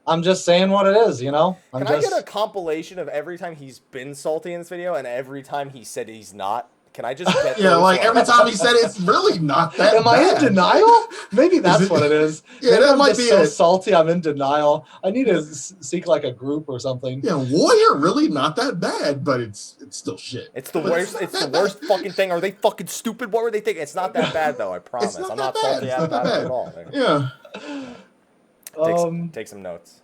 Speaker 3: I'm just saying what it is, you know?
Speaker 1: Can I get a compilation of every time he's been salty in this video and every time he said he's not? Can I just get
Speaker 2: Yeah,
Speaker 1: those
Speaker 2: like every time he said it's really not that
Speaker 3: Am I in denial? Maybe that's what it is.
Speaker 2: Yeah,
Speaker 3: Maybe
Speaker 2: that
Speaker 3: I'm
Speaker 2: might
Speaker 3: just
Speaker 2: be
Speaker 3: so
Speaker 2: it.
Speaker 3: salty. I'm in denial. I need to seek like a group or something.
Speaker 2: Yeah, Warrior really not that bad, but it's still shit.
Speaker 1: It's the worst. It's the worst fucking thing. Are they fucking stupid? What were they thinking? It's not that bad though. I promise.
Speaker 2: It's not
Speaker 1: I'm
Speaker 2: that
Speaker 1: not
Speaker 2: bad.
Speaker 1: salty
Speaker 2: It's not that
Speaker 1: about it
Speaker 2: bad.
Speaker 1: at all.
Speaker 2: Yeah.
Speaker 1: Take some notes.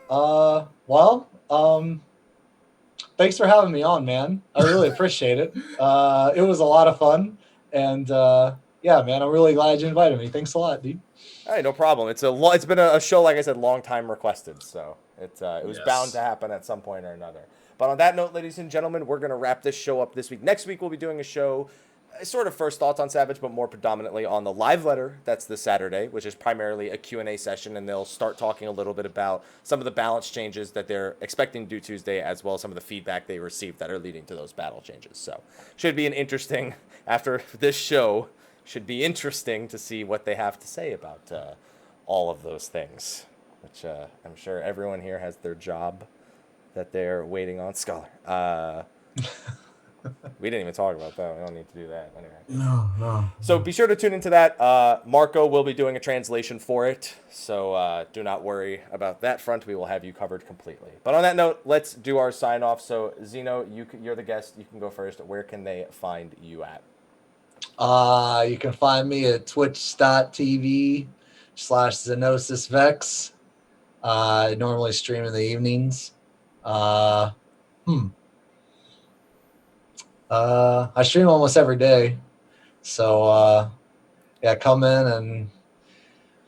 Speaker 3: Well, thanks for having me on, man. I really appreciate it. It was a lot of fun, and yeah, man, I'm really glad you invited me. Thanks a lot, dude.
Speaker 1: All right, no problem. It's been a show, like I said, long time requested, so it was bound to happen at some point or another. But on that note, ladies and gentlemen, we're gonna wrap this show up this week. Next week we'll be doing a show, sort of first thoughts on Savage, but more predominantly on the live letter. That's this Saturday, which is primarily a Q&A session, and they'll start talking a little bit about some of the balance changes that they're expecting to do Tuesday, as well as some of the feedback they received that are leading to those battle changes. So should be an interesting, after this show, should be interesting to see what they have to say about all of those things, which I'm sure everyone here has their job that they're waiting on. Scholar. We didn't even talk about that. We don't need to do that anyway.
Speaker 2: No.
Speaker 1: So be sure to tune into that. Marco will be doing a translation for it, so do not worry about that front. We will have you covered completely. But on that note, let's do our sign off. So Xeno, you're the guest. You can go first. Where can they find you at?
Speaker 3: You can find me at twitch.tv/XenosysVex. I normally stream in the evenings. I stream almost every day. So, yeah, come in and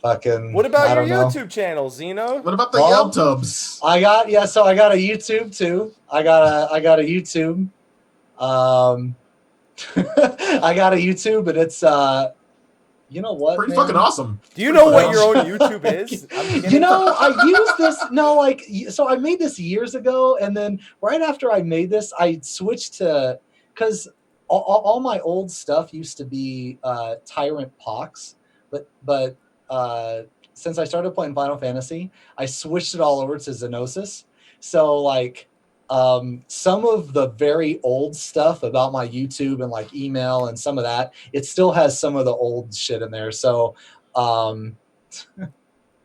Speaker 3: fucking...
Speaker 1: What about your
Speaker 3: know.
Speaker 1: YouTube channel, Xeno?
Speaker 2: What about the Yelp Tubs?
Speaker 3: So I got a YouTube too. I got a YouTube. I got a YouTube, but it's you know what?
Speaker 2: Pretty
Speaker 3: man?
Speaker 2: fucking awesome.
Speaker 1: Do you know what your own YouTube is?
Speaker 3: You know, I used this. No, like, so I made this years ago, and then right after I made this, I switched to, because all my old stuff used to be Tyrant Pox, but since I started playing Final Fantasy, I switched it all over to Xenosis. So like, some of the very old stuff about my YouTube and like email and some of that, it still has some of the old shit in there. So I'm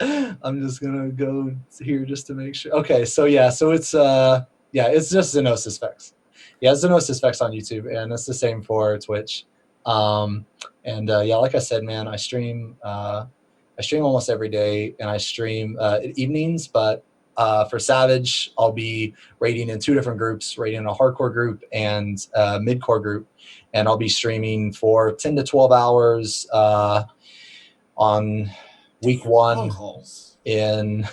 Speaker 3: just gonna go here just to make sure. Okay, so yeah, so it's it's just XenosysVex. Yeah, XenosysVex on YouTube, and it's the same for Twitch. Yeah, like I said, man, I stream almost every day, and I stream evenings, but for Savage, I'll be raiding in 2 different groups, raiding in a hardcore group and a mid-core group. And I'll be streaming for 10 to 12 hours on week 1 in,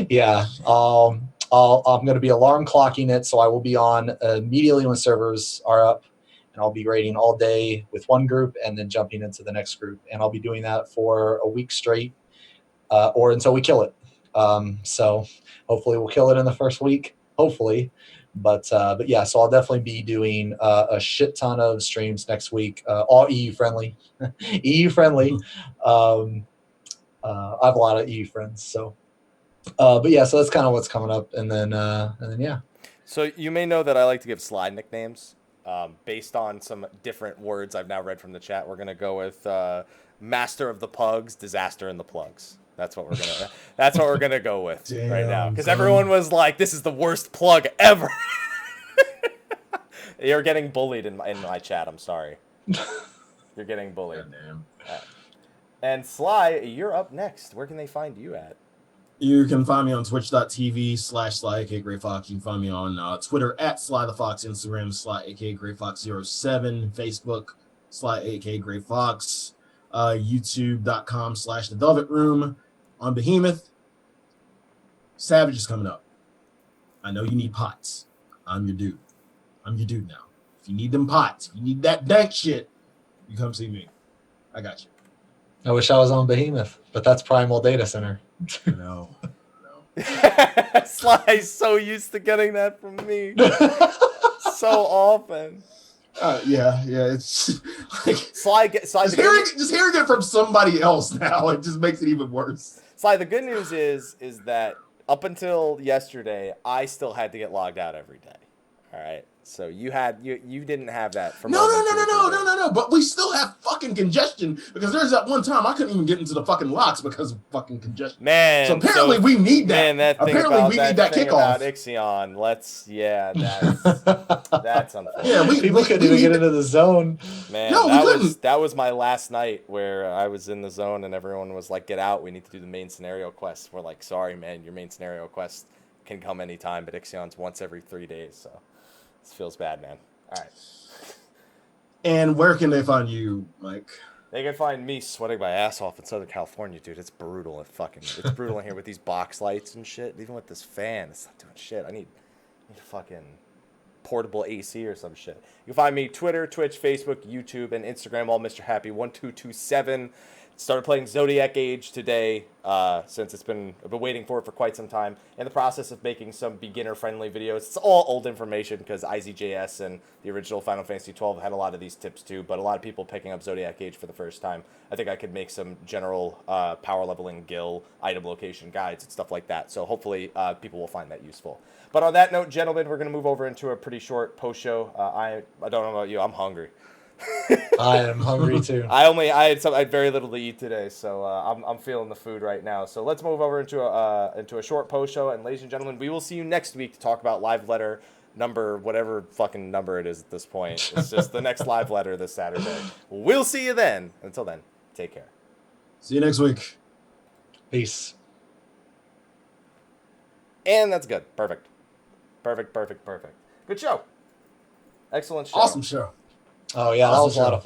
Speaker 3: yeah, I'm going to be alarm clocking it. So I will be on immediately when servers are up, and I'll be raiding all day with one group and then jumping into the next group. And I'll be doing that for a week straight or until we kill it. So hopefully we'll kill it in the first week, hopefully. But yeah, so I'll definitely be doing a shit ton of streams next week, all EU friendly. EU friendly. I have a lot of EU friends, so. But yeah, so that's kind of what's coming up, and then yeah.
Speaker 1: So you may know that I like to give Slyh nicknames based on some different words I've now read from the chat. We're gonna go with Master of the Pugs, Disaster in the Plugs. That's what we're gonna go with right now, because everyone was like, "This is the worst plug ever." You're getting bullied in my chat. I'm sorry. You're getting bullied.
Speaker 2: Goddamn.
Speaker 1: And Slyh, you're up next. Where can they find you at?
Speaker 2: You can find me on twitch.tv/Slyakagreyfox. You can find me on Twitter at Slythefox, Instagram Slyakagreyfox07, Facebook Slyakagreyfox, YouTube.com/The Velvet Room. On Behemoth, Savage is coming up. I know you need pots. I'm your dude. I'm your dude now. If you need them pots, if you need that dank shit, you come see me. I got you.
Speaker 3: I wish I was on Behemoth, but that's Primal Data Center.
Speaker 2: I know.
Speaker 1: Sly's so used to getting that from me so often.
Speaker 2: Yeah, it's like
Speaker 1: Slyh
Speaker 2: just hearing it from somebody else now, it just makes it even worse.
Speaker 1: Slyh, the good news is that up until yesterday, I still had to get logged out every day. All right. So you didn't have that for
Speaker 2: No. But we still have fucking congestion because there's that one time I couldn't even get into the fucking locks because of fucking congestion.
Speaker 1: Man.
Speaker 2: So apparently we need that.
Speaker 1: Man,
Speaker 2: apparently we need that
Speaker 1: thing
Speaker 2: kickoff.
Speaker 1: About Ixion. That's unfortunate.
Speaker 3: Yeah, people couldn't even get into the zone.
Speaker 1: Man, that was my last night where I was in the zone and everyone was like, "Get out! We need to do the main scenario quest." We're like, "Sorry, man, your main scenario quest can come anytime, but Ixion's once every 3 days, so this feels bad, man." All right.
Speaker 2: And where can they find you, Mike?
Speaker 1: They can find me sweating my ass off in Southern California, dude. It's brutal. It's brutal in here with these box lights and shit. Even with this fan, it's not doing shit. I need a fucking portable AC or some shit. You can find me Twitter, Twitch, Facebook, YouTube, and Instagram, all Mr. Happy 1227. Started playing Zodiac Age today, since I've been waiting for it for quite some time. In the process of making some beginner-friendly videos. It's all old information because IZJS and the original Final Fantasy XII had a lot of these tips too, but a lot of people picking up Zodiac Age for the first time. I think I could make some general power leveling, guild, item location guides and stuff like that. So hopefully people will find that useful. But on that note, gentlemen, we're going to move over into a pretty short post-show. I don't know about you. I'm hungry.
Speaker 3: I am hungry too.
Speaker 1: I had very little to eat today, so I'm feeling the food right now. So let's move over into a short post show, and ladies and gentlemen, we will see you next week to talk about live letter number whatever fucking number it is at this point. It's just the next live letter this Saturday. We'll see you then. Until then, take care.
Speaker 2: See you next week.
Speaker 3: Peace.
Speaker 1: And that's good. Perfect. Good show. Excellent show.
Speaker 2: Awesome show.
Speaker 3: Oh yeah, that was a lot of fun.